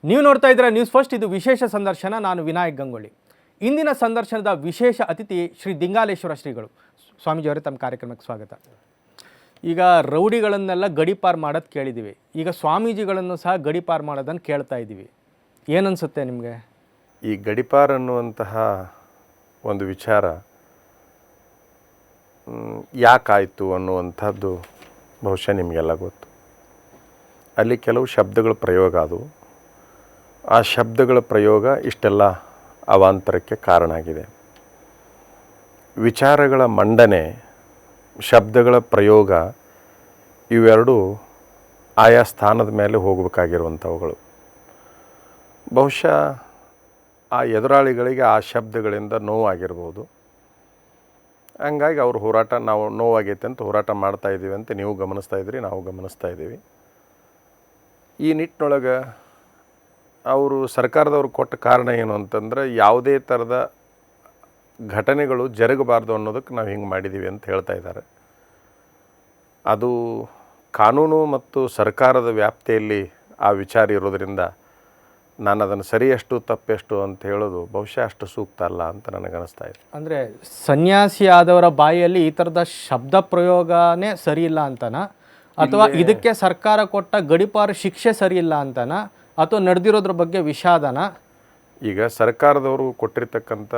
ನೀವು ನೋಡ್ತಾ ಇದ್ದೀರಾ ನ್ಯೂಸ್ ಫಸ್ಟ್. ಇದು ವಿಶೇಷ ಸಂದರ್ಶನ. ನಾನು ವಿನಾಯಕ್ ಗಂಗೊಳ್ಳಿ. ಇಂದಿನ ಸಂದರ್ಶನದ ವಿಶೇಷ ಅತಿಥಿ ಶ್ರೀ ದಿಂಗಾಲೇಶ್ವರ ಶ್ರೀಗಳು. ಸ್ವಾಮೀಜಿಯವರೇ, ತಮ್ಮ ಕಾರ್ಯಕ್ರಮಕ್ಕೆ ಸ್ವಾಗತ. ಈಗ ರೌಡಿಗಳನ್ನೆಲ್ಲ ಗಡಿಪಾರು ಮಾಡೋದು ಕೇಳಿದ್ದೀವಿ, ಈಗ ಸ್ವಾಮೀಜಿಗಳನ್ನು ಸಹ ಗಡಿಪಾರು ಮಾಡೋದನ್ನು ಕೇಳ್ತಾ ಇದ್ದೀವಿ. ಏನನ್ಸುತ್ತೆ ನಿಮಗೆ? ಈ ಗಡಿಪಾರು ಅನ್ನುವಂತಹ ಒಂದು ವಿಚಾರ ಯಾಕಾಯಿತು ಅನ್ನುವಂಥದ್ದು ಬಹುಶಃ ನಿಮಗೆಲ್ಲ ಗೊತ್ತು. ಅಲ್ಲಿ ಕೆಲವು ಶಬ್ದಗಳ ಪ್ರಯೋಗ ಆದವು. ಆ ಶಬ್ದಗಳ ಪ್ರಯೋಗ ಇಷ್ಟೆಲ್ಲ ಅವಾಂತರಕ್ಕೆ ಕಾರಣ ಆಗಿದೆ. ವಿಚಾರಗಳ ಮಂಡನೆ, ಶಬ್ದಗಳ ಪ್ರಯೋಗ ಇವೆರಡೂ ಆಯಾ ಸ್ಥಾನದ ಮೇಲೆ ಹೋಗಬೇಕಾಗಿರುವಂಥವುಗಳು. ಬಹುಶಃ ಆ ಎದುರಾಳಿಗಳಿಗೆ ಆ ಶಬ್ದಗಳಿಂದ ನೋವಾಗಿರ್ಬೋದು. ಹಂಗಾಗಿ ಅವ್ರ ಹೋರಾಟ ನಾವು ನೋವಾಗೈತೆ ಅಂತ ಹೋರಾಟ ಮಾಡ್ತಾಯಿದ್ದೀವಿ ಅಂತ ನೀವು ಗಮನಿಸ್ತಾ ಇದ್ದೀರಿ, ನಾವು ಗಮನಿಸ್ತಾ ಇದ್ದೀವಿ. ಈ ನಿಟ್ಟಿನೊಳಗೆ ಅವರು ಸರ್ಕಾರದವ್ರು ಕೊಟ್ಟ ಕಾರಣ ಏನು ಅಂತಂದ್ರೆ, ಯಾವುದೇ ಥರದ ಘಟನೆಗಳು ಜರುಗಬಾರ್ದು ಅನ್ನೋದಕ್ಕೆ ನಾವು ಹಿಂಗೆ ಮಾಡಿದ್ದೀವಿ ಅಂತ ಹೇಳ್ತಾ ಇದ್ದಾರೆ. ಅದು ಕಾನೂನು ಮತ್ತು ಸರ್ಕಾರದ ವ್ಯಾಪ್ತಿಯಲ್ಲಿ ಆ ವಿಚಾರ ಇರೋದರಿಂದ ನಾನು ಅದನ್ನು ಸರಿಯಷ್ಟು ತಪ್ಪೆಷ್ಟು ಅಂತ ಹೇಳೋದು ಬಹುಶಃ ಅಷ್ಟು ಸೂಕ್ತ ಅಲ್ಲ ಅಂತ ನನಗನ್ನಿಸ್ತಾ ಇದೆ. ಅಂದರೆ ಸನ್ಯಾಸಿ ಆದವರ ಬಾಯಿಯಲ್ಲಿ ಈ ಥರದ ಶಬ್ದ ಪ್ರಯೋಗನೇ ಸರಿ ಇಲ್ಲ ಅಂತನಾ, ಅಥವಾ ಇದಕ್ಕೆ ಸರ್ಕಾರ ಕೊಟ್ಟ ಗಡಿಪಾರು ಶಿಕ್ಷೆ ಸರಿ ಇಲ್ಲ ಅಂತನಾ, ಅಥವಾ ನಡೆದಿರೋದ್ರ ಬಗ್ಗೆ ವಿಷಾದನ? ಈಗ ಸರ್ಕಾರದವರು ಕೊಟ್ಟಿರ್ತಕ್ಕಂಥ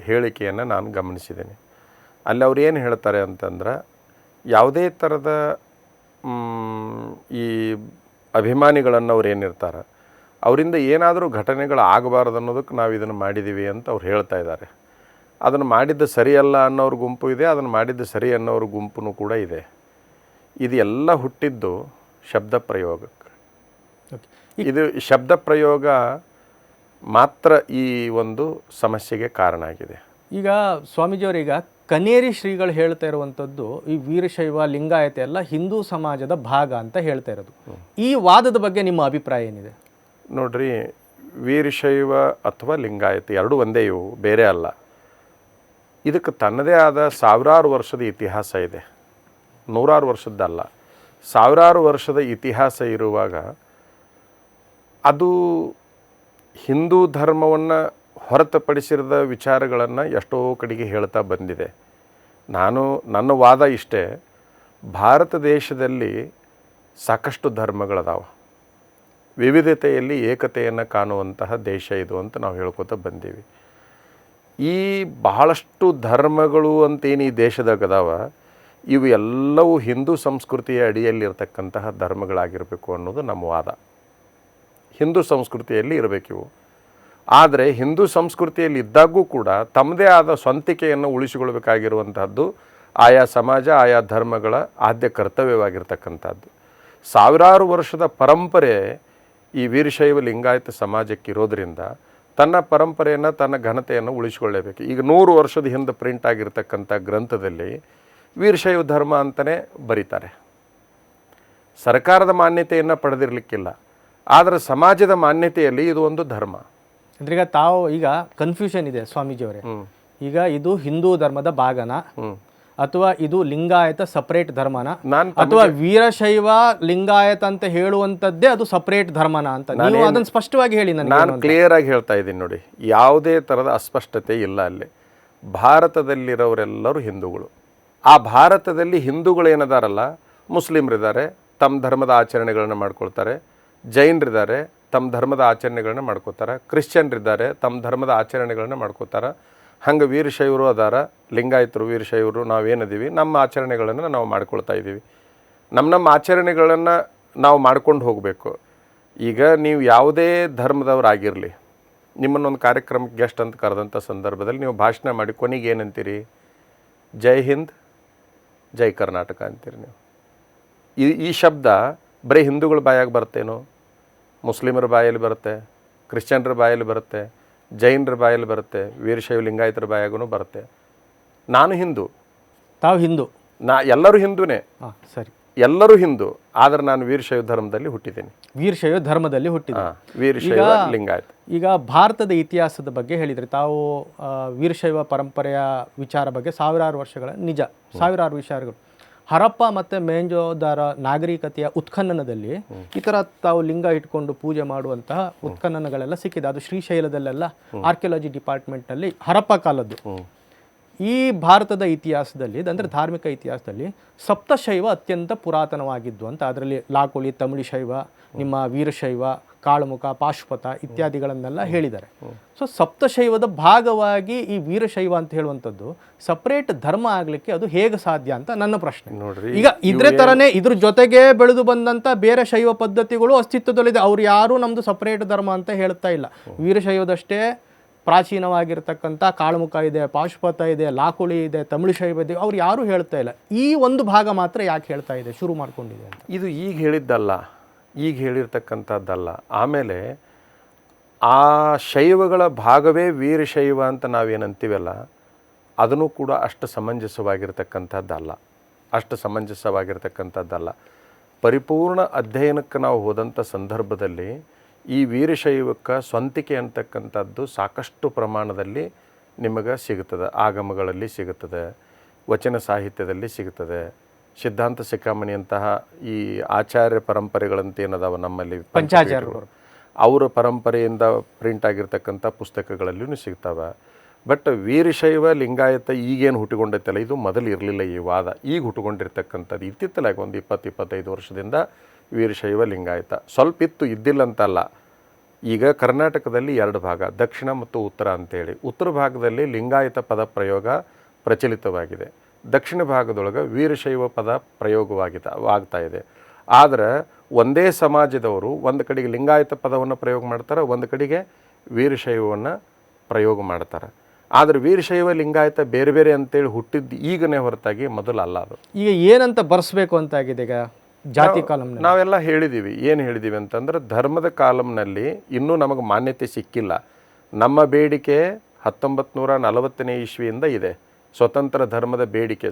ಹೇಳಿಕೆಯನ್ನು ನಾನು ಗಮನಿಸಿದ್ದೇನೆ. ಅಲ್ಲಿ ಅವ್ರು ಏನು ಹೇಳ್ತಾರೆ ಅಂತಂದ್ರೆ, ಯಾವುದೇ ಥರದ ಈ ಅಭಿಮಾನಿಗಳನ್ನು ಅವ್ರು ಏನಿರ್ತಾರೆ ಅವರಿಂದ ಏನಾದರೂ ಘಟನೆಗಳು ಆಗಬಾರ್ದು ಅನ್ನೋದಕ್ಕೆ ನಾವು ಇದನ್ನು ಮಾಡಿದ್ದೀವಿ ಅಂತ ಅವ್ರು ಹೇಳ್ತಾ ಇದ್ದಾರೆ. ಅದನ್ನು ಮಾಡಿದ್ದು ಸರಿಯಲ್ಲ ಅನ್ನೋರ ಗುಂಪು ಇದೆ, ಅದನ್ನು ಮಾಡಿದ್ದು ಸರಿ ಅನ್ನೋರ ಗುಂಪು ಕೂಡ ಇದೆ. ಇದು ಎಲ್ಲ ಹುಟ್ಟಿದ್ದು ಶಬ್ದ ಪ್ರಯೋಗಕ್ಕೆ. ಇದು ಶಬ್ದ ಪ್ರಯೋಗ ಮಾತ್ರ ಈ ಒಂದು ಸಮಸ್ಯೆಗೆ ಕಾರಣ ಆಗಿದೆ. ಈಗ ಸ್ವಾಮೀಜಿಯವರೀಗ ಕನೇರಿ ಶ್ರೀಗಳು ಹೇಳ್ತಾ ಇರುವಂಥದ್ದು, ಈ ವೀರಶೈವ ಲಿಂಗಾಯತ ಎಲ್ಲ ಹಿಂದೂ ಸಮಾಜದ ಭಾಗ ಅಂತ ಹೇಳ್ತಾ ಇರೋದು. ಈ ವಾದದ ಬಗ್ಗೆ ನಿಮ್ಮ ಅಭಿಪ್ರಾಯ ಏನಿದೆ? ನೋಡ್ರಿ, ವೀರಶೈವ ಅಥವಾ ಲಿಂಗಾಯತ ಎರಡೂ ಒಂದೇ, ಇವು ಬೇರೆ ಅಲ್ಲ. ಇದಕ್ಕೆ ತನ್ನದೇ ಆದ ಸಾವಿರಾರು ವರ್ಷದ ಇತಿಹಾಸ ಇದೆ. ನೂರಾರು ವರ್ಷದ್ದಲ್ಲ, ಸಾವಿರಾರು ವರ್ಷದ ಇತಿಹಾಸ ಇರುವಾಗ ಅದು ಹಿಂದೂ ಧರ್ಮವನ್ನು ಹೊರತುಪಡಿಸಿದ ವಿಚಾರಗಳನ್ನು ಎಷ್ಟೋ ಕಡೆಗೆ ಹೇಳ್ತಾ ಬಂದಿದೆ. ನನ್ನ ವಾದ ಇಷ್ಟೇ, ಭಾರತ ದೇಶದಲ್ಲಿ ಸಾಕಷ್ಟು ಧರ್ಮಗಳದಾವೆ, ವಿವಿಧತೆಯಲ್ಲಿ ಏಕತೆಯನ್ನು ಕಾಣುವಂತಹ ದೇಶ ಇದು ಅಂತ ನಾವು ಹೇಳ್ಕೊತ ಬಂದೀವಿ. ಈ ಬಹಳಷ್ಟು ಧರ್ಮಗಳು ಅಂತೇನು ಈ ದೇಶದಾಗ ಅದಾವ, ಇವು ಎಲ್ಲವೂ ಹಿಂದೂ ಸಂಸ್ಕೃತಿಯ ಅಡಿಯಲ್ಲಿರ್ತಕ್ಕಂತಹ ಧರ್ಮಗಳಾಗಿರಬೇಕು ಅನ್ನೋದು ನಮ್ಮ ವಾದ. ಹಿಂದೂ ಸಂಸ್ಕೃತಿಯಲ್ಲಿ ಇರಬೇಕಿವು. ಆದರೆ ಹಿಂದೂ ಸಂಸ್ಕೃತಿಯಲ್ಲಿ ಇದ್ದಾಗೂ ಕೂಡ ತಮ್ಮದೇ ಆದ ಸ್ವಂತಿಕೆಯನ್ನು ಉಳಿಸಿಕೊಳ್ಬೇಕಾಗಿರುವಂತಹದ್ದು ಆಯಾ ಸಮಾಜ, ಆಯಾ ಧರ್ಮಗಳ ಆದ್ಯ ಕರ್ತವ್ಯವಾಗಿರ್ತಕ್ಕಂಥದ್ದು. ಸಾವಿರಾರು ವರ್ಷದ ಪರಂಪರೆ ಈ ವೀರಶೈವ ಲಿಂಗಾಯತ ಸಮಾಜಕ್ಕೆ ಇರೋದರಿಂದ ತನ್ನ ಪರಂಪರೆಯನ್ನು, ತನ್ನ ಘನತೆಯನ್ನು ಉಳಿಸಿಕೊಳ್ಳಬೇಕು. ಈಗ 100 ವರ್ಷದ ಹಿಂದೆ ಪ್ರಿಂಟ್ ಆಗಿರ್ತಕ್ಕಂಥ ಗ್ರಂಥದಲ್ಲಿ ವೀರಶೈವ ಧರ್ಮ ಅಂತಲೇ ಬರೀತಾರೆ. ಸರ್ಕಾರದ ಮಾನ್ಯತೆಯನ್ನು ಪಡೆದಿರಲಿಕ್ಕಿಲ್ಲ, ಆದರೆ ಸಮಾಜದ ಮಾನ್ಯತೆಯಲ್ಲಿ ಇದು ಒಂದು ಧರ್ಮ. ಅಂದ್ರೆ ಈಗ ಕನ್ಫ್ಯೂಷನ್ ಇದೆ ಸ್ವಾಮೀಜಿಯವರೇ. ಈಗ ಇದು ಹಿಂದೂ ಧರ್ಮದ ಭಾಗನ, ಅಥವಾ ಇದು ಲಿಂಗಾಯತ ಸಪರೇಟ್ ಧರ್ಮನ, ಅಥವಾ ವೀರಶೈವ ಲಿಂಗಾಯತ ಅಂತ ಹೇಳುವಂಥದ್ದೇ ಅದು ಸಪರೇಟ್ ಧರ್ಮನ ಅಂತ ನೀವು ಅದನ್ನು ಸ್ಪಷ್ಟವಾಗಿ ಹೇಳಿ. ನಾನು ಕ್ಲಿಯರ್ ಆಗಿ ಹೇಳ್ತಾ ಇದ್ದೀನಿ ನೋಡಿ, ಯಾವುದೇ ಥರದ ಅಸ್ಪಷ್ಟತೆ ಇಲ್ಲ. ಅಲ್ಲಿ ಭಾರತದಲ್ಲಿರೋರೆಲ್ಲರೂ ಹಿಂದೂಗಳು. ಆ ಭಾರತದಲ್ಲಿ ಹಿಂದೂಗಳು ಏನದಾರಲ್ಲ, ಮುಸ್ಲಿಮ್ರಿದ್ದಾರೆ, ತಮ್ಮ ಧರ್ಮದ ಆಚರಣೆಗಳನ್ನು ಮಾಡ್ಕೊಳ್ತಾರೆ, ಜೈನರಿದ್ದಾರೆ, ತಮ್ಮ ಧರ್ಮದ ಆಚರಣೆಗಳನ್ನ ಮಾಡ್ಕೋತಾರೆ, ಕ್ರಿಶ್ಚಿಯನ್ರಿದ್ದಾರೆ, ತಮ್ಮ ಧರ್ಮದ ಆಚರಣೆಗಳನ್ನ ಮಾಡ್ಕೋತಾರೆ. ಹಂಗೆ ವೀರಶೈವರು ಅದಾರ, ಲಿಂಗಾಯತರು, ವೀರಶೈವರು ನಾವೇನದೀವಿ, ನಮ್ಮ ಆಚರಣೆಗಳನ್ನು ನಾವು ಮಾಡ್ಕೊಳ್ತಾ ಇದ್ದೀವಿ. ನಮ್ಮ ಆಚರಣೆಗಳನ್ನು ನಾವು ಮಾಡ್ಕೊಂಡು ಹೋಗಬೇಕು. ಈಗ ನೀವು ಯಾವುದೇ ಧರ್ಮದವರಾಗಿರಲಿ, ನಿಮ್ಮನ್ನೊಂದು ಕಾರ್ಯಕ್ರಮಕ್ಕೆ ಗೆಸ್ಟ್ ಅಂತ ಕರೆದಂಥ ಸಂದರ್ಭದಲ್ಲಿ ನೀವು ಭಾಷಣ ಮಾಡಿ ಕೊನೆಗೆ ಏನಂತೀರಿ? ಜೈ ಹಿಂದ್, ಜೈ ಕರ್ನಾಟಕ ಅಂತೀರಿ ನೀವು. ಈ ಶಬ್ದ ಬರೀ ಹಿಂದೂಗಳ ಬಾಯಾಗಿ ಬರ್ತೇನೋ? ಮುಸ್ಲಿಮರ ಬಾಯಲ್ಲಿ ಬರುತ್ತೆ, ಕ್ರಿಶ್ಚಿಯನ್ರ ಬಾಯಲ್ಲಿ ಬರುತ್ತೆ, ಜೈನರ ಬಾಯಲ್ಲಿ ಬರುತ್ತೆ, ವೀರಶೈವ ಲಿಂಗಾಯತರ ಬಾಯಾಗೂ ಬರುತ್ತೆ. ನಾನು ಹಿಂದೂ, ತಾವು ಹಿಂದೂ, ಎಲ್ಲರೂ ಹಿಂದೂನೇ. ಸರಿ, ಎಲ್ಲರೂ ಹಿಂದೂ, ಆದರೆ ನಾನು ವೀರಶೈವ ಧರ್ಮದಲ್ಲಿ ಹುಟ್ಟಿದ್ದೇನೆ. ವೀರಶೈವ ಧರ್ಮದಲ್ಲಿ ಹುಟ್ಟಿದ ವೀರಶೈವ ಲಿಂಗಾಯತ. ಈಗ ಭಾರತದ ಇತಿಹಾಸದ ಬಗ್ಗೆ ಹೇಳಿದರೆ ತಾವು, ವೀರಶೈವ ಪರಂಪರೆಯ ವಿಚಾರ ಬಗ್ಗೆ ಸಾವಿರಾರು ವರ್ಷಗಳ ನಿಜ, ಸಾವಿರಾರು ವಿಚಾರಗಳು. ಹರಪ್ಪ ಮತ್ತು ಮೇಂಜೋದಾರ ನಾಗರಿಕತೆಯ ಉತ್ಖನನದಲ್ಲಿ ಈ ಥರ ತಾವು ಲಿಂಗ ಇಟ್ಕೊಂಡು ಪೂಜೆ ಮಾಡುವಂತಹ ಉತ್ಖನನಗಳೆಲ್ಲ ಸಿಕ್ಕಿದೆ. ಅದು ಶ್ರೀಶೈಲದಲ್ಲೆಲ್ಲ ಆರ್ಕಿಯಾಲಜಿ ಡಿಪಾರ್ಟ್ಮೆಂಟ್ನಲ್ಲಿ ಹರಪ್ಪ ಕಾಲದ್ದು. ಈ ಭಾರತದ ಇತಿಹಾಸದಲ್ಲಿ ಅಂದರೆ ಧಾರ್ಮಿಕ ಇತಿಹಾಸದಲ್ಲಿ ಸಪ್ತಶೈವ ಅತ್ಯಂತ ಪುರಾತನವಾಗಿದ್ದು ಅಂತ. ಅದರಲ್ಲಿ ಲಾಕುಳಿ, ತಮಿಳಿ ಶೈವ, ನಿಮ್ಮ ವೀರಶೈವ, ಕಾಳುಮುಖ, ಪಾಶುಪತ ಇತ್ಯಾದಿಗಳನ್ನೆಲ್ಲ ಹೇಳಿದ್ದಾರೆ. ಸೊ ಸಪ್ತಶೈವದ ಭಾಗವಾಗಿ ಈ ವೀರಶೈವ ಅಂತ ಹೇಳುವಂಥದ್ದು ಸಪ್ರೇಟ್ ಧರ್ಮ ಆಗಲಿಕ್ಕೆ ಅದು ಹೇಗೆ ಸಾಧ್ಯ ಅಂತ ನನ್ನ ಪ್ರಶ್ನೆ. ನೋಡ್ರಿ, ಈಗ ಇದ್ರ ಥರನೇ ಇದ್ರ ಜೊತೆಗೆ ಬೆಳೆದು ಬಂದಂಥ ಬೇರೆ ಶೈವ ಪದ್ಧತಿಗಳು ಅಸ್ತಿತ್ವದಲ್ಲಿದೆ. ಅವ್ರು ಯಾರೂ ನಮ್ಮದು ಸಪ್ರೇಟ್ ಧರ್ಮ ಅಂತ ಹೇಳ್ತಾ ಇಲ್ಲ. ವೀರಶೈವದಷ್ಟೇ ಪ್ರಾಚೀನವಾಗಿರ್ತಕ್ಕಂಥ ಕಾಳುಮುಖ ಇದೆ, ಪಾಶುಪತ ಇದೆ, ಲಾಕುಳಿ ಇದೆ, ತಮಿಳು ಶೈವ ಇದೆ, ಅವ್ರು ಯಾರೂ ಹೇಳ್ತಾ ಇಲ್ಲ. ಈ ಒಂದು ಭಾಗ ಮಾತ್ರ ಯಾಕೆ ಹೇಳ್ತಾ ಇದೆ, ಶುರು ಮಾಡ್ಕೊಂಡಿದೆ ಅಂತ? ಇದು ಈಗ ಹೇಳಿದ್ದಲ್ಲ, ಈಗ ಹೇಳಿರ್ತಕ್ಕಂಥದ್ದಲ್ಲ. ಆಮೇಲೆ ಆ ಶೈವಗಳ ಭಾಗವೇ ವೀರಶೈವ ಅಂತ ನಾವೇನಂತೀವಲ್ಲ, ಅದನ್ನು ಕೂಡ ಅಷ್ಟು ಸಮಂಜಸವಾಗಿರ್ತಕ್ಕಂಥದ್ದಲ್ಲ, ಪರಿಪೂರ್ಣ ಅಧ್ಯಯನಕ್ಕೆ ನಾವು ಹೋದಂಥ ಸಂದರ್ಭದಲ್ಲಿ ಈ ವೀರಶೈವಕ್ಕೆ ಸ್ವಂತಿಕೆ ಅಂತಕ್ಕಂಥದ್ದು ಸಾಕಷ್ಟು ಪ್ರಮಾಣದಲ್ಲಿ ನಿಮಗೆ ಸಿಗುತ್ತದೆ. ಆಗಮಗಳಲ್ಲಿ ಸಿಗುತ್ತದೆ, ವಚನ ಸಾಹಿತ್ಯದಲ್ಲಿ ಸಿಗುತ್ತದೆ. ಸಿದ್ಧಾಂತ ಶಿಖಾಮಣಿಯಂತಹ ಈ ಆಚಾರ್ಯ ಪರಂಪರೆಗಳಂತ ಏನದಾವ ನಮ್ಮಲ್ಲಿ ಪಂಚಾಚಾರ್ಯರು, ಅವರ ಪರಂಪರೆಯಿಂದ ಪ್ರಿಂಟ್ ಆಗಿರ್ತಕ್ಕಂಥ ಪುಸ್ತಕಗಳಲ್ಲಿಯೂ ಸಿಗ್ತಾವೆ. ಬಟ್ ವೀರಶೈವ ಲಿಂಗಾಯತ ಈಗೇನು ಹುಟ್ಟಿಕೊಂಡೈತಲ್ಲ, ಇದು ಮೊದಲು ಇರಲಿಲ್ಲ. ಈ ವಾದ ಈಗ ಹುಟ್ಟುಕೊಂಡಿರ್ತಕ್ಕಂಥದ್ದು ಇತ್ತಿತ್ತಲಾಗಿ ಒಂದು 20-25 ವರ್ಷದಿಂದ ವೀರಶೈವ ಲಿಂಗಾಯತ ಸ್ವಲ್ಪ ಇತ್ತು, ಇದ್ದಿಲ್ಲ ಅಂತಲ್ಲ. ಈಗ ಕರ್ನಾಟಕದಲ್ಲಿ 2 ಭಾಗ, ದಕ್ಷಿಣ ಮತ್ತು ಉತ್ತರ ಅಂತೇಳಿ. ಉತ್ತರ ಭಾಗದಲ್ಲಿ ಲಿಂಗಾಯತ ಪದ ಪ್ರಯೋಗ ಪ್ರಚಲಿತವಾಗಿದೆ, ದಕ್ಷಿಣ ಭಾಗದೊಳಗೆ ವೀರಶೈವ ಪದ ಪ್ರಯೋಗವಾಗ್ತಾ ಇದೆ. ಆದರೆ ಒಂದೇ ಸಮಾಜದವರು ಒಂದು ಕಡೆಗೆ ಲಿಂಗಾಯತ ಪದವನ್ನು ಪ್ರಯೋಗ ಮಾಡ್ತಾರೆ, ಒಂದು ಕಡೆಗೆ ವೀರಶೈವವನ್ನು ಪ್ರಯೋಗ ಮಾಡ್ತಾರೆ. ಆದರೆ ವೀರಶೈವ ಲಿಂಗಾಯತ ಬೇರೆ ಬೇರೆ ಅಂತೇಳಿ ಹುಟ್ಟಿದ್ದು ಈಗನೇ ಹೊರತಾಗಿ ಮೊದಲು ಅಲ್ಲ. ಅದು ಈಗ ಏನಂತ ಬರ್ಸ್ಬೇಕು ಅಂತಾಗಿದೆ. ಈಗ ಜಾತಿ ಕಾಲಮ್ ನಾವೆಲ್ಲ ಹೇಳಿದ್ದೀವಿ. ಏನು ಹೇಳಿದ್ದೀವಿ ಅಂತಂದ್ರೆ, ಧರ್ಮದ ಕಾಲಮ್ನಲ್ಲಿ ಇನ್ನೂ ನಮಗೆ ಮಾನ್ಯತೆ ಸಿಕ್ಕಿಲ್ಲ. ನಮ್ಮ ಬೇಡಿಕೆ 1940ನೇ ಇಸ್ವಿಯಿಂದ ಇದೆ, ಸ್ವತಂತ್ರ ಧರ್ಮದ ಬೇಡಿಕೆ.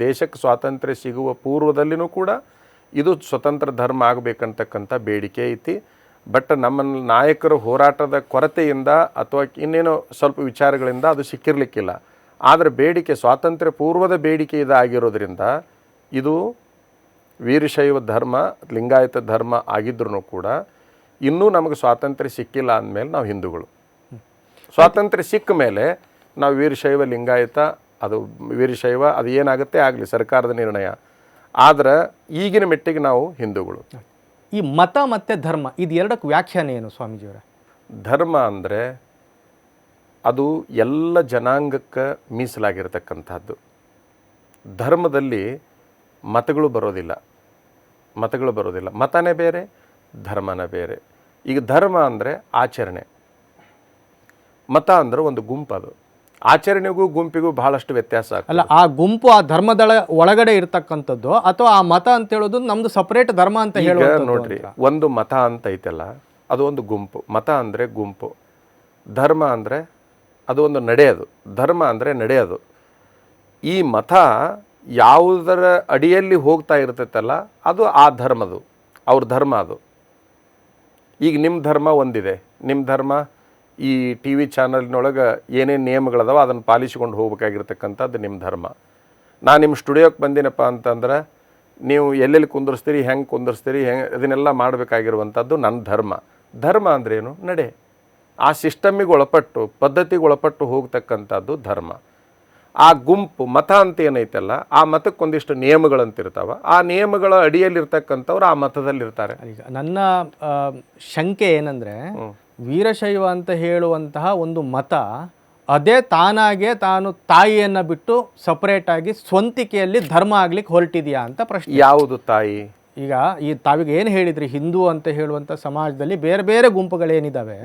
ದೇಶಕ್ಕೆ ಸ್ವಾತಂತ್ರ್ಯ ಸಿಗುವ ಪೂರ್ವದಲ್ಲಿನೂ ಕೂಡ ಇದು ಸ್ವತಂತ್ರ ಧರ್ಮ ಆಗಬೇಕಂತಕ್ಕಂಥ ಬೇಡಿಕೆ ಐತಿ. ಬಟ್ ನಮ್ಮ ನಾಯಕರ ಹೋರಾಟದ ಕೊರತೆಯಿಂದ ಅಥವಾ ಇನ್ನೇನೋ ಸ್ವಲ್ಪ ವಿಚಾರಗಳಿಂದ ಅದು ಸಿಕ್ಕಿರಲಿಕ್ಕಿಲ್ಲ. ಆದರೆ ಬೇಡಿಕೆ ಸ್ವಾತಂತ್ರ್ಯ ಪೂರ್ವದ ಬೇಡಿಕೆ ಇದಾಗಿರೋದ್ರಿಂದ ಇದು ವೀರಶೈವ ಧರ್ಮ, ಲಿಂಗಾಯತ ಧರ್ಮ ಆಗಿದ್ರೂ ಕೂಡ ಇನ್ನೂ ನಮಗೆ ಸ್ವಾತಂತ್ರ್ಯ ಸಿಕ್ಕಿಲ್ಲ ಅಂದಮೇಲೆ ನಾವು ಹಿಂದೂಗಳು. ಸ್ವಾತಂತ್ರ್ಯ ಸಿಕ್ಕ ಮೇಲೆ ನಾವು ವೀರಶೈವ ಲಿಂಗಾಯತ, ಅದು ವೀರಶೈವ ಅದು ಏನಾಗುತ್ತೆ ಆಗಲಿ, ಸರ್ಕಾರದ ನಿರ್ಣಯ. ಆದರೆ ಈಗಿನ ಮೆಟ್ಟಿಗೆ ನಾವು ಹಿಂದೂಗಳು. ಈ ಮತ ಮತ್ತು ಧರ್ಮ ಇದು ಎರಡಕ್ಕೆ ವ್ಯಾಖ್ಯಾನ ಏನು ಸ್ವಾಮೀಜಿಯವರ? ಧರ್ಮ ಅಂದರೆ ಅದು ಎಲ್ಲ ಜನಾಂಗಕ್ಕೆ ಮೀಸಲಾಗಿರ್ತಕ್ಕಂಥದ್ದು. ಧರ್ಮದಲ್ಲಿ ಮತಗಳು ಬರೋದಿಲ್ಲ. ಮತನೇ ಬೇರೆ, ಧರ್ಮನೇ ಬೇರೆ. ಈಗ ಧರ್ಮ ಅಂದರೆ ಆಚರಣೆ, ಮತ ಅಂದರೆ ಒಂದು ಗುಂಪು. ಅದು ಆಚರಣೆಗೂ ಗುಂಪಿಗೂ ಬಹಳಷ್ಟು ವ್ಯತ್ಯಾಸ ಆಗ್ತದೆ. ಅಲ್ಲ, ಆ ಗುಂಪು ಆ ಧರ್ಮದಳ ಒಳಗಡೆ ಇರ್ತಕ್ಕಂಥದ್ದು ಅಥವಾ ಆ ಮತ ಅಂತ ಹೇಳೋದು ನಮ್ದು ಸಪ್ರೇಟ್ ಧರ್ಮ ಅಂತ ಹೇಳೋದು? ನೋಡ್ರಿ, ಒಂದು ಮತ ಅಂತ ಐತಲ್ಲ, ಅದು ಒಂದು ಗುಂಪು. ಮತ ಅಂದರೆ ಗುಂಪು, ಧರ್ಮ ಅಂದರೆ ಅದು ಒಂದು ನಡೆಯೋದು. ಧರ್ಮ ಅಂದರೆ ನಡೆಯೋದು. ಈ ಮತ ಯಾವುದರ ಅಡಿಯಲ್ಲಿ ಹೋಗ್ತಾ ಇರ್ತೈತಲ್ಲ, ಅದು ಆ ಧರ್ಮದು, ಅವ್ರ ಧರ್ಮ ಅದು. ಈಗ ನಿಮ್ಮ ಧರ್ಮ ಒಂದಿದೆ, ನಿಮ್ಮ ಧರ್ಮ ಈ ಟಿ ವಿ ಚಾನಲ್ನೊಳಗೆ ಏನೇನು ನಿಯಮಗಳದಾವ ಅದನ್ನು ಪಾಲಿಸಿಕೊಂಡು ಹೋಗ್ಬೇಕಾಗಿರ್ತಕ್ಕಂಥದ್ದು ನಿಮ್ಮ ಧರ್ಮ. ನಾನು ನಿಮ್ಮ ಸ್ಟುಡಿಯೋಕ್ಕೆ ಬಂದಿನಪ್ಪ ಅಂತಂದ್ರೆ ನೀವು ಎಲ್ಲೆಲ್ಲಿ ಕುಂದರ್ಸ್ತೀರಿ, ಹೆಂಗೆ ಕುಂದರ್ಸ್ತೀರಿ, ಅದನ್ನೆಲ್ಲ ಮಾಡಬೇಕಾಗಿರುವಂಥದ್ದು ನನ್ನ ಧರ್ಮ. ಧರ್ಮ ಅಂದ್ರೇನು? ನಡೆ. ಆ ಸಿಸ್ಟಮಿಗೆ ಒಳಪಟ್ಟು, ಪದ್ಧತಿಗೆ ಒಳಪಟ್ಟು ಹೋಗ್ತಕ್ಕಂಥದ್ದು ಧರ್ಮ. ಆ ಗುಂಪು ಮತ ಅಂತ ಏನೈತಲ್ಲ, ಆ ಮತಕ್ಕೊಂದಿಷ್ಟು ನಿಯಮಗಳಂತಿರ್ತಾವ. ಆ ನಿಯಮಗಳ ಅಡಿಯಲ್ಲಿರ್ತಕ್ಕಂಥವ್ರು ಆ ಮತದಲ್ಲಿರ್ತಾರೆ. ಈಗ ನನ್ನ ಶಂಕೆ ಏನಂದರೆ, ವೀರಶೈವ ಅಂತ ಹೇಳುವಂತಹ ಒಂದು ಮತ ಅದೇ ತಾನಾಗೆ ತಾನು ತಾಯಿಯನ್ನು ಬಿಟ್ಟು ಸಪ್ರೇಟಾಗಿ ಸ್ವಂತಿಕೆಯಲ್ಲಿ ಧರ್ಮ ಆಗ್ಲಿಕ್ಕೆ ಹೊರಟಿದೆಯಾ ಅಂತ ಪ್ರಶ್ನೆ. ಯಾವುದು ತಾಯಿ? ಈಗ ಈ ತಾವಿಗೆ ಏನು ಹೇಳಿದ್ರಿ, ಹಿಂದೂ ಅಂತ ಹೇಳುವಂಥ ಸಮಾಜದಲ್ಲಿ ಬೇರೆ ಬೇರೆ ಗುಂಪುಗಳೇನಿದ್ದಾವೆ,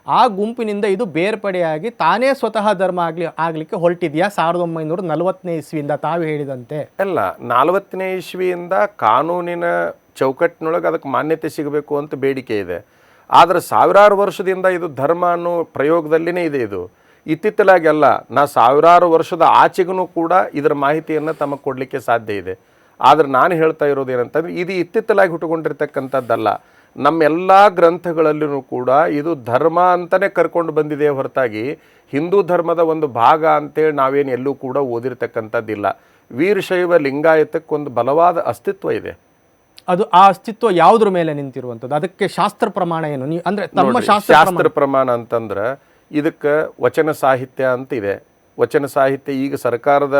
ಆ ಗುಂಪಿನಿಂದ ಇದು ಬೇರ್ಪಡೆಯಾಗಿ ತಾನೇ ಸ್ವತಃ ಧರ್ಮ ಆಗ್ಲಿಕ್ಕೆ ಹೊರಟಿದೆಯಾ 1940ನೇ ಇಸ್ವಿಯಿಂದ ತಾವು ಹೇಳಿದಂತೆ? ಅಲ್ಲ, 40ನೇ ಇಸ್ವಿಯಿಂದ ಕಾನೂನಿನ ಚೌಕಟ್ಟಿನೊಳಗೆ ಅದಕ್ಕೆ ಮಾನ್ಯತೆ ಸಿಗಬೇಕು ಅಂತ ಬೇಡಿಕೆ ಇದೆ. ಆದರೆ ಸಾವಿರಾರು ವರ್ಷದಿಂದ ಇದು ಧರ್ಮ ಅನ್ನೋ ಪ್ರಯೋಗದಲ್ಲಿನೇ ಇದೆ. ಇದು ಇತ್ತಿತ್ತಲಾಗಿ ಅಲ್ಲ, ಸಾವಿರಾರು ವರ್ಷದ ಆಚೆಗೂ ಕೂಡ ಇದರ ಮಾಹಿತಿಯನ್ನು ತಮಗೆ ಕೊಡಲಿಕ್ಕೆ ಸಾಧ್ಯ ಇದೆ. ಆದರೆ ನಾನು ಹೇಳ್ತಾ ಇರೋದು ಏನಂತಂದರೆ, ಇದು ಇತ್ತಿತ್ತಲಾಗಿ ಹುಟ್ಟುಕೊಂಡಿರ್ತಕ್ಕಂಥದ್ದಲ್ಲ. ನಮ್ಮೆಲ್ಲ ಗ್ರಂಥಗಳಲ್ಲೂ ಕೂಡ ಇದು ಧರ್ಮ ಅಂತಲೇ ಕರ್ಕೊಂಡು ಬಂದಿದೆ ಹೊರತಾಗಿ ಹಿಂದೂ ಧರ್ಮದ ಒಂದು ಭಾಗ ಅಂತೇಳಿ ನಾವೇನು ಎಲ್ಲೂ ಕೂಡ ಓದಿರ್ತಕ್ಕಂಥದ್ದಿಲ್ಲ. ವೀರಶೈವ ಲಿಂಗಾಯತಕ್ಕೊಂದು ಬಲವಾದ ಅಸ್ತಿತ್ವ ಇದೆ. ಅದು ಆ ಅಸ್ತಿತ್ವ ಯಾವುದ್ರ ಮೇಲೆ ನಿಂತಿರುವಂಥದ್ದು? ಅದಕ್ಕೆ ಶಾಸ್ತ್ರ ಪ್ರಮಾಣ ಏನು? ನೀವು ಅಂದ್ರೆ ತಮ್ಮ ನೋಡ್ರಿ, ಶಾಸ್ತ್ರ ಶಾಸ್ತ್ರ ಪ್ರಮಾಣ ಅಂತಂದ್ರೆ ಇದಕ್ಕೆ ವಚನ ಸಾಹಿತ್ಯ ಅಂತ ಇದೆ. ವಚನ ಸಾಹಿತ್ಯ ಈಗ ಸರ್ಕಾರದ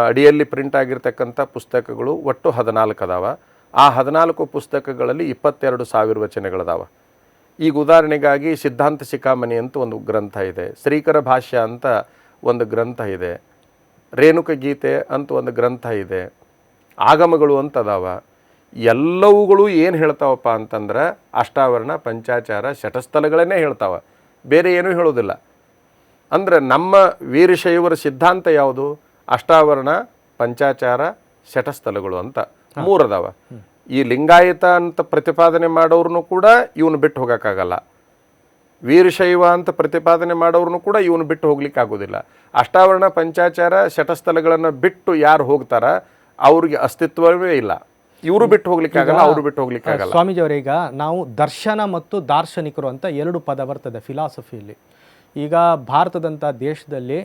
ಅಡಿಯಲ್ಲಿ ಪ್ರಿಂಟ್ ಆಗಿರ್ತಕ್ಕಂಥ ಪುಸ್ತಕಗಳು ಒಟ್ಟು 14 ಅದಾವ. ಆ 14 ಪುಸ್ತಕಗಳಲ್ಲಿ 22,000 ವಚನಗಳದಾವ. ಈಗ ಉದಾಹರಣೆಗಾಗಿ ಸಿದ್ಧಾಂತ ಶಿಖಾಮಣಿ ಅಂತ ಒಂದು ಗ್ರಂಥ ಇದೆ, ಶ್ರೀಕರ ಭಾಷ್ಯ ಅಂತ ಒಂದು ಗ್ರಂಥ ಇದೆ, ರೇಣುಕ ಗೀತೆ ಅಂತ ಒಂದು ಗ್ರಂಥ ಇದೆ, ಆಗಮಗಳು ಅಂತ ಅದಾವ. ಎಲ್ಲವುಗಳು ಏನು ಹೇಳ್ತಾವಪ್ಪ ಅಂತಂದ್ರೆ ಅಷ್ಟಾವರಣ, ಪಂಚಾಚಾರ, ಶಟಸ್ಥಲಗಳನ್ನೇ ಹೇಳ್ತಾವ, ಬೇರೆ ಏನೂ ಹೇಳೋದಿಲ್ಲ. ಅಂದ್ರೆ ನಮ್ಮ ವೀರಶೈವರ ಸಿದ್ಧಾಂತ ಯಾವುದು? ಅಷ್ಟಾವರಣ, ಪಂಚಾಚಾರ, ಶಟಸ್ಥಲಗಳು ಅಂತ 3 ಅದಾವ. ಈ ಲಿಂಗಾಯತ ಅಂತ ಪ್ರತಿಪಾದನೆ ಮಾಡೋರ್ನು ಕೂಡ ಇವನು ಬಿಟ್ಟು ಹೋಗೋಕ್ಕಾಗಲ್ಲ, ವೀರಶೈವ ಅಂತ ಪ್ರತಿಪಾದನೆ ಮಾಡೋರ್ನು ಕೂಡ ಇವನು ಬಿಟ್ಟು ಹೋಗ್ಲಿಕ್ಕೆ ಆಗೋದಿಲ್ಲ. ಅಷ್ಟಾವರಣ, ಪಂಚಾಚಾರ, ಶಟಸ್ಥಲಗಳನ್ನು ಬಿಟ್ಟು ಯಾರು ಹೋಗ್ತಾರ ಅವ್ರಿಗೆ ಅಸ್ತಿತ್ವವೇ ಇಲ್ಲ. ಇವರು ಬಿಟ್ಟು ಹೋಗ್ಲಿಕ್ಕಾಗಲ್ಲ, ಅವರು ಬಿಟ್ಟು ಹೋಗ್ಲಿಕ್ಕಾಗಲ್ಲ. ಸ್ವಾಮೀಜಿಯವರೇ, ಈಗ ನಾವು ದರ್ಶನ ಮತ್ತು ದಾರ್ಶನಿಕರು ಅಂತ 2 ಪದ ಬರ್ತದೆ ಫಿಲಾಸಫಿಯಲ್ಲಿ. ಈಗ ಭಾರತದಂಥ ದೇಶದಲ್ಲಿ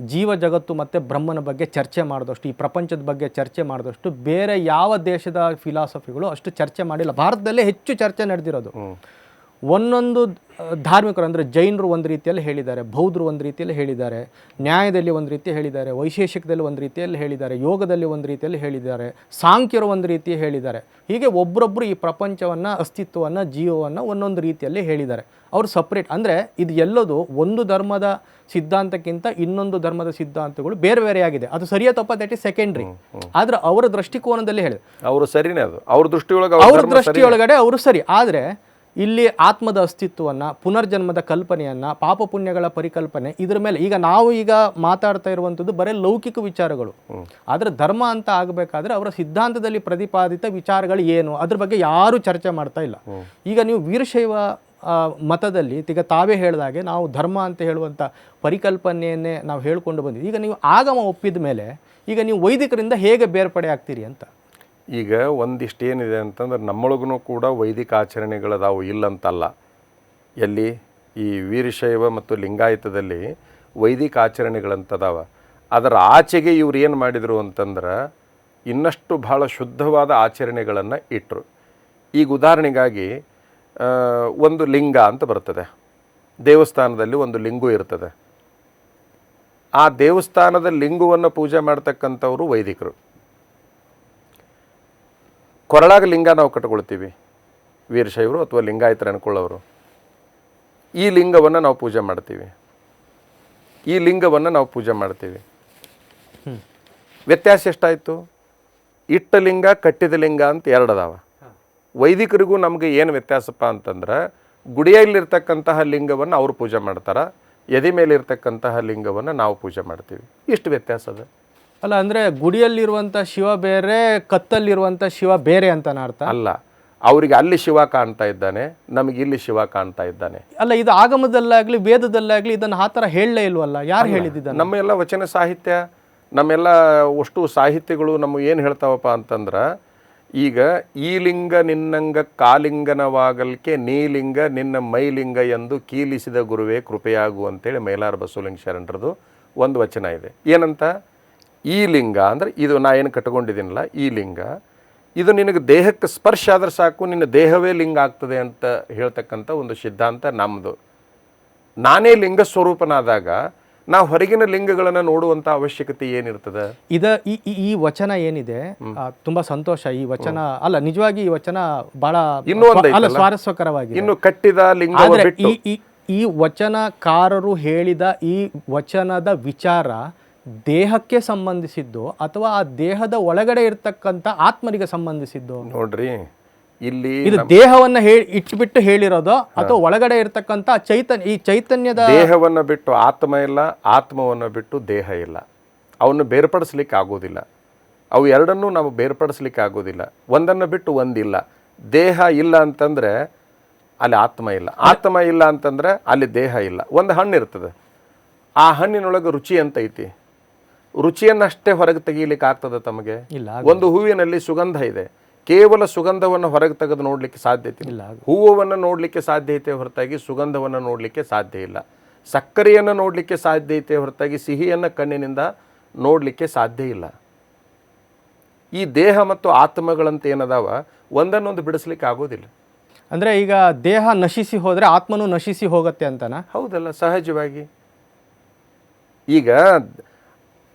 ಜೀವ ಜಗತ್ತು ಮತ್ತು ಬ್ರಹ್ಮನ ಬಗ್ಗೆ ಚರ್ಚೆ ಮಾಡಿದಷ್ಟು, ಈ ಪ್ರಪಂಚದ ಬಗ್ಗೆ ಚರ್ಚೆ ಮಾಡಿದಷ್ಟು ಬೇರೆ ಯಾವ ದೇಶದ ಫಿಲಾಸಫಿಗಳು ಅಷ್ಟು ಚರ್ಚೆ ಮಾಡಿಲ್ಲ. ಭಾರತದಲ್ಲೇ ಹೆಚ್ಚು ಚರ್ಚೆ ನಡೆದಿರೋದು. ಒಂದೊಂದು ಧಾರ್ಮಿಕರು ಅಂದರೆ ಜೈನರು ಒಂದು ರೀತಿಯಲ್ಲಿ ಹೇಳಿದ್ದಾರೆ, ಬೌದ್ಧರು ಒಂದು ರೀತಿಯಲ್ಲಿ ಹೇಳಿದ್ದಾರೆ, ನ್ಯಾಯದಲ್ಲಿ ಒಂದು ರೀತಿ ಹೇಳಿದ್ದಾರೆ, ವೈಶೇಷಿಕದಲ್ಲಿ ಒಂದು ರೀತಿಯಲ್ಲಿ ಹೇಳಿದ್ದಾರೆ, ಯೋಗದಲ್ಲಿ ಒಂದು ರೀತಿಯಲ್ಲಿ ಹೇಳಿದ್ದಾರೆ, ಸಾಂಖ್ಯರು ಒಂದು ರೀತಿ ಹೇಳಿದ್ದಾರೆ. ಹೀಗೆ ಒಬ್ಬರೊಬ್ಬರು ಈ ಪ್ರಪಂಚವನ್ನು, ಅಸ್ತಿತ್ವವನ್ನು, ಜೀವವನ್ನು ಒಂದೊಂದು ರೀತಿಯಲ್ಲಿ ಹೇಳಿದ್ದಾರೆ. ಅವರು ಸಪ್ರೇಟ್. ಅಂದರೆ ಇದು ಎಲ್ಲದು ಒಂದು ಧರ್ಮದ ಸಿದ್ಧಾಂತಕ್ಕಿಂತ ಇನ್ನೊಂದು ಧರ್ಮದ ಸಿದ್ಧಾಂತಗಳು ಬೇರೆ ಬೇರೆಯಾಗಿದೆ. ಅದು ಸರಿಯಾ ತಪ್ಪ, ದಟ್ ಇಸ್ ಸೆಕೆಂಡ್ರಿ. ಆದರೆ ಅವರ ದೃಷ್ಟಿಕೋನದಲ್ಲಿ ಹೇಳಿದೆ, ಅವರು ಸರಿನೇ, ಅದು ಅವ್ರ ದೃಷ್ಟಿಯೊಳಗಡೆ ಅವರು ಸರಿ. ಆದರೆ ಇಲ್ಲಿ ಆತ್ಮದ ಅಸ್ತಿತ್ವವನ್ನು, ಪುನರ್ಜನ್ಮದ ಕಲ್ಪನೆಯನ್ನು, ಪಾಪ ಪುಣ್ಯಗಳ ಪರಿಕಲ್ಪನೆ, ಇದ್ರ ಮೇಲೆ ಈಗ ಮಾತಾಡ್ತಾ ಇರುವಂಥದ್ದು ಬರೀ ಲೌಕಿಕ ವಿಚಾರಗಳು. ಆದರೆ ಧರ್ಮ ಅಂತ ಆಗಬೇಕಾದ್ರೆ ಅವರ ಸಿದ್ಧಾಂತದಲ್ಲಿ ಪ್ರತಿಪಾದಿತ ವಿಚಾರಗಳು ಏನು, ಅದ್ರ ಬಗ್ಗೆ ಯಾರೂ ಚರ್ಚೆ ಮಾಡ್ತಾ ಇಲ್ಲ. ಈಗ ನೀವು ವೀರಶೈವ ಮತದಲ್ಲಿ ಈಗ ತಾವೇ ಹೇಳಿದಾಗೆ ನಾವು ಧರ್ಮ ಅಂತ ಹೇಳುವಂಥ ಪರಿಕಲ್ಪನೆಯನ್ನೇ ನಾವು ಹೇಳ್ಕೊಂಡು ಬಂದಿದ್ದೀವಿ. ಈಗ ನೀವು ಆಗಮ ಒಪ್ಪಿದ ಮೇಲೆ ಈಗ ನೀವು ವೈದಿಕರಿಂದ ಹೇಗೆ ಬೇರ್ಪಡೆ ಆಗ್ತೀರಿ ಅಂತ? ಈಗ ಒಂದಿಷ್ಟು ಏನಿದೆ ಅಂತಂದ್ರೆ ನಮ್ಮೊಳಗೂ ಕೂಡ ವೈದಿಕ ಆಚರಣೆಗಳದಾವು, ಇಲ್ಲಂತಲ್ಲ. ಎಲ್ಲಿ ಈ ವೀರಶೈವ ಮತ್ತು ಲಿಂಗಾಯತದಲ್ಲಿ ವೈದಿಕ ಆಚರಣೆಗಳಂತದಾವ. ಅದರ ಆಚೆಗೆ ಇವ್ರು ಏನು ಮಾಡಿದರು ಅಂತಂದ್ರೆ ಇನ್ನಷ್ಟು ಭಾಳ ಶುದ್ಧವಾದ ಆಚರಣೆಗಳನ್ನು ಇಟ್ಟರು. ಈಗ ಉದಾಹರಣೆಗಾಗಿ ಒಂದು ಲಿಂಗ ಅಂತ ಬರ್ತದೆ, ದೇವಸ್ಥಾನದಲ್ಲಿ ಒಂದು ಲಿಂಗು ಇರ್ತದೆ. ಆ ದೇವಸ್ಥಾನದ ಲಿಂಗವನ್ನು ಪೂಜೆ ಮಾಡ್ತಕ್ಕಂಥವ್ರು ವೈದಿಕರು. ಕೊರಳಾಗ ಲಿಂಗ ನಾವು ಕಟ್ಕೊಳ್ತೀವಿ ವೀರಶೈವರು ಅಥವಾ ಲಿಂಗಾಯತರು ಅನ್ಕೊಳ್ಳೋರು. ಈ ಲಿಂಗವನ್ನು ನಾವು ಪೂಜೆ ಮಾಡ್ತೀವಿ. ವ್ಯತ್ಯಾಸ ಎಷ್ಟಾಯಿತು? ಇಟ್ಟ ಲಿಂಗ, ಕಟ್ಟಿದ ಲಿಂಗ ಅಂತ 2 ಅದಾವ. ವೈದಿಕರಿಗೂ ನಮಗೆ ಏನು ವ್ಯತ್ಯಾಸಪ್ಪ ಅಂತಂದ್ರೆ ಗುಡಿಯಲ್ಲಿರ್ತಕ್ಕಂತಹ ಲಿಂಗವನ್ನು ಅವರು ಪೂಜೆ ಮಾಡ್ತಾರೆ, ಎದೆ ಮೇಲೆ ಇರ್ತಕ್ಕಂತಹ ಲಿಂಗವನ್ನು ನಾವು ಪೂಜೆ ಮಾಡ್ತೀವಿ. ಇಷ್ಟು ವ್ಯತ್ಯಾಸ ಅದ. ಅಲ್ಲ, ಅಂದರೆ ಗುಡಿಯಲ್ಲಿರುವಂಥ ಶಿವ ಬೇರೆ, ಕತ್ತಲ್ಲಿರುವಂಥ ಶಿವ ಬೇರೆ ಅಂತ ಅರ್ಥ ಅಲ್ಲ. ಅವರಿಗೆ ಅಲ್ಲಿ ಶಿವ ಕಾಣ್ತಾ ಇದ್ದಾನೆ, ನಮಗೆ ಇಲ್ಲಿ ಶಿವ ಕಾಣ್ತಾ ಇದ್ದಾನೆ. ಅಲ್ಲ, ಇದು ಆಗಮದಲ್ಲಾಗಲಿ ವೇದದಲ್ಲಾಗಲಿ ಇದನ್ನು ಆ ಥರ ಹೇಳಲೇ ಇಲ್ವಲ್ಲ? ಯಾರು ಹೇಳಿದ್ದ? ನಮ್ಮೆಲ್ಲ ವಚನ ಸಾಹಿತ್ಯ, ನಮ್ಮೆಲ್ಲ ಅಷ್ಟು ಸಾಹಿತ್ಯಗಳು ನಮಗೆ ಏನು ಹೇಳ್ತಾವಪ್ಪ ಅಂತಂದ್ರೆ, ಈಗ ಈ ಲಿಂಗ ನಿನ್ನಂಗ ಕಾಲಿಂಗನವಾಗಲ್ಕೆ ನೀಲಿಂಗ ನಿನ್ನ ಮೈಲಿಂಗ ಎಂದು ಕೀಲಿಸಿದ ಗುರುವೇ ಕೃಪೆಯಾಗು ಅಂತೇಳಿ ಮೈಲಾರ ಬಸವಲಿಂಗ ಶರಣರದು ಒಂದು ವಚನ ಇದೆ. ಏನಂತ? ಈ ಲಿಂಗ ಅಂದರೆ ಇದು ನಾ ಏನು ಕಟ್ಕೊಂಡಿದ್ದೀನಲ್ಲ, ಈ ಲಿಂಗ ಇದು ನಿನಗೆ ದೇಹಕ್ಕೆ ಸ್ಪರ್ಶ ಆದ್ರೆ ಸಾಕು, ನಿನ್ನ ದೇಹವೇ ಲಿಂಗ ಆಗ್ತದೆ ಅಂತ ಹೇಳ್ತಕ್ಕಂಥ ಒಂದು ಸಿದ್ಧಾಂತ ನಮ್ಮದು. ನಾನೇ ಲಿಂಗ ಸ್ವರೂಪನಾದಾಗ ನಾವು ಹೊರಗಿನ ಲಿಂಗಗಳನ್ನು ನೋಡುವಂಥ ಅವಶ್ಯಕತೆ ಏನಿರ್ತದೆ? ಈ ವಚನ ಏನಿದೆ ತುಂಬಾ ಸಂತೋಷ. ಈ ವಚನ ಅಲ್ಲ, ನಿಜವಾಗಿ ಈ ವಚನ ಬಹಳ ಸ್ವಾರಸ್ಯಕರವಾಗಿದೆ. ಇನ್ನು ಕಟ್ಟಿದ ಲಿಂಗ ಈ ವಚನಕಾರರು ಹೇಳಿದ ಈ ವಚನದ ವಿಚಾರ ದೇಹಕ್ಕೆ ಸಂಬಂಧಿಸಿದ್ದು ಅಥವಾ ಆ ದೇಹದ ಒಳಗಡೆ ಇರ್ತಕ್ಕಂಥ ಆತ್ಮನಿಗೆ ಸಂಬಂಧಿಸಿದ್ದು? ನೋಡ್ರಿ, ಇಲ್ಲಿ ಇದು ದೇಹವನ್ನ ಇಟ್ಬಿಟ್ಟು ಹೇಳಿರೋದು ಅಥವಾ ಒಳಗಡೆ ಇರ್ತಕ್ಕಂಥ ಈ ಚೈತನ್ಯದ? ದೇಹವನ್ನು ಬಿಟ್ಟು ಆತ್ಮ ಇಲ್ಲ, ಆತ್ಮವನ್ನು ಬಿಟ್ಟು ದೇಹ ಇಲ್ಲ. ಅವನ್ನು ಬೇರ್ಪಡಿಸ್ಲಿಕ್ಕೆ ಆಗೋದಿಲ್ಲ. ಅವು ಎರಡನ್ನೂ ನಾವು ಬೇರ್ಪಡಿಸ್ಲಿಕ್ಕೆ ಆಗೋದಿಲ್ಲ. ಒಂದನ್ನು ಬಿಟ್ಟು ಒಂದಿಲ್ಲ. ದೇಹ ಇಲ್ಲ ಅಂತಂದ್ರೆ ಅಲ್ಲಿ ಆತ್ಮ ಇಲ್ಲ, ಆತ್ಮ ಇಲ್ಲ ಅಂತಂದ್ರೆ ಅಲ್ಲಿ ದೇಹ ಇಲ್ಲ. ಒಂದು ಹಣ್ಣು ಇರ್ತದೆ, ಆ ಹಣ್ಣಿನೊಳಗೆ ರುಚಿ ಅಂತ ಐತಿ. ರುಚಿಯನ್ನಷ್ಟೇ ಹೊರಗೆ ತೆಗೀಲಿಕ್ಕೆ ಆಗ್ತದೆ ತಮಗೆ? ಇಲ್ಲ. ಒಂದು ಹೂವಿನಲ್ಲಿ ಸುಗಂಧ ಇದೆ, ಕೇವಲ ಸುಗಂಧವನ್ನು ಹೊರಗೆ ತೆಗೆದು ನೋಡಲಿಕ್ಕೆ ಸಾಧ್ಯತೆ ಇಲ್ಲ. ಹೂವನ್ನು ನೋಡಲಿಕ್ಕೆ ಸಾಧ್ಯತೆ ಹೊರತಾಗಿ ಸುಗಂಧವನ್ನು ನೋಡಲಿಕ್ಕೆ ಸಾಧ್ಯ ಇಲ್ಲ. ಸಕ್ಕರೆಯನ್ನು ನೋಡಲಿಕ್ಕೆ ಸಾಧ್ಯತೆ ಹೊರತಾಗಿ ಸಿಹಿಯನ್ನು ಕಣ್ಣಿನಿಂದ ನೋಡಲಿಕ್ಕೆ ಸಾಧ್ಯ ಇಲ್ಲ. ಈ ದೇಹ ಮತ್ತು ಆತ್ಮಗಳಂತ ಏನದಾವ ಒಂದನ್ನೊಂದು ಬಿಡಿಸ್ಲಿಕ್ಕೆ ಆಗೋದಿಲ್ಲ. ಅಂದರೆ ಈಗ ದೇಹ ನಶಿಸಿ ಹೋದರೆ ಆತ್ಮನೂ ನಶಿಸಿ ಹೋಗುತ್ತೆ ಅಂತನಾ? ಹೌದಲ್ಲ, ಸಹಜವಾಗಿ. ಈಗ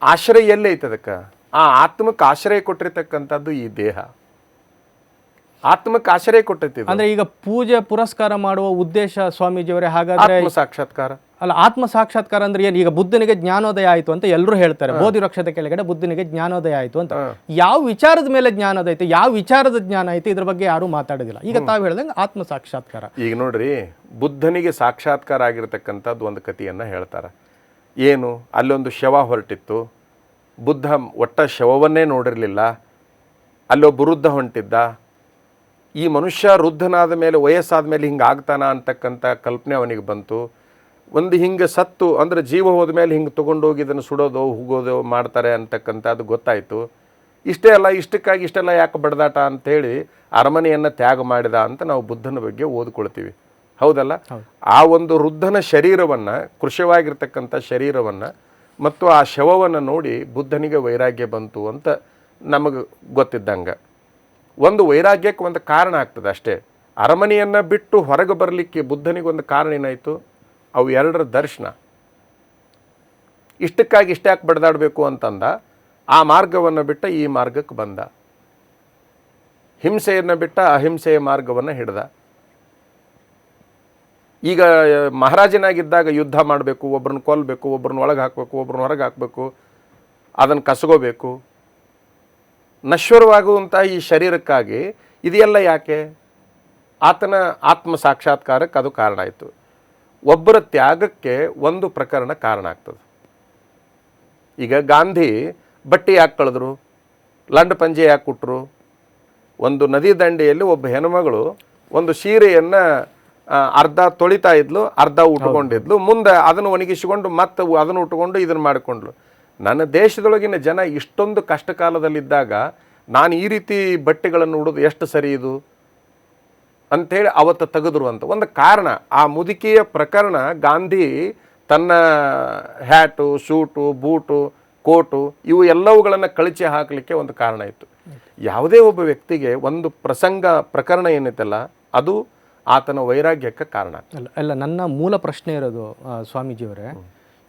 ಆಶ್ರಯ ಎಲ್ಲೇ ಐತೆ ಅದಕ್ಕೆ? ಆ ಆತ್ಮಕ್ಕೆ ಆಶ್ರಯ ಕೊಟ್ಟಿರ್ತಕ್ಕಂಥದ್ದು ಈ ದೇಹ. ಆತ್ಮಕ್ಕೆ ಆಶ್ರಯ ಕೊಟ್ಟೈತಿ. ಅಂದ್ರೆ ಈಗ ಪೂಜೆ ಪುರಸ್ಕಾರ ಮಾಡುವ ಉದ್ದೇಶ ಸ್ವಾಮೀಜಿಯವರೇ ಹಾಗಾದ್ರೆ ಆತ್ಮ ಸಾಕ್ಷಾತ್ಕಾರ ಅಲ್ಲ, ಆತ್ಮ ಸಾಕ್ಷಾತ್ಕಾರ ಅಂದ್ರೆ ಏನು? ಈಗ ಬುದ್ಧನಿಗೆ ಜ್ಞಾನೋದಯ ಆಯಿತು ಅಂತ ಎಲ್ಲರೂ ಹೇಳ್ತಾರೆ, ಬೋಧಿ ವೃಕ್ಷದ ಕೆಳಗಡೆ ಬುದ್ಧನಿಗೆ ಜ್ಞಾನೋದಯ ಆಯಿತು ಅಂತ. ಯಾವ ವಿಚಾರದ ಮೇಲೆ ಜ್ಞಾನೋದಯ ಐತೆ, ಯಾವ ವಿಚಾರದ ಜ್ಞಾನ ಐತೆ, ಇದ್ರ ಬಗ್ಗೆ ಯಾರು ಮಾತಾಡೋದಿಲ್ಲ. ಈಗ ತಾವು ಹೇಳ್ದಂಗೆ ಆತ್ಮ ಸಾಕ್ಷಾತ್ಕಾರ. ಈಗ ನೋಡ್ರಿ, ಬುದ್ಧನಿಗೆ ಸಾಕ್ಷಾತ್ಕಾರ ಆಗಿರತಕ್ಕಂಥದ್ದು ಒಂದು ಕಥೆಯನ್ನು ಹೇಳ್ತಾರೆ. ಏನು, ಅಲ್ಲೊಂದು ಶವ ಹೊರಟಿತ್ತು, ಬುದ್ಧ ಒಟ್ಟ ಶವವನ್ನೇ ನೋಡಿರಲಿಲ್ಲ, ಅಲ್ಲೊಬ್ಬ ವೃದ್ಧ ಹೊಂಟಿದ್ದ. ಈ ಮನುಷ್ಯ ವೃದ್ಧನಾದ ಮೇಲೆ ವಯಸ್ಸಾದ ಮೇಲೆ ಹಿಂಗೆ ಆಗ್ತಾನ ಅಂತಕ್ಕಂಥ ಕಲ್ಪನೆ ಅವನಿಗೆ ಬಂತು. ಒಂದು ಹಿಂಗೆ ಸತ್ತು ಅಂದರೆ ಜೀವ ಹೋದ ಮೇಲೆ ಹಿಂಗೆ ತೊಗೊಂಡೋಗಿ ಇದನ್ನು ಸುಡೋದು ಹೋಗೋದು ಮಾಡ್ತಾರೆ ಅಂತಕ್ಕಂಥದ್ದು ಗೊತ್ತಾಯಿತು. ಇಷ್ಟೇ ಅಲ್ಲ, ಇಷ್ಟಕ್ಕಾಗಿ ಇಷ್ಟೆಲ್ಲ ಯಾಕೆ ಬಡ್ದಾಟ ಅಂಥೇಳಿ ಅರಮನೆಯನ್ನು ತ್ಯಾಗ ಮಾಡಿದ ಅಂತ ನಾವು ಬುದ್ಧನ ಬಗ್ಗೆ ಓದ್ಕೊಳ್ತೀವಿ. ಹೌದಲ್ಲ? ಆ ಒಂದು ವೃದ್ಧನ ಶರೀರವನ್ನು, ಕೃಶವಾಗಿರ್ತಕ್ಕಂಥ ಶರೀರವನ್ನು ಮತ್ತು ಆ ಶವವನ್ನು ನೋಡಿ ಬುದ್ಧನಿಗೆ ವೈರಾಗ್ಯ ಬಂತು ಅಂತ ನಮಗೆ ಗೊತ್ತಿದ್ದಂಗೆ. ಒಂದು ವೈರಾಗ್ಯಕ್ಕೆ ಒಂದು ಕಾರಣ ಆಗ್ತದೆ ಅಷ್ಟೇ. ಅರಮನೆಯನ್ನು ಬಿಟ್ಟು ಹೊರಗೆ ಬರಲಿಕ್ಕೆ ಬುದ್ಧನಿಗೊಂದು ಕಾರಣ ಏನಾಯಿತು? ಅವು ಎರಡರ ದರ್ಶನ. ಇಷ್ಟಕ್ಕಾಗಿ ಇಷ್ಟ ಯಾಕೆ ಬಡ್ದಾಡಬೇಕು ಅಂತಂದ. ಆ ಮಾರ್ಗವನ್ನು ಬಿಟ್ಟ ಈ ಮಾರ್ಗಕ್ಕೆ ಬಂದ. ಹಿಂಸೆಯನ್ನು ಬಿಟ್ಟ ಅಹಿಂಸೆಯ ಮಾರ್ಗವನ್ನು ಹಿಡ್ದ. ಈಗ ಮಹಾರಾಜನಾಗಿದ್ದಾಗ ಯುದ್ಧ ಮಾಡಬೇಕು, ಒಬ್ಬರನ್ನ ಕೊಲ್ಲಬೇಕು, ಒಬ್ಬರನ್ನ ಒಳಗೆ ಹಾಕಬೇಕು, ಒಬ್ಬರನ್ನ ಹೊರಗೆ ಹಾಕಬೇಕು, ಅದನ್ನು ಕಸಗೋಬೇಕು. ನಶ್ವರವಾಗುವಂಥ ಈ ಶರೀರಕ್ಕಾಗಿ ಇದೆಲ್ಲ ಯಾಕೆ? ಆತನ ಆತ್ಮ ಸಾಕ್ಷಾತ್ಕಾರಕ್ಕೆ ಅದು ಕಾರಣ ಆಯಿತು. ಒಬ್ಬರ ತ್ಯಾಗಕ್ಕೆ ಒಂದು ಪ್ರಕರಣ ಕಾರಣ ಆಗ್ತದೆ. ಈಗ ಗಾಂಧಿ ಬಟ್ಟೆ ಯಾಕೆ ಕಳೆದ್ರು, ಲಂಡ ಪಂಜೆ ಯಾಕೆ ಕೊಟ್ಟರು? ಒಂದು ನದಿ ದಂಡೆಯಲ್ಲಿ ಒಬ್ಬ ಹೆಣ್ಮಗಳು ಒಂದು ಸೀರೆಯನ್ನು ಅರ್ಧ ತೊಳಿತಾ ಇದ್ಲು, ಅರ್ಧ ಉಟ್ಕೊಂಡಿದ್ಲು. ಮುಂದೆ ಅದನ್ನು ಒಣಗಿಸಿಕೊಂಡು ಮತ್ತೆ ಅದನ್ನು ಉಟ್ಕೊಂಡು ಇದನ್ನು ಮಾಡಿಕೊಂಡ್ಲು. ನನ್ನ ದೇಶದೊಳಗಿನ ಜನ ಇಷ್ಟೊಂದು ಕಷ್ಟ ಕಾಲದಲ್ಲಿದ್ದಾಗ ನಾನು ಈ ರೀತಿ ಬಟ್ಟೆಗಳನ್ನು ಉಡೋದು ಎಷ್ಟು ಸರಿ ಇದು ಅಂಥೇಳಿ ಅವತ್ತು ತೆಗೆದ್ರು ಅಂತ ಒಂದು ಕಾರಣ. ಆ ಮುದುಕಿಯ ಪ್ರಕರಣ ಗಾಂಧಿ ತನ್ನ ಹ್ಯಾಟು, ಶೂಟು, ಬೂಟು, ಕೋಟು ಇವು ಎಲ್ಲವುಗಳನ್ನು ಕಳಚಿ ಹಾಕಲಿಕ್ಕೆ ಒಂದು ಕಾರಣ ಇತ್ತು. ಯಾವುದೇ ಒಬ್ಬ ವ್ಯಕ್ತಿಗೆ ಒಂದು ಪ್ರಕರಣ ಏನೈತಲ್ಲ, ಅದು ಆತನ ವೈರಾಗ್ಯಕ್ಕೆ ಕಾರಣ. ಅಲ್ಲ, ನನ್ನ ಮೂಲ ಪ್ರಶ್ನೆ ಇರೋದು ಸ್ವಾಮೀಜಿಯವರೇ,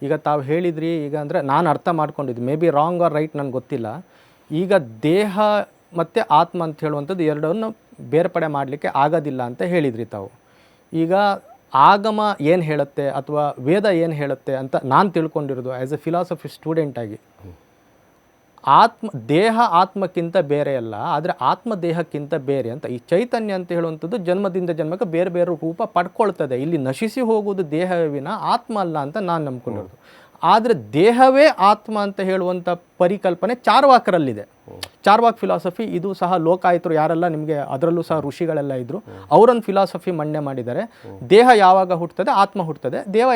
ಈಗ ತಾವು ಹೇಳಿದ್ರಿ, ಈಗ ಅಂದರೆ ನಾನು ಅರ್ಥ ಮಾಡ್ಕೊಂಡಿದ್ದು, maybe wrong or right ನನಗೆ ಗೊತ್ತಿಲ್ಲ. ಈಗ ದೇಹ ಮತ್ತು ಆತ್ಮ ಅಂತ ಹೇಳುವಂಥದ್ದು ಎರಡನ್ನು ಬೇರ್ಪಡೆ ಮಾಡಲಿಕ್ಕೆ ಆಗೋದಿಲ್ಲ ಅಂತ ಹೇಳಿದ್ರಿ ತಾವು. ಈಗ ಆಗಮ ಏನು ಹೇಳುತ್ತೆ ಅಥವಾ ವೇದ ಏನು ಹೇಳುತ್ತೆ ಅಂತ ನಾನು ತಿಳ್ಕೊಂಡಿರೋದು ಆ್ಯಸ್ ಎ ಫಿಲಾಸಫಿ ಸ್ಟೂಡೆಂಟಾಗಿ, ದೇಹ ಆತ್ಮಕ್ಕಿಂತ ಬೇರೆ ಅಲ್ಲ, ಆದರೆ ಆತ್ಮ ದೇಹಕ್ಕಿಂತ ಬೇರೆ ಅಂತ. ಈ ಚೈತನ್ಯ ಅಂತ ಹೇಳುವಂಥದ್ದು ಜನ್ಮದಿಂದ ಜನ್ಮಕ್ಕೆ ಬೇರೆ ಬೇರೆ ರೂಪ ಪಡ್ಕೊಳ್ತದೆ. ಇಲ್ಲಿ ನಶಿಸಿ ಹೋಗುವುದು ದೇಹವಿನ ಆತ್ಮ ಅಲ್ಲ ಅಂತ ನಾನು ನಂಬ್ಕೊಂಡಿರೋದು. ಆದರೆ ದೇಹವೇ ಆತ್ಮ ಅಂತ ಹೇಳುವಂಥ ಪರಿಕಲ್ಪನೆ ಚಾರ್ವಾಕರಲ್ಲಿದೆ. ಚಾರ್ವಾಕ್ ಫಿಲಾಸಫಿ ಇದು ಸಹ ಲೋಕಾಯುತರು ಯಾರೆಲ್ಲ ನಿಮಗೆ ಅದರಲ್ಲೂ ಸಹ ಋಷಿಗಳೆಲ್ಲ ಇದ್ದರು, ಅವರೊಂದು ಫಿಲಾಸಫಿ ಮಂಡನೆ ಮಾಡಿದ್ದಾರೆ. ದೇಹ ಯಾವಾಗ ಹುಟ್ಟುತ್ತದೆ ಆತ್ಮ ಹುಟ್ಟುತ್ತದೆ, ದೇಹ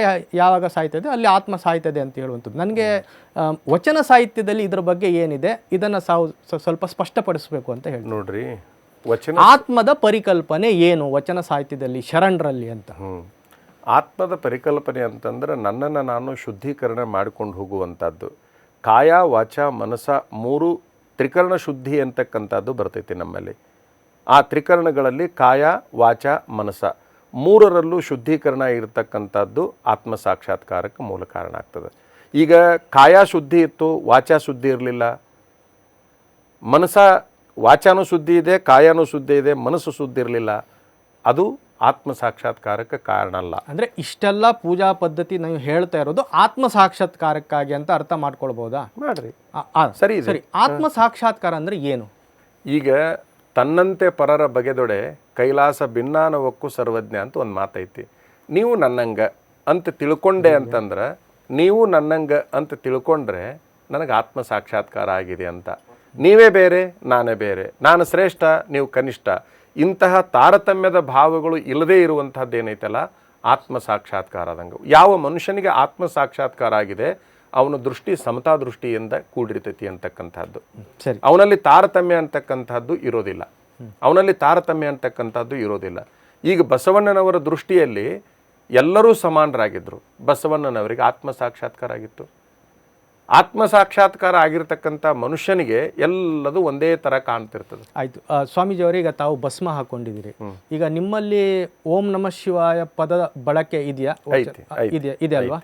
ಯಾವಾಗ ಸಾಯ್ತದೆ ಅಲ್ಲಿ ಆತ್ಮ ಸಾಯ್ತದೆ ಅಂತ ಹೇಳುವಂಥದ್ದು. ನನಗೆ ವಚನ ಸಾಹಿತ್ಯದಲ್ಲಿ ಇದರ ಬಗ್ಗೆ ಏನಿದೆ ಇದನ್ನು ಸ್ವಲ್ಪ ಸ್ಪಷ್ಟಪಡಿಸಬೇಕು ಅಂತ ಹೇಳಿ. ನೋಡ್ರಿ, ಆತ್ಮದ ಪರಿಕಲ್ಪನೆ ಏನು ವಚನ ಸಾಹಿತ್ಯದಲ್ಲಿ ಶರಣರಲ್ಲಿ ಅಂತ. ಆತ್ಮದ ಪರಿಕಲ್ಪನೆ ಅಂತಂದ್ರೆ ನನ್ನನ್ನು ನಾನು ಶುದ್ಧೀಕರಣ ಮಾಡಿಕೊಂಡು ಹೋಗುವಂಥದ್ದು. ಕಾಯ, ವಾಚ, ಮನಸ ಮೂರು ತ್ರಿಕರಣ ಶುದ್ಧಿ ಅಂತಕ್ಕಂಥದ್ದು ಬರ್ತೈತಿ ನಮ್ಮಲ್ಲಿ. ಆ ತ್ರಿಕರಣಗಳಲ್ಲಿ ಕಾಯ, ವಾಚ, ಮನಸ ಮೂರರಲ್ಲೂ ಶುದ್ಧೀಕರಣ ಇರತಕ್ಕಂಥದ್ದು ಆತ್ಮ ಸಾಕ್ಷಾತ್ಕಾರಕ್ಕೆ ಮೂಲ ಕಾರಣ ಆಗ್ತದೆ. ಈಗ ಕಾಯ ಶುದ್ಧಿ ಇತ್ತು, ವಾಚ ಶುದ್ಧಿ ಇರಲಿಲ್ಲ, ವಾಚಾನೂ ಶುದ್ಧಿ ಇದೆ, ಕಾಯನೂ ಶುದ್ಧಿ ಇದೆ, ಮನಸ್ಸು ಶುದ್ಧಿ ಇರಲಿಲ್ಲ, ಅದು ಆತ್ಮ ಸಾಕ್ಷಾತ್ಕಾರಕ್ಕೆ ಕಾರಣ ಅಲ್ಲ. ಅಂದರೆ ಇಷ್ಟೆಲ್ಲ ಪೂಜಾ ಪದ್ಧತಿ ನೀವು ಹೇಳ್ತಾ ಇರೋದು ಆತ್ಮ ಸಾಕ್ಷಾತ್ಕಾರಕ್ಕಾಗಿ ಅಂತ ಅರ್ಥ ಮಾಡ್ಕೊಳ್ಬೋದಾ? ಮಾಡ್ರಿ, ಸರಿ ಸರಿ. ಆತ್ಮ ಸಾಕ್ಷಾತ್ಕಾರ ಅಂದರೆ ಏನು? ಈಗ ತನ್ನಂತೆ ಪರರ ಬಗೆದೊಡೆ ಕೈಲಾಸ ಭಿನ್ನಾನವಕ್ಕೂ ಸರ್ವಜ್ಞ ಅಂತ ಒಂದು ಮಾತೈತಿ. ನೀವು ನನ್ನಂಗ ಅಂತ ತಿಳ್ಕೊಂಡೆ ಅಂತಂದ್ರೆ, ನೀವು ನನ್ನಂಗ ಅಂತ ತಿಳ್ಕೊಂಡ್ರೆ ನನಗೆ ಆತ್ಮ ಸಾಕ್ಷಾತ್ಕಾರ ಆಗಿದೆ ಅಂತ. ನೀವೇ ಬೇರೆ, ನಾನೇ ಬೇರೆ, ನಾನು ಶ್ರೇಷ್ಠ, ನೀವು ಕನಿಷ್ಠ, ಇಂತಹ ತಾರತಮ್ಯದ ಭಾವಗಳು ಇಲ್ಲದೇ ಇರುವಂಥದ್ದು ಏನೈತಲ್ಲ ಆತ್ಮ ಸಾಕ್ಷಾತ್ಕಾರ ಆದಂಗೆ. ಯಾವ ಮನುಷ್ಯನಿಗೆ ಆತ್ಮ ಸಾಕ್ಷಾತ್ಕಾರ ಆಗಿದೆ ಅವನ ದೃಷ್ಟಿ ಸಮತಾ ದೃಷ್ಟಿಯಿಂದ ಕೂಡಿರ್ತೈತಿ ಅಂತಕ್ಕಂಥದ್ದು. ಸರಿ, ಅವನಲ್ಲಿ ತಾರತಮ್ಯ ಅಂತಕ್ಕಂಥದ್ದು ಇರೋದಿಲ್ಲ, ಅವನಲ್ಲಿ ತಾರತಮ್ಯ ಅಂತಕ್ಕಂಥದ್ದು ಇರೋದಿಲ್ಲ. ಈಗ ಬಸವಣ್ಣನವರ ದೃಷ್ಟಿಯಲ್ಲಿ ಎಲ್ಲರೂ ಸಮಾನರಾಗಿದ್ದರು. ಬಸವಣ್ಣನವರಿಗೆ ಆತ್ಮ ಸಾಕ್ಷಾತ್ಕಾರ ಆಗಿತ್ತು. ಆತ್ಮ ಸಾಕ್ಷಾತ್ಕಾರ ಆಗಿರ್ತಕ್ಕಂಥ ಮನುಷ್ಯನಿಗೆ ಎಲ್ಲದೂ ಒಂದೇ ಥರ ಕಾಣ್ತಿರ್ತದೆ. ಆಯ್ತು ಸ್ವಾಮೀಜಿ ಅವರೇ, ಈಗ ತಾವು ಭಸ್ಮ ಹಾಕೊಂಡಿದ್ದೀರಿ. ಈಗ ನಿಮ್ಮಲ್ಲಿ ಓಂ ನಮಃ ಶಿವಾಯ ಪದದ ಬಳಕೆ ಇದೆಯಾ? ಇದೆ ಅಲ್ವಾ?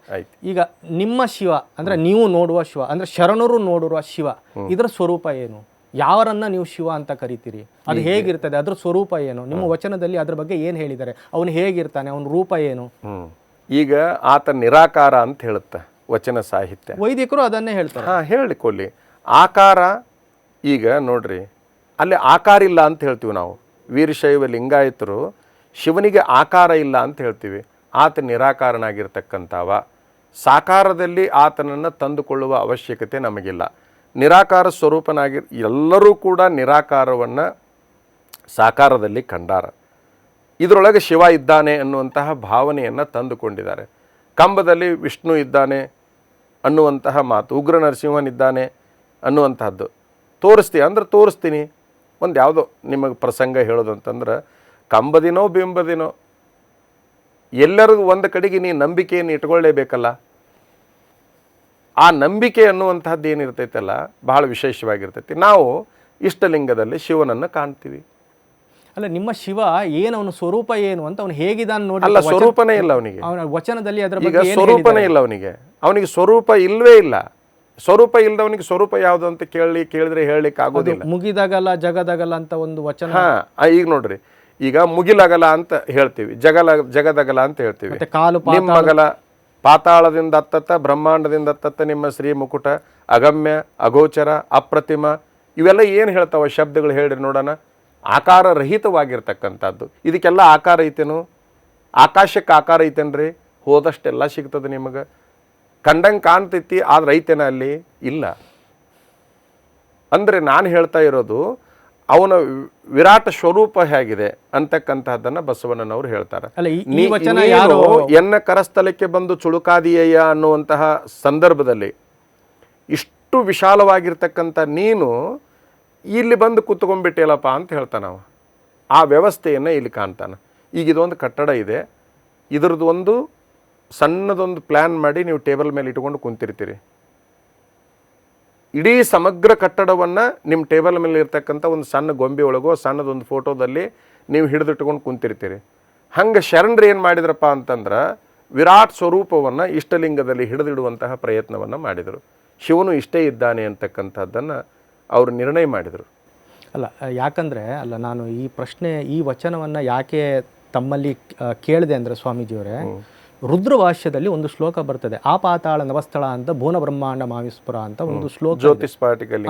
ಈಗ ನಿಮ್ಮ ಶಿವ ಅಂದ್ರೆ ನೀವು ನೋಡುವ ಶಿವ ಅಂದ್ರೆ ಶರಣರು ನೋಡುವ ಶಿವ, ಇದರ ಸ್ವರೂಪ ಏನು? ಯಾವರನ್ನ ನೀವು ಶಿವ ಅಂತ ಕರಿತೀರಿ? ಅದು ಹೇಗಿರ್ತದೆ? ಅದ್ರ ಸ್ವರೂಪ ಏನು? ನಿಮ್ಮ ವಚನದಲ್ಲಿ ಅದ್ರ ಬಗ್ಗೆ ಏನು ಹೇಳಿದ್ದಾರೆ? ಅವನು ಹೇಗಿರ್ತಾನೆ? ಅವನ ರೂಪ ಏನು? ಈಗ ಆತ ನಿರಾಕಾರ ಅಂತ ಹೇಳುತ್ತೆ ವಚನ ಸಾಹಿತ್ಯ. ವೈದಿಕರು ಅದನ್ನೇ ಹೇಳ್ತಾರೆ. ಹೇಳಿಕೊಳ್ಳಿ. ಆಕಾರ, ಈಗ ನೋಡ್ರಿ, ಅಲ್ಲಿ ಆಕಾರ ಇಲ್ಲ ಅಂತ ಹೇಳ್ತೀವಿ ನಾವು. ವೀರಶೈವ ಲಿಂಗಾಯತರು ಶಿವನಿಗೆ ಆಕಾರ ಇಲ್ಲ ಅಂತ ಹೇಳ್ತೀವಿ. ಆತ ನಿರಾಕಾರನಾಗಿರ್ತಕ್ಕಂಥವ. ಸಾಕಾರದಲ್ಲಿ ಆತನನ್ನು ತಂದುಕೊಳ್ಳುವ ಅವಶ್ಯಕತೆ ನಮಗಿಲ್ಲ. ನಿರಾಕಾರ ಸ್ವರೂಪನಾಗಿ ಎಲ್ಲರೂ ಕೂಡ ನಿರಾಕಾರವನ್ನು ಸಾಕಾರದಲ್ಲಿ ಕಂಡಾರ. ಇದರೊಳಗೆ ಶಿವ ಇದ್ದಾನೆ ಅನ್ನುವಂತಹ ಭಾವನೆಯನ್ನು ತಂದುಕೊಂಡಿದ್ದಾರೆ. ಕಂಬದಲ್ಲಿ ವಿಷ್ಣು ಇದ್ದಾನೆ ಅನ್ನುವಂತಹ ಮಾತು, ಉಗ್ರ ನರಸಿಂಹನಿದ್ದಾನೆ ಅನ್ನುವಂತಹದ್ದು ಅಂದ್ರೆ ತೋರಿಸ್ತೀನಿ. ಒಂದು ಯಾವುದೋ ನಿಮಗೆ ಪ್ರಸಂಗ ಹೇಳೋದಂತಂದ್ರೆ, ಕಂಬದಿನೋ ಬಿಂಬದಿನೋ ಎಲ್ಲರಿಗೂ ಒಂದು ಕಡೆಗೆ ನೀ ನಂಬಿಕೆಯನ್ನು ಇಟ್ಕೊಳ್ಳೇಬೇಕಲ್ಲ. ಆ ನಂಬಿಕೆ ಅನ್ನುವಂಥದ್ದು ಏನಿರ್ತೈತಲ್ಲ ಬಹಳ ವಿಶೇಷವಾಗಿರ್ತೈತಿ. ನಾವು ಇಷ್ಟಲಿಂಗದಲ್ಲಿ ಶಿವನನ್ನು ಕಾಣ್ತೀವಿ. ಅಲ್ಲ, ನಿಮ್ಮ ಶಿವ ಏನು, ಅವನ ಸ್ವರೂಪ ಏನು ಅಂತ ಅವನು ಹೇಗಿದ್ದಾನೆ ನೋಡಿ. ಅಲ್ಲ, ಸ್ವರೂಪನೇ ಇಲ್ಲ ಅವನಿಗೆ. ಅವನ ವಚನದಲ್ಲಿ ಅದರ ಬಗ್ಗೆ ಸ್ವರೂಪನೇ ಇಲ್ಲ ಅವನಿಗೆ ಸ್ವರೂಪ ಇಲ್ವೇ ಇಲ್ಲ. ಸ್ವರೂಪ ಇಲ್ಲದವನಿಗೆ ಸ್ವರೂಪ ಯಾವುದು ಅಂತ ಕೇಳಿದ್ರೆ ಹೇಳಲಿಕ್ಕೆ ಆಗೋದಿಲ್ಲ. ಮುಗಿದಾಗಲ್ಲ ಜಗದಾಗಲ್ಲ ಅಂತ ಒಂದು ವಚನ. ಈಗ ನೋಡ್ರಿ, ಈಗ ಮುಗಿಲಗಲ ಅಂತ ಹೇಳ್ತೀವಿ, ಜಗದಗಲ ಅಂತ ಹೇಳ್ತೀವಿ. ನಿಮ್ಮಗಲ ಪಾತಾಳದಿಂದ ಅತ್ತತ್ತ, ಬ್ರಹ್ಮಾಂಡದಿಂದ ಅತ್ತತ್ತ ನಿಮ್ಮ ಶ್ರೀ ಮುಕುಟ, ಅಗಮ್ಯ, ಅಗೋಚರ, ಅಪ್ರತಿಮ, ಇವೆಲ್ಲ ಏನು ಹೇಳ್ತಾವ ಶಬ್ದಗಳು ಹೇಳ್ರಿ ನೋಡೋಣ. ಆಕಾರ ರಹಿತವಾಗಿರ್ತಕ್ಕಂಥದ್ದು. ಇದಕ್ಕೆಲ್ಲ ಆಕಾರ ಐತೇನು? ಆಕಾಶಕ್ಕೆ ಆಕಾರ ಐತೇನ್ರಿ? ಹೋದಷ್ಟೆಲ್ಲ ಸಿಗ್ತದೆ ನಿಮಗೆ. ಕಂಡಂಗೆ ಕಾಣ್ತೈತಿ, ಆದ್ರೆ ಐತೇನ ಅಲ್ಲಿ? ಇಲ್ಲ. ಅಂದರೆ ನಾನು ಹೇಳ್ತಾ ಇರೋದು ಅವನ ವಿರಾಟ ಸ್ವರೂಪ ಹೇಗಿದೆ ಅಂತಕ್ಕಂತಹದ್ದನ್ನ ಬಸವಣ್ಣನವರು ಹೇಳ್ತಾರೆ. ಎನ್ನ ಕರಸ್ಥಲಕ್ಕೆ ಬಂದು ಚುಳುಕಾದಿಯಯ್ಯ ಅನ್ನುವಂತಹ ಸಂದರ್ಭದಲ್ಲಿ ಇಷ್ಟು ವಿಶಾಲವಾಗಿರ್ತಕ್ಕಂಥ ನೀನು ಇಲ್ಲಿ ಬಂದು ಕೂತ್ಕೊಂಡ್ಬಿಟ್ಟಿಲ್ಲಪ್ಪ ಅಂತ ಹೇಳ್ತಾನವ. ಆ ವ್ಯವಸ್ಥೆಯನ್ನು ಇಲ್ಲಿ ಕಾಣ್ತಾನೆ. ಈಗ ಇದೊಂದು ಕಟ್ಟಡ ಇದೆ, ಇದ್ರದ್ದು ಒಂದು ಸಣ್ಣದೊಂದು ಪ್ಲ್ಯಾನ್ ಮಾಡಿ ನೀವು ಟೇಬಲ್ ಮೇಲೆ ಇಟ್ಕೊಂಡು ಕುಂತಿರ್ತೀರಿ. ಇಡೀ ಸಮಗ್ರ ಕಟ್ಟಡವನ್ನು ನಿಮ್ಮ ಟೇಬಲ್ ಮೇಲೆ ಇರ್ತಕ್ಕಂಥ ಒಂದು ಸಣ್ಣ ಗೊಂಬೆ ಒಳಗೋ ಸಣ್ಣದೊಂದು ಫೋಟೋದಲ್ಲಿ ನೀವು ಹಿಡಿದಿಟ್ಕೊಂಡು ಕುಂತಿರ್ತೀರಿ. ಹಂಗೆ ಶರಣರು ಏನು ಮಾಡಿದ್ರಪ್ಪ ಅಂತಂದ್ರೆ ವಿರಾಟ್ ಸ್ವರೂಪವನ್ನು ಇಷ್ಟಲಿಂಗದಲ್ಲಿ ಹಿಡಿದಿಡುವಂತಹ ಪ್ರಯತ್ನವನ್ನು ಮಾಡಿದರು. ಶಿವನು ಇಷ್ಟೇ ಇದ್ದಾನೆ ಅಂತಕ್ಕಂಥದ್ದನ್ನು ಅವರು ನಿರ್ಣಯ ಮಾಡಿದರು. ಅಲ್ಲ, ಯಾಕಂದರೆ ನಾನು ಈ ವಚನವನ್ನು ಯಾಕೆ ತಮ್ಮಲ್ಲಿ ಕೇಳಿದೆ ಅಂದರೆ ಸ್ವಾಮೀಜಿಯವರೇ, ರುದ್ರವಾಶ್ಯದಲ್ಲಿ ಒಂದು ಶ್ಲೋಕ ಬರ್ತದೆ, ಆ ಪಾತಾಳ ನವಸ್ಥಳ ಅಂತ ಭುವನ ಬ್ರಹ್ಮಾಂಡ ಮಾವಿಸ್ಪುರ ಅಂತ ಒಂದು ಶ್ಲೋಕ. ಜ್ಯೋತಿಷ್ಪಾಟಿಕಲ್ಲಿ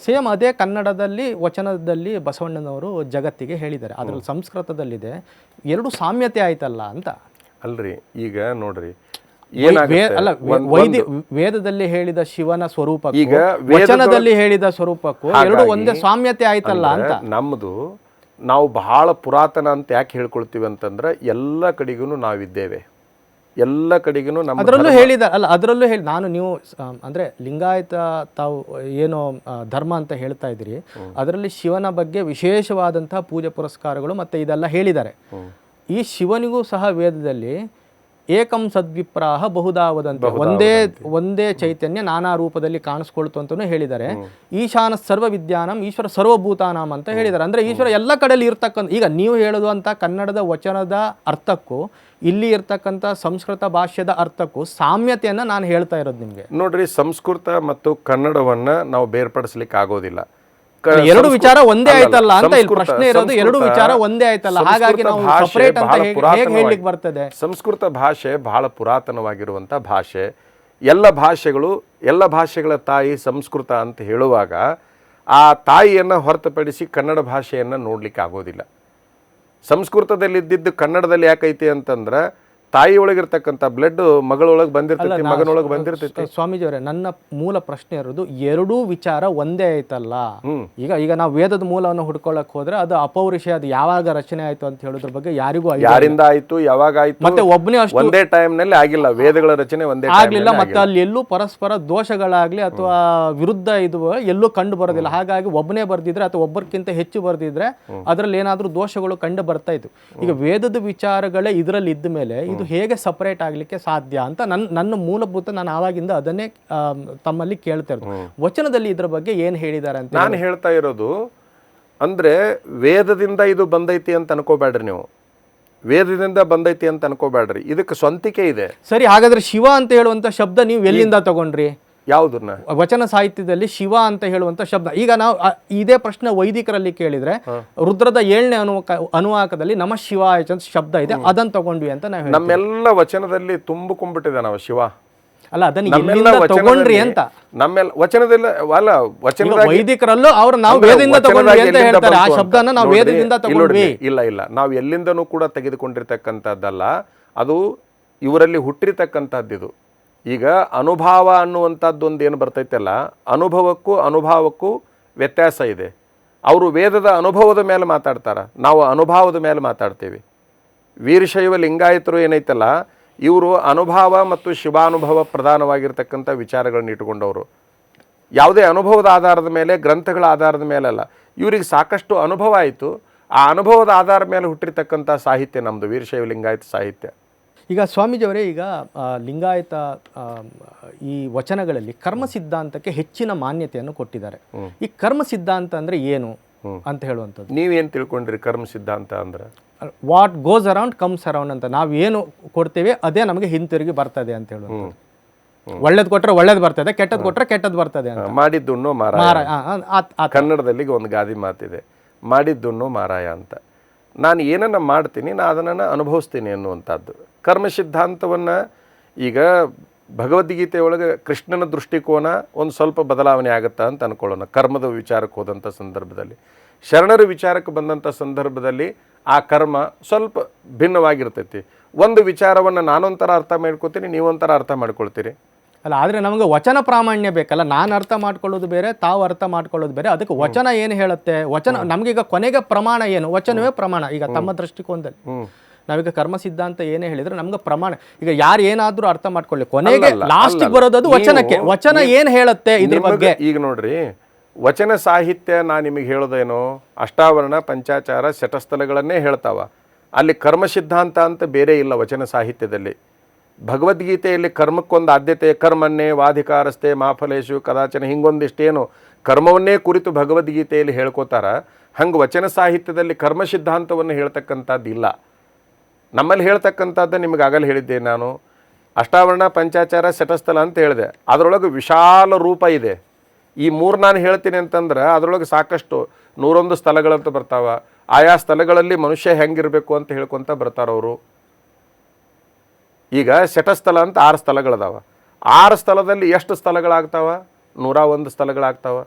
ಸೇಮ್ ಅದೇ ಕನ್ನಡದಲ್ಲಿ ವಚನದಲ್ಲಿ ಬಸವಣ್ಣನವರು ಜಗತ್ತಿಗೆ ಹೇಳಿದ್ದಾರೆ. ಅದರಲ್ಲಿ ಸಂಸ್ಕೃತದಲ್ಲಿದೆ. ಎರಡು ಸಾಮ್ಯತೆ ಆಯ್ತಲ್ಲ ಅಂತ. ಅಲ್ರಿ, ಈಗ ನೋಡ್ರಿ, ವೇದದಲ್ಲಿ ಹೇಳಿದ ಶಿವನ ಸ್ವರೂಪ ಈಗ ವಚನದಲ್ಲಿ ಹೇಳಿದ ಸ್ವರೂಪಕ್ಕೂ ಎರಡು ಒಂದೇ ಸಾಮ್ಯತೆ ಆಯ್ತಲ್ಲ ಅಂತ. ನಮ್ಮದು ನಾವು ಬಹಳ ಪುರಾತನ ಅಂತ ಯಾಕೆ ಹೇಳ್ಕೊಳ್ತೀವಿ ಅಂತಂದ್ರೆ ಎಲ್ಲ ಕಡೆಗೂ ನಾವಿದ್ದೇವೆ. ಎಲ್ಲ ಕಡೆಗೂ ನಮ್ಮ ಅದರಲ್ಲೂ ಹೇಳಿದ ಅಲ್ಲ, ಅದರಲ್ಲೂ ಹೇಳಿ ನಾನು ನೀವು ಅಂದ್ರೆ ಲಿಂಗಾಯತ ತಾವು ಏನೋ ಧರ್ಮ ಅಂತ ಹೇಳ್ತಾ ಇದ್ದೀರಿ, ಅದರಲ್ಲಿ ಶಿವನ ಬಗ್ಗೆ ವಿಶೇಷವಾದಂತಹ ಪೂಜೆ ಪುರಸ್ಕಾರಗಳು ಮತ್ತೆ ಇದೆಲ್ಲ ಹೇಳಿದ್ದಾರೆ. ಈ ಶಿವನಿಗೂ ಸಹ ವೇದದಲ್ಲಿ ಏಕಂ ಸದ್ವಿಪ್ರಾಹ ಬಹುಧಾವದಂತೆ, ಒಂದೇ ಚೈತನ್ಯ ನಾನಾ ರೂಪದಲ್ಲಿ ಕಾಣಿಸ್ಕೊಳ್ತು ಅಂತಲೂ ಹೇಳಿದ್ದಾರೆ. ಈಶಾನ ಸರ್ವ ವಿದ್ಯಾನಂ ಈಶ್ವರ ಸರ್ವಭೂತಾನಾಂ ಅಂತ ಹೇಳಿದ್ದಾರೆ. ಅಂದ್ರೆ ಈಶ್ವರ ಎಲ್ಲ ಕಡೆಯಲ್ಲಿ ಇರ್ತಕ್ಕಂಥ, ಈಗ ನೀವು ಹೇಳೋದು ಅಂತ ಕನ್ನಡದ ವಚನದ ಅರ್ಥಕ್ಕೂ ಇಲ್ಲಿ ಇರ್ತಕ್ಕಂಥ ಸಂಸ್ಕೃತ ಭಾಷೆದ ಅರ್ಥಕ್ಕೂ ಸಾಮ್ಯತೆಯನ್ನ ನಾನು ಹೇಳ್ತಾ ಇರೋದು ನಿಮ್ಗೆ. ನೋಡ್ರಿ, ಸಂಸ್ಕೃತ ಮತ್ತು ಕನ್ನಡವನ್ನ ನಾವು ಬೇರ್ಪಡಿಸ್ಲಿಕ್ಕೆ ಆಗೋದಿಲ್ಲ. ಎರಡು ವಿಚಾರ ಒಂದೇ ಆಯ್ತಲ್ಲ ಅಂತ ಇಲ್ಲಿ ಪ್ರಶ್ನೆ ಇರೋದು. ಎರಡು ವಿಚಾರ ಒಂದೇ ಆಯ್ತಲ್ಲ, ಹಾಗಾಗಿ ನಾವು ಸೆಪರೇಟ್ ಅಂತ ಹೇಗೆ ಹೇಳಲಿಕ್ಕೆ ಬರ್ತದೆ? ಸಂಸ್ಕೃತ ಭಾಷೆ ಬಹಳ ಪುರಾತನವಾಗಿರುವಂತ ಭಾಷೆ. ಎಲ್ಲ ಭಾಷೆಗಳ ತಾಯಿ ಸಂಸ್ಕೃತ ಅಂತ ಹೇಳುವಾಗ ಆ ತಾಯಿಯನ್ನು ಹೊರತುಪಡಿಸಿ ಕನ್ನಡ ಭಾಷೆಯನ್ನು ನೋಡ್ಲಿಕ್ಕೆ ಆಗೋದಿಲ್ಲ. ಸಂಸ್ಕೃತದಲ್ಲಿದ್ದು ಕನ್ನಡದಲ್ಲಿ ಯಾಕೈತಿ ಅಂತಂದ್ರೆ ತಾಯಿ ಒಳಗಿರ್ತಕ್ಕಂಥ ಬ್ಲಡ್ ಮಗಳೊಳಗೆ ಬಂದಿರ್ತೈತಿ, ಮಗನೊಳಗೆ ಬಂದಿರ್ತೈತಿ. ಸ್ವಾಮೀಜಿಯವರೇ, ನನ್ನ ಮೂಲ ಪ್ರಶ್ನೆ ಇರೋದು ಎರಡೂ ವಿಚಾರ ಒಂದೇ ಆಯ್ತಲ್ಲ. ಈಗ ನಾವು ವೇದದ ಮೂಲವನ್ನು ಹುಡ್ಕೊಳ್ಳಕ್ ಹೋದ್ರೆ ಅದು ಅಪೌರುಷ, ಅದು ಯಾವಾಗ ರಚನೆ ಆಯ್ತು ಅಂತ ಹೇಳೋದ್ರ ಬಗ್ಗೆ ಯಾರಿಗೂ ಯಾರಿಂದ ಆಯ್ತು, ಯಾವಾಗ ಆಯ್ತು, ಮತ್ತೆ ಒಬ್ಬನೇ ಅಷ್ಟು ಒಂದೇ ಟೈಮ್ ನಲ್ಲಿ ಆಗಿಲ್ಲ. ವೇದಗಳ ರಚನೆ ಒಂದೇ ಆಗ್ಲಿಲ್ಲ, ಮತ್ತೆ ಅಲ್ಲಿ ಎಲ್ಲೂ ಪರಸ್ಪರ ದೋಷಗಳಾಗ್ಲಿ ಅಥವಾ ವಿರುದ್ಧ ಇದು ಎಲ್ಲೂ ಕಂಡು ಬರೋದಿಲ್ಲ. ಹಾಗಾಗಿ ಒಬ್ಬನೇ ಬರ್ದಿದ್ರೆ ಅಥವಾ ಒಬ್ಬರಿಗಿಂತ ಹೆಚ್ಚು ಬರ್ದಿದ್ರೆ ಅದರಲ್ಲಿ ಏನಾದ್ರೂ ದೋಷಗಳು ಕಂಡು ಬರ್ತಾ ಇತ್ತು. ಈಗ ವೇದದ ವಿಚಾರಗಳೇ ಇದರಲ್ಲಿ ಇದ್ದ ಮೇಲೆ ಇದು ಅದು ಹೇಗೆ ಸಪರೇಟ್ ಆಗಲಿಕ್ಕೆ ಸಾಧ್ಯ ಅಂತ ನನ್ನ ಮೂಲಭೂತ ನಾನು ಆವಾಗಿಂದ ಅದನ್ನೇ ತಮ್ಮಲ್ಲಿ ಕೇಳ್ತಾ ಇರೋದು. ವಚನದಲ್ಲಿ ಇದ್ರ ಬಗ್ಗೆ ಏನು ಹೇಳಿದ್ದಾರೆ ಅಂತ ನಾನು ಹೇಳ್ತಾ ಇರೋದು ಅಂದರೆ ವೇದದಿಂದ ಇದು ಬಂದೈತಿ ಅಂತ ಅನ್ಕೋಬೇಡ್ರಿ ನೀವು. ವೇದದಿಂದ ಬಂದೈತಿ ಅಂತ ಅನ್ಕೋಬೇಡ್ರಿ, ಇದಕ್ಕೆ ಸ್ವಂತಿಕೆ ಇದೆ. ಸರಿ, ಹಾಗಾದ್ರೆ ಶಿವ ಅಂತ ಹೇಳುವಂಥ ಶಬ್ದ ನೀವು ಎಲ್ಲಿಂದ ತಗೊಂಡ್ರಿ? ಯಾವುದನ್ನ? ವಚನ ಸಾಹಿತ್ಯದಲ್ಲಿ ಶಿವ ಅಂತ ಹೇಳುವಂತ ಶಬ್ದ. ಈಗ ನಾವು ಇದೇ ಪ್ರಶ್ನೆ ವೈದಿಕರಲ್ಲಿ ಕೇಳಿದ್ರೆ ರುದ್ರದ 7ನೇ ಅನುವಾಕದಲ್ಲಿ ನಮ ಶಿವಾಯ ಅಂತ ಶಬ್ದ ಇದೆ, ಅದನ್ನ ತಗೊಂಡ್ವಿ ಅಂತ ನಾವು ನಮ್ಮೆಲ್ಲ ವಚನದಲ್ಲಿ ತುಂಬಿಕೊಂಡ್ಬಿಟ್ಟಿದೆ ನಾವು ಶಿವ. ಅಲ್ಲ, ಅದನ್ನ ಎಲ್ಲಿಂದ ತಗೊಂಡ್ರಿ ಅಂತ. ನಮ್ಮೆಲ್ಲ ವಚನದಲ್ಲಿ ಅಲ್ಲ, ವಚನದ ವೈದಿಕರಲ್ಲೂ ಅವ್ರು ನಾವು ವೇದದಿಂದ ತಗೊಂಡ್ವಿ ಅಂತ ಹೇಳ್ತಾರೆ. ಆ ಶಬ್ದನ ನಾವು ವೇದದಿಂದ ತಗೊಂಡ್ವಿ. ಇಲ್ಲ, ನಾವು ಎಲ್ಲಿಂದನೂ ಕೂಡ ತೆಗೆದುಕೊಂಡಿರ್ತಕ್ಕಂಥದ್ದಲ್ಲ, ಅದು ಇವರಲ್ಲಿ ಹುಟ್ಟಿರ್ತಕ್ಕಂಥದ್ದಿದು. ಈಗ ಅನುಭವ ಅನ್ನುವಂಥದ್ದು ಒಂದು ಏನು ಬರ್ತೈತಲ್ಲ, ಅನುಭವಕ್ಕೂ ವ್ಯತ್ಯಾಸ ಇದೆ. ಅವರು ವೇದದ ಅನುಭವದ ಮೇಲೆ ಮಾತಾಡ್ತಾರೆ, ನಾವು ಅನುಭವದ ಮೇಲೆ ಮಾತಾಡ್ತೀವಿ. ವೀರಶೈವ ಲಿಂಗಾಯತರು ಏನೈತಲ್ಲ, ಇವರು ಅನುಭವ ಮತ್ತು ಶಿವಾನುಭವ ಪ್ರಧಾನವಾಗಿರ್ತಕ್ಕಂಥ ವಿಚಾರಗಳನ್ನ ಇಟ್ಟುಕೊಂಡವರು. ಯಾವುದೇ ಅನುಭವದ ಆಧಾರದ ಮೇಲೆ, ಗ್ರಂಥಗಳ ಆಧಾರದ ಮೇಲೆ ಅಲ್ಲ. ಇವರಿಗೆ ಸಾಕಷ್ಟು ಅನುಭವ ಆಯಿತು, ಆ ಅನುಭವದ ಆಧಾರದ ಮೇಲೆ ಹುಟ್ಟಿರ್ತಕ್ಕಂಥ ಸಾಹಿತ್ಯ ನಮ್ಮದು ವೀರಶೈವ ಲಿಂಗಾಯತ ಸಾಹಿತ್ಯ. ಈಗ ಸ್ವಾಮೀಜಿಯವರೇ, ಈಗ ಲಿಂಗಾಯತ ಈ ವಚನಗಳಲ್ಲಿ ಕರ್ಮ ಸಿದ್ಧಾಂತಕ್ಕೆ ಹೆಚ್ಚಿನ ಮಾನ್ಯತೆಯನ್ನು ಕೊಟ್ಟಿದ್ದಾರೆ. ಈ ಕರ್ಮ ಸಿದ್ಧಾಂತ ಅಂದ್ರೆ ಏನು ಅಂತ ಹೇಳುವಂಥದ್ದು ನೀವೇನು ತಿಳ್ಕೊಂಡ್ರಿ? ಕರ್ಮ ಸಿದ್ಧಾಂತ ಅಂದ್ರೆ what goes around comes around ಅಂತ. ನಾವು ಏನು ಕೊಡ್ತೇವೆ ಅದೇ ನಮಗೆ ಹಿಂತಿರುಗಿ ಬರ್ತದೆ ಅಂತ ಹೇಳುವಂಥದ್ದು. ಒಳ್ಳೇದು ಕೊಟ್ಟರೆ ಒಳ್ಳೇದು ಬರ್ತದೆ, ಕೆಟ್ಟದ್ದು ಕೊಟ್ಟರೆ ಕೆಟ್ಟದ್ದು ಬರ್ತದೆ ಅಂತ. ಮಾಡಿದ್ದುಣ್ಣು ಮಾರಾಯ. ಕನ್ನಡದಲ್ಲಿ ಒಂದು ಗಾದಿ ಮಾತಿದೆ, ಮಾಡಿದ್ದುಣ್ಣು ಮಾರಾಯ ಅಂತ. ನಾನು ಏನನ್ನ ಮಾಡ್ತೀನಿ, ನಾನು ಅದನ್ನು ಅನುಭವಿಸ್ತೀನಿ ಅನ್ನುವಂಥದ್ದು ಕರ್ಮ ಸಿದ್ಧಾಂತವನ್ನು. ಈಗ ಭಗವದ್ಗೀತೆಯೊಳಗೆ ಕೃಷ್ಣನ ದೃಷ್ಟಿಕೋನ ಒಂದು ಸ್ವಲ್ಪ ಬದಲಾವಣೆ ಆಗುತ್ತಾ ಅಂತ ಅಂದ್ಕೊಳ್ಳೋಣ. ಕರ್ಮದ ವಿಚಾರಕ್ಕೆ ಹೋದಂಥ ಸಂದರ್ಭದಲ್ಲಿ, ಶರಣರ ವಿಚಾರಕ್ಕೆ ಬಂದಂಥ ಸಂದರ್ಭದಲ್ಲಿ ಆ ಕರ್ಮ ಸ್ವಲ್ಪ ಭಿನ್ನವಾಗಿರ್ತೈತಿ. ಒಂದು ವಿಚಾರವನ್ನು ನಾನೊಂಥರ ಅರ್ಥ ಮಾಡ್ಕೊತೀನಿ, ನೀವೊಂಥರ ಅರ್ಥ ಮಾಡ್ಕೊಳ್ತೀರಿ. ಅಲ್ಲ, ಆದರೆ ನಮಗೆ ವಚನ ಪ್ರಾಮಾಣ್ಯ ಬೇಕಲ್ಲ. ನಾನು ಅರ್ಥ ಮಾಡ್ಕೊಳ್ಳೋದು ಬೇರೆ, ತಾವು ಅರ್ಥ ಮಾಡ್ಕೊಳ್ಳೋದು ಬೇರೆ. ಅದಕ್ಕೆ ವಚನ ಏನು ಹೇಳುತ್ತೆ, ವಚನ ನಮಗೀಗ ಕೊನೆಗೆ ಪ್ರಮಾಣ ಏನು, ವಚನವೇ ಪ್ರಮಾಣ. ಈಗ ತಮ್ಮ ದೃಷ್ಟಿಕೋನದಲ್ಲಿ ನಾವೀಗ ಕರ್ಮ ಸಿದ್ಧಾಂತ ಏನೇ ಹೇಳಿದ್ರೆ ನಮ್ಗೆ ಪ್ರಮಾಣ. ಈಗ ಯಾರು ಏನಾದ್ರೂ ಅರ್ಥ ಮಾಡ್ಕೊಳ್ಳಿ, ಕೊನೆಗೆ ಲಾಸ್ಟ್ ಬರೋದು ವಚನಕ್ಕೆ. ವಚನ ಏನ್ ಹೇಳುತ್ತೆ ಇದ್ರ ಬಗ್ಗೆ? ಈಗ ನೋಡ್ರಿ, ವಚನ ಸಾಹಿತ್ಯ ನಾನು ನಿಮಗೆ ಹೇಳೋದೇನು, ಅಷ್ಟಾವರಣ, ಪಂಚಾಚಾರ, ಶತಸ್ಥಲಗಳನ್ನೇ ಹೇಳ್ತಾವ. ಅಲ್ಲಿ ಕರ್ಮ ಸಿದ್ಧಾಂತ ಅಂತ ಬೇರೆ ಇಲ್ಲ ವಚನ ಸಾಹಿತ್ಯದಲ್ಲಿ. ಭಗವದ್ಗೀತೆಯಲ್ಲಿ ಕರ್ಮಕ್ಕೊಂದು ಆದ್ಯತೆ, ಕರ್ಮನ್ನೇ ವಾಧಿಕಾರಸ್ಥೆ ಮಾಫಲೇಶು ಕದಾಚನ, ಹಿಂಗೊಂದಿಷ್ಟೇನು ಕರ್ಮವನ್ನೇ ಕುರಿತು ಭಗವದ್ಗೀತೆಯಲ್ಲಿ ಹೇಳ್ಕೋತಾರ. ಹಂಗೆ ವಚನ ಸಾಹಿತ್ಯದಲ್ಲಿ ಕರ್ಮ ಸಿದ್ಧಾಂತವನ್ನು ಹೇಳ್ತಕ್ಕಂಥದ್ದು ಇಲ್ಲ. ನಮ್ಮಲ್ಲಿ ಹೇಳ್ತಕ್ಕಂಥದ್ದು ನಿಮಗೆ ಆಗಲ್ಲ ಹೇಳಿದ್ದೆ ನಾನು, ಅಷ್ಟಾವರಣ, ಪಂಚಾಚಾರ, ಶತಸ್ಥಲ ಅಂತ ಹೇಳಿದೆ. ಅದರೊಳಗೆ ವಿಶಾಲ ರೂಪ ಇದೆ. ಈ ಮೂರು ನಾನು ಹೇಳ್ತೀನಿ ಅಂತಂದ್ರೆ ಅದರೊಳಗೆ ಸಾಕಷ್ಟು 101 ಸ್ಥಳಗಳಂತ ಬರ್ತಾವ. ಆಯಾ ಸ್ಥಳಗಳಲ್ಲಿ ಮನುಷ್ಯ ಹೆಂಗಿರಬೇಕು ಅಂತ ಹೇಳ್ಕೊತ ಬರ್ತಾರವರು. ಈಗ ಶತಸ್ಥಲ ಅಂತ 6 ಸ್ಥಳಗಳದಾವ. 6 ಸ್ಥಳದಲ್ಲಿ ಎಷ್ಟು ಸ್ಥಳಗಳಾಗ್ತಾವ? 101 ಸ್ಥಳಗಳಾಗ್ತಾವ.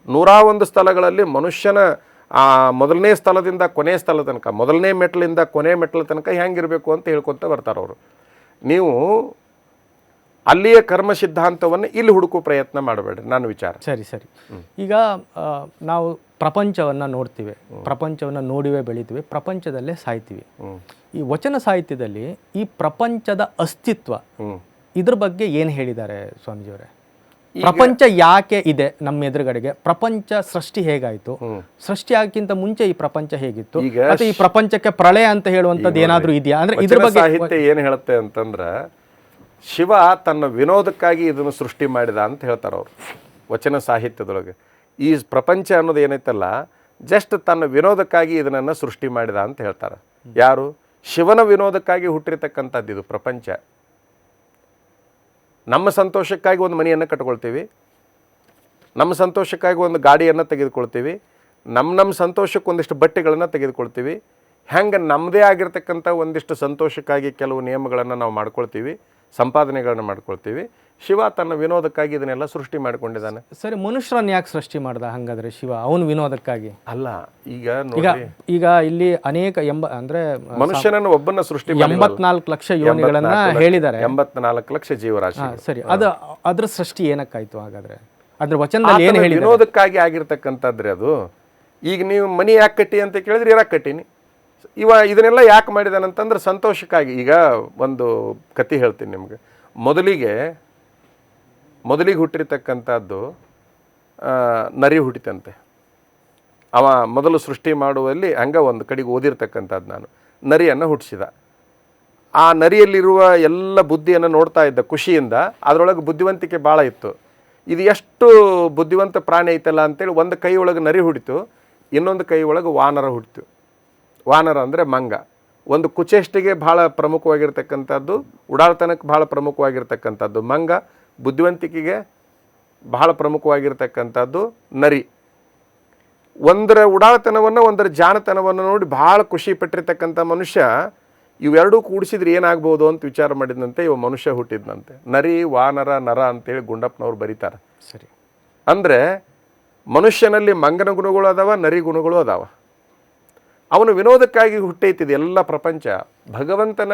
101 ಸ್ಥಳಗಳಲ್ಲಿ ಮನುಷ್ಯನ ಮೊದಲನೇ ಸ್ಥಳದಿಂದ ಕೊನೆಯ ಸ್ಥಳ ತನಕ, ಮೊದಲನೇ ಮೆಟ್ಲಿಂದ ಕೊನೆ ಮೆಟ್ಲ ತನಕ ಹೆಂಗಿರಬೇಕು ಅಂತ ಹೇಳ್ಕೊತ ಬರ್ತಾರವರು. ನೀವು ಅಲ್ಲಿಯ ಕರ್ಮ ಸಿದ್ಧಾಂತವನ್ನು ಇಲ್ಲಿ ಹುಡುಕೋ ಪ್ರಯತ್ನ ಮಾಡಬೇಡ್ರಿ, ನನ್ನ ವಿಚಾರ. ಸರಿ. ಈಗ ನಾವು ಪ್ರಪಂಚವನ್ನು ನೋಡ್ತೀವಿ, ಪ್ರಪಂಚವನ್ನು ನೋಡಿವೇ ಬೆಳಿತೀವಿ, ಪ್ರಪಂಚದಲ್ಲೇ ಸಾಯ್ತೀವಿ. ಈ ವಚನ ಸಾಹಿತ್ಯದಲ್ಲಿ ಈ ಪ್ರಪಂಚದ ಅಸ್ತಿತ್ವ ಇದ್ರ ಬಗ್ಗೆ ಏನು ಹೇಳಿದ್ದಾರೆ ಸ್ವಾಮೀಜಿಯವರೇ? ಪ್ರಪಂಚ ಯಾಕೆ ಇದೆ ನಮ್ಮ ಎದುರುಗಡೆಗೆ? ಪ್ರಪಂಚ ಸೃಷ್ಟಿ ಹೇಗಾಯ್ತು? ಸೃಷ್ಟಿ ಆಗಕ್ಕಿಂತ ಮುಂಚೆ ಈ ಪ್ರಪಂಚ ಹೇಗಿತ್ತು? ಮತ್ತೆ ಈ ಪ್ರಪಂಚಕ್ಕೆ ಪ್ರಳಯ ಅಂತ ಹೇಳುವಂಥದ್ದು ಏನಾದರೂ ಇದೆಯಾ? ಅಂದ್ರೆ ಇದ್ರ ಬಗ್ಗೆ ಸಾಹಿತ್ಯ ಏನು ಹೇಳುತ್ತೆ ಅಂತಂದ್ರೆ, ಶಿವ ತನ್ನ ವಿನೋದಕ್ಕಾಗಿ ಇದನ್ನು ಸೃಷ್ಟಿ ಮಾಡಿದ ಅಂತ ಹೇಳ್ತಾರೆ ಅವರು ವಚನ ಸಾಹಿತ್ಯದೊಳಗೆ. ಈ ಪ್ರಪಂಚ ಅನ್ನೋದು ಏನೈತಲ್ಲ, ಜಸ್ಟ್ ತನ್ನ ವಿನೋದಕ್ಕಾಗಿ ಇದನ್ನು ಸೃಷ್ಟಿ ಮಾಡಿದ ಅಂತ ಹೇಳ್ತಾರೆ. ಯಾರು? ಶಿವನ ವಿನೋದಕ್ಕಾಗಿ ಹುಟ್ಟಿರ್ತಕ್ಕಂಥದ್ದು ಇದು ಪ್ರಪಂಚ. ನಮ್ಮ ಸಂತೋಷಕ್ಕಾಗಿ ಒಂದು ಮನೆಯನ್ನು ಕಟ್ಕೊಳ್ತೀವಿ, ನಮ್ಮ ಸಂತೋಷಕ್ಕಾಗಿ ಒಂದು ಗಾಡಿಯನ್ನು ತೆಗೆದುಕೊಳ್ತೀವಿ, ನಮ್ಮ ಸಂತೋಷಕ್ಕೆ ಒಂದಿಷ್ಟು ಬಟ್ಟೆಗಳನ್ನು ತೆಗೆದುಕೊಳ್ತೀವಿ. ಹೆಂಗೆ ನಮ್ಮದೇ ಆಗಿರ್ತಕ್ಕಂಥ ಒಂದಿಷ್ಟು ಸಂತೋಷಕ್ಕಾಗಿ ಕೆಲವು ನಿಯಮಗಳನ್ನು ನಾವು ಮಾಡ್ಕೊಳ್ತೀವಿ, ಸಂಪಾದನೆಗಳನ್ನು ಮಾಡ್ಕೊಳ್ತೀವಿ. ಶಿವ ತನ್ನ ವಿನೋದಕ್ಕಾಗಿ ಇದನ್ನೆಲ್ಲ ಸೃಷ್ಟಿ ಮಾಡಿಕೊಂಡಿದ್ದಾನೆ. ಸರಿ, ಮನುಷ್ಯರನ್ನ ಯಾಕೆ ಸೃಷ್ಟಿ ಮಾಡ್ದ ಹಾಗಾದ್ರೆ ಶಿವ? ಅವನು ವಿನೋದಕ್ಕಾಗಿ ಅಲ್ಲ. ಈಗ ಇಲ್ಲಿ ಅನೇಕ ಅಂದ್ರೆ ಮನುಷ್ಯನನ್ನು ಒಬ್ಬನ ಸೃಷ್ಟಿ 84 ಲಕ್ಷ ಯೋನಿಗಳನ್ನ ಹೇಳಿದ್ದಾರೆ, 84 ಲಕ್ಷ ಜೀವರಾಶಿ. ಸರಿ, ಅದ್ರ ಸೃಷ್ಟಿ ಏನಕ್ಕಾಯ್ತು ಹಾಗಾದ್ರೆ? ಅದ್ರ ವಚನದಲ್ಲಿ ಏನು ಹೇಳಿ? ವಿನೋದಕ್ಕಾಗಿ ಆಗಿರ್ತಕ್ಕಂಥದ್ರಿ ಅದು. ಈಗ ನೀವು ಮನಿ ಯಾಕೆ ಕಟ್ಟಿ ಅಂತ ಕೇಳಿದ್ರೆ ಇರಾಕ್ ಕಟ್ಟೀನಿ. ಇದನ್ನೆಲ್ಲ ಯಾಕೆ ಮಾಡಿದಾನಂತಂದ್ರೆ ಸಂತೋಷಕ್ಕಾಗಿ. ಈಗ ಒಂದು ಕತೆ ಹೇಳ್ತೀನಿ ನಿಮ್ಗೆ. ಮೊದಲಿಗೆ ಹುಟ್ಟಿರ್ತಕ್ಕಂಥದ್ದು ನರಿ ಹುಟ್ಟಿತಂತೆ. ಅವ ಮೊದಲು ಸೃಷ್ಟಿ ಮಾಡುವಲ್ಲಿ ಹಂಗೆ ಒಂದು ಕಡೆಗೆ ಓದಿರ್ತಕ್ಕಂಥದ್ದು ನಾನು. ನರಿಯನ್ನು ಹುಟ್ಟಿಸಿದ. ಆ ನರಿಯಲ್ಲಿರುವ ಎಲ್ಲ ಬುದ್ಧಿಯನ್ನು ನೋಡ್ತಾ ಇದ್ದ ಖುಷಿಯಿಂದ. ಅದರೊಳಗೆ ಬುದ್ಧಿವಂತಿಕೆ ಭಾಳ ಇತ್ತು. ಇದು ಎಷ್ಟು ಬುದ್ಧಿವಂತ ಪ್ರಾಣಿ ಐತಲ್ಲ ಅಂತೇಳಿ ಒಂದು ಕೈ ಒಳಗೆ ನರಿ ಹುಡಿತು, ಇನ್ನೊಂದು ಕೈ ಒಳಗೆ ವಾನರ ಹುಟ್ಟಿತು. ವಾನರ ಅಂದರೆ ಮಂಗ. ಒಂದು ಕುಚೇಷ್ಟಿಗೆ ಭಾಳ ಪ್ರಮುಖವಾಗಿರ್ತಕ್ಕಂಥದ್ದು, ಉಡಾಳ್ತನಕ್ಕೆ ಭಾಳ ಪ್ರಮುಖವಾಗಿರ್ತಕ್ಕಂಥದ್ದು ಮಂಗ, ಬುದ್ಧಿವಂತಿಕೆಗೆ ಬಹಳ ಪ್ರಮುಖವಾಗಿರ್ತಕ್ಕಂಥದ್ದು ನರಿ. ಒಂದರ ಉಡಾಳತನವನ್ನು ಒಂದರ ಜಾಣತನವನ್ನು ನೋಡಿ ಭಾಳ ಖುಷಿ ಪಟ್ಟಿರ್ತಕ್ಕಂಥ ಮನುಷ್ಯ ಇವೆರಡೂ ಕೂಡಿಸಿದ್ರೆ ಏನಾಗ್ಬೋದು ಅಂತ ವಿಚಾರ ಮಾಡಿದಂತೆ ಇವ ಮನುಷ್ಯ ಹುಟ್ಟಿದ್ನಂತೆ. ನರಿ, ವಾನರ, ನರ ಅಂತೇಳಿ ಗುಂಡಪ್ಪನವ್ರು ಬರೀತಾರೆ. ಸರಿ. ಅಂದರೆ ಮನುಷ್ಯನಲ್ಲಿ ಮಂಗನ ಗುಣಗಳು ಅದಾವ, ನರಿ ಗುಣಗಳು ಅದಾವ. ಅವನು ವಿನೋದಕ್ಕಾಗಿ ಹುಟ್ಟೈತಿದೆ ಎಲ್ಲ ಪ್ರಪಂಚ. ಭಗವಂತನ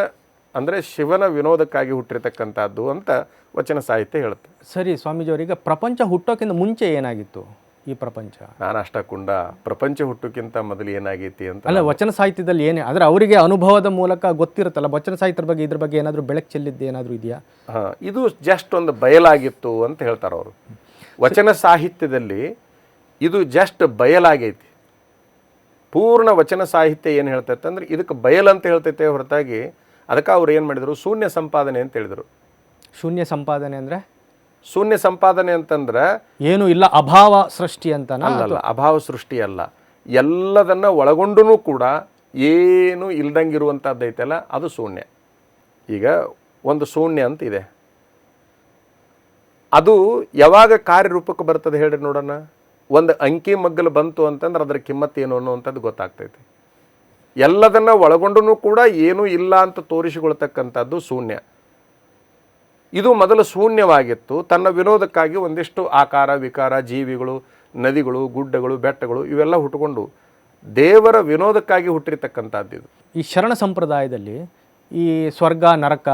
ಅಂದರೆ ಶಿವನ ವಿನೋದಕ್ಕಾಗಿ ಹುಟ್ಟಿರ್ತಕ್ಕಂಥದ್ದು ಅಂತ ವಚನ ಸಾಹಿತ್ಯ ಹೇಳುತ್ತೆ. ಸರಿ ಸ್ವಾಮೀಜಿಯವರೀಗ ಪ್ರಪಂಚ ಹುಟ್ಟೋಕ್ಕಿಂತ ಮುಂಚೆ ಏನಾಗಿತ್ತು ಈ ಪ್ರಪಂಚ? ನಾನು ಅಷ್ಟಕ್ಕುಂಡ ಪ್ರಪಂಚ ಹುಟ್ಟೋಕ್ಕಿಂತ ಮೊದಲು ಏನಾಗೈತಿ ಅಂತ. ಅಲ್ಲ, ವಚನ ಸಾಹಿತ್ಯದಲ್ಲಿ ಏನೇ ಅಂದರೆ ಅವರಿಗೆ ಅನುಭವದ ಮೂಲಕ ಗೊತ್ತಿರುತ್ತಲ್ಲ, ವಚನ ಸಾಹಿತ್ಯದ ಬಗ್ಗೆ ಇದ್ರ ಬಗ್ಗೆ ಏನಾದರೂ ಬೆಳಕು ಚೆಲ್ಲಿದ್ದು ಏನಾದರೂ ಇದೆಯಾ? ಹಾಂ, ಇದು ಜಸ್ಟ್ ಒಂದು ಬಯಲಾಗಿತ್ತು ಅಂತ ಹೇಳ್ತಾರೆ ಅವರು. ವಚನ ಸಾಹಿತ್ಯದಲ್ಲಿ ಇದು ಜಸ್ಟ್ ಬಯಲಾಗೈತಿ. ಪೂರ್ಣ ವಚನ ಸಾಹಿತ್ಯ ಏನು ಹೇಳ್ತೈತೆ ಅಂದರೆ ಇದಕ್ಕೆ ಬಯಲಂತ ಹೇಳ್ತೈತೆ ಹೊರತಾಗಿ ಅದಕ್ಕೆ ಅವ್ರು ಏನು ಮಾಡಿದರು, ಶೂನ್ಯ ಸಂಪಾದನೆ ಅಂತ ಹೇಳಿದರು. ಶೂನ್ಯ ಸಂಪಾದನೆ ಅಂದರೆ? ಶೂನ್ಯ ಸಂಪಾದನೆ ಅಂತಂದ್ರೆ ಏನು ಇಲ್ಲ, ಅಭಾವ ಸೃಷ್ಟಿ ಅಂತ. ಅಲ್ಲ, ಅಭಾವ ಸೃಷ್ಟಿ ಅಲ್ಲ. ಎಲ್ಲದನ್ನ ಒಳಗೊಂಡೂ ಕೂಡ ಏನು ಇಲ್ದಂಗಿರುವಂಥದ್ದು ಐತಲ್ಲ ಅದು ಶೂನ್ಯ. ಈಗ ಒಂದು ಶೂನ್ಯ ಅಂತ ಇದೆ, ಅದು ಯಾವಾಗ ಕಾರ್ಯರೂಪಕ್ಕೆ ಬರ್ತದೆ ಹೇಳ್ರಿ ನೋಡೋಣ. ಒಂದು ಅಂಕಿ ಮಗ್ಗಲು ಬಂತು ಅಂತಂದ್ರೆ ಅದರ ಕಿಮ್ಮತ್ತು ಏನು ಅನ್ನುವಂಥದ್ದು ಗೊತ್ತಾಗ್ತೈತಿ. ಎಲ್ಲದನ್ನ ಒಳಗೊಂಡೂ ಕೂಡ ಏನೂ ಇಲ್ಲ ಅಂತ ತೋರಿಸಿಕೊಳ್ತಕ್ಕಂಥದ್ದು ಶೂನ್ಯ. ಇದು ಮೊದಲು ಶೂನ್ಯವಾಗಿತ್ತು. ತನ್ನ ವಿನೋದಕ್ಕಾಗಿ ಒಂದಿಷ್ಟು ಆಕಾರ ವಿಕಾರ, ಜೀವಿಗಳು, ನದಿಗಳು, ಗುಡ್ಡಗಳು, ಬೆಟ್ಟಗಳು ಇವೆಲ್ಲ ಹುಟ್ಟುಕೊಂಡು ದೇವರ ವಿನೋದಕ್ಕಾಗಿ ಹುಟ್ಟಿರ್ತಕ್ಕಂಥದ್ದು ಇದು. ಈ ಶರಣ ಸಂಪ್ರದಾಯದಲ್ಲಿ ಈ ಸ್ವರ್ಗ, ನರಕ,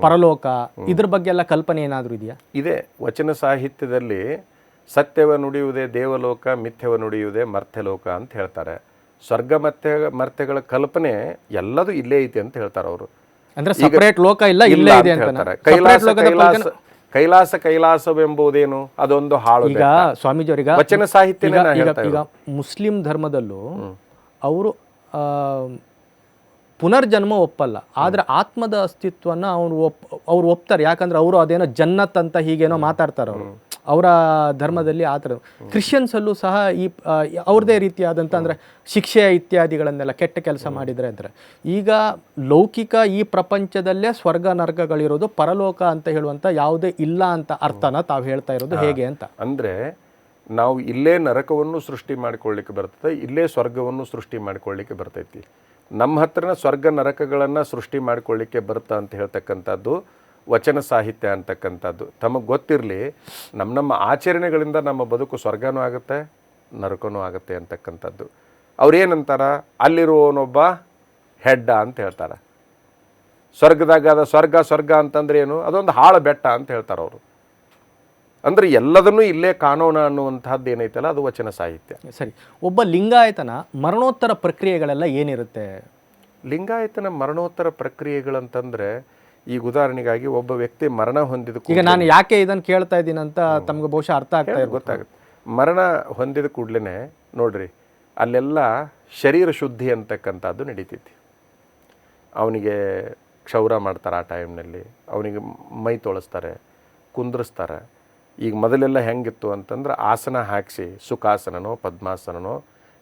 ಪರಲೋಕ ಇದ್ರ ಬಗ್ಗೆ ಎಲ್ಲ ಕಲ್ಪನೆ ಏನಾದರೂ ಇದೆಯಾ? ಇದೆ. ವಚನ ಸಾಹಿತ್ಯದಲ್ಲಿ ಸತ್ಯವ ನುಡಿಯುವುದೇ ದೇವಲೋಕ, ಮಿಥ್ಯವ ನುಡಿಯುವುದೇ ಮರ್ತ್ಯಲೋಕ ಅಂತ ಹೇಳ್ತಾರೆ. ಸ್ವರ್ಗ ಮರ್ತ್ಯಗಳ ಕಲ್ಪನೆ ಎಲ್ಲದೂ ಇಲ್ಲೇ ಐತಿ ಅಂತ ಹೇಳ್ತಾರೆ ಅವರು. ಅಂದ್ರೆ ಸಪರೇಟ್ ಲೋಕ ಇಲ್ಲ, ಇಲ್ಲೇ ಇದೆ ಅಂತ ಹೇಳ್ತಾರೆ. ಕೈಲಾಸವೆಂಬುದೇನು ಅದೊಂದು ಹಾಳು. ಈಗ ಸ್ವಾಮೀಜಿಯವರಿಗೆ ವಚನ ಸಾಹಿತ್ಯ ಈಗ ಮುಸ್ಲಿಂ ಧರ್ಮದಲ್ಲೂ ಅವರು ಪುನರ್ಜನ್ಮ ಒಪ್ಪಲ್ಲ, ಆದ್ರೆ ಆತ್ಮದ ಅಸ್ತಿತ್ವನ ಅವ್ರು ಒಪ್ತಾರೆ. ಯಾಕಂದ್ರೆ ಅವರು ಅದೇನೋ ಜನ್ನತ್ ಅಂತ ಹೀಗೇನೋ ಮಾತಾಡ್ತಾರೆ ಅವರು ಅವರ ಧರ್ಮದಲ್ಲಿ. ಆ ಥರ ಕ್ರಿಶ್ಚಿಯನ್ಸಲ್ಲೂ ಸಹ ಈ ಅವ್ರದ್ದೇ ರೀತಿಯಾದಂಥ ಅಂದರೆ ಶಿಕ್ಷೆ ಇತ್ಯಾದಿಗಳನ್ನೆಲ್ಲ ಕೆಟ್ಟ ಕೆಲಸ ಮಾಡಿದರೆ ಅಂದರೆ. ಈಗ ಲೌಕಿಕ ಈ ಪ್ರಪಂಚದಲ್ಲೇ ಸ್ವರ್ಗ ನರಕಗಳಿರೋದು, ಪರಲೋಕ ಅಂತ ಹೇಳುವಂಥ ಯಾವುದೇ ಇಲ್ಲ ಅಂತ ಅರ್ಥನ ತಾವು ಹೇಳ್ತಾ ಇರೋದು ಹೇಗೆ ಅಂತ? ಅಂದರೆ ನಾವು ಇಲ್ಲೇ ನರಕವನ್ನು ಸೃಷ್ಟಿ ಮಾಡಿಕೊಳ್ಳಿಕ್ಕೆ ಬರ್ತದೆ, ಇಲ್ಲೇ ಸ್ವರ್ಗವನ್ನು ಸೃಷ್ಟಿ ಮಾಡಿಕೊಳ್ಳಿಕ್ಕೆ ಬರ್ತೈತಿ. ನಮ್ಮ ಹತ್ರನ ಸ್ವರ್ಗ ನರಕಗಳನ್ನು ಸೃಷ್ಟಿ ಮಾಡಿಕೊಳ್ಳಿಕ್ಕೆ ಬರುತ್ತಾ ಅಂತ ಹೇಳ್ತಕ್ಕಂಥದ್ದು ವಚನ ಸಾಹಿತ್ಯ ಅಂತಕ್ಕಂಥದ್ದು. ತಮಗೆ ಗೊತ್ತಿರಲಿ, ನಮ್ಮ ಆಚರಣೆಗಳಿಂದ ನಮ್ಮ ಬದುಕು ಸ್ವರ್ಗನೂ ಆಗುತ್ತೆ, ನರಕನೂ ಆಗುತ್ತೆ ಅಂತಕ್ಕಂಥದ್ದು. ಅವ್ರೇನಂತಾರ, ಅಲ್ಲಿರುವವನೊಬ್ಬ ಹೆಡ್ಡ ಅಂತ ಹೇಳ್ತಾರೆ. ಸ್ವರ್ಗದಾಗ ಸ್ವರ್ಗ ಅಂತಂದ್ರೆ ಏನು, ಅದೊಂದು ಹಾಳು ಬೆಟ್ಟ ಅಂತ ಹೇಳ್ತಾರೆ ಅವರು. ಅಂದರೆ ಎಲ್ಲದನ್ನೂ ಇಲ್ಲೇ ಕಾಣೋಣ ಅನ್ನುವಂಥದ್ದು ಏನೈತಲ್ಲ ಅದು ವಚನ ಸಾಹಿತ್ಯ. ಸರಿ, ಒಬ್ಬ ಲಿಂಗಾಯತನ ಮರಣೋತ್ತರ ಪ್ರಕ್ರಿಯೆಗಳೆಲ್ಲ ಏನಿರುತ್ತೆ? ಲಿಂಗಾಯತನ ಮರಣೋತ್ತರ ಪ್ರಕ್ರಿಯೆಗಳಂತಂದರೆ, ಈಗ ಉದಾಹರಣೆಗಾಗಿ ಒಬ್ಬ ವ್ಯಕ್ತಿ ಮರಣ ಹೊಂದಿದ, ಈಗ ನಾನು ಯಾಕೆ ಇದನ್ನು ಕೇಳ್ತಾ ಇದ್ದೀನಿ ಅಂತ ತಮ್ಗೆ ಬಹುಶಃ ಅರ್ಥ ಆಗ್ತಾ ಇದೆ, ಗೊತ್ತಾಗುತ್ತೆ. ಮರಣ ಹೊಂದಿದ ಕೂಡಲೇ ನೋಡ್ರಿ, ಅಲ್ಲೆಲ್ಲ ಶರೀರ ಶುದ್ಧಿ ಅಂತಕ್ಕಂಥದ್ದು ನಡೀತೈತಿ. ಅವನಿಗೆ ಕ್ಷೌರ ಮಾಡ್ತಾರೆ, ಆ ಟೈಮ್ನಲ್ಲಿ ಅವನಿಗೆ ಮೈ ತೊಳಸ್ತಾರೆ, ಕುಂದ್ರಿಸ್ತಾರೆ. ಈಗ ಮೊದಲೆಲ್ಲ ಹೆಂಗಿತ್ತು ಅಂತಂದ್ರೆ ಆಸನ ಹಾಕಿಸಿ, ಸುಖಾಸನನೋ ಪದ್ಮಾಸನನೋ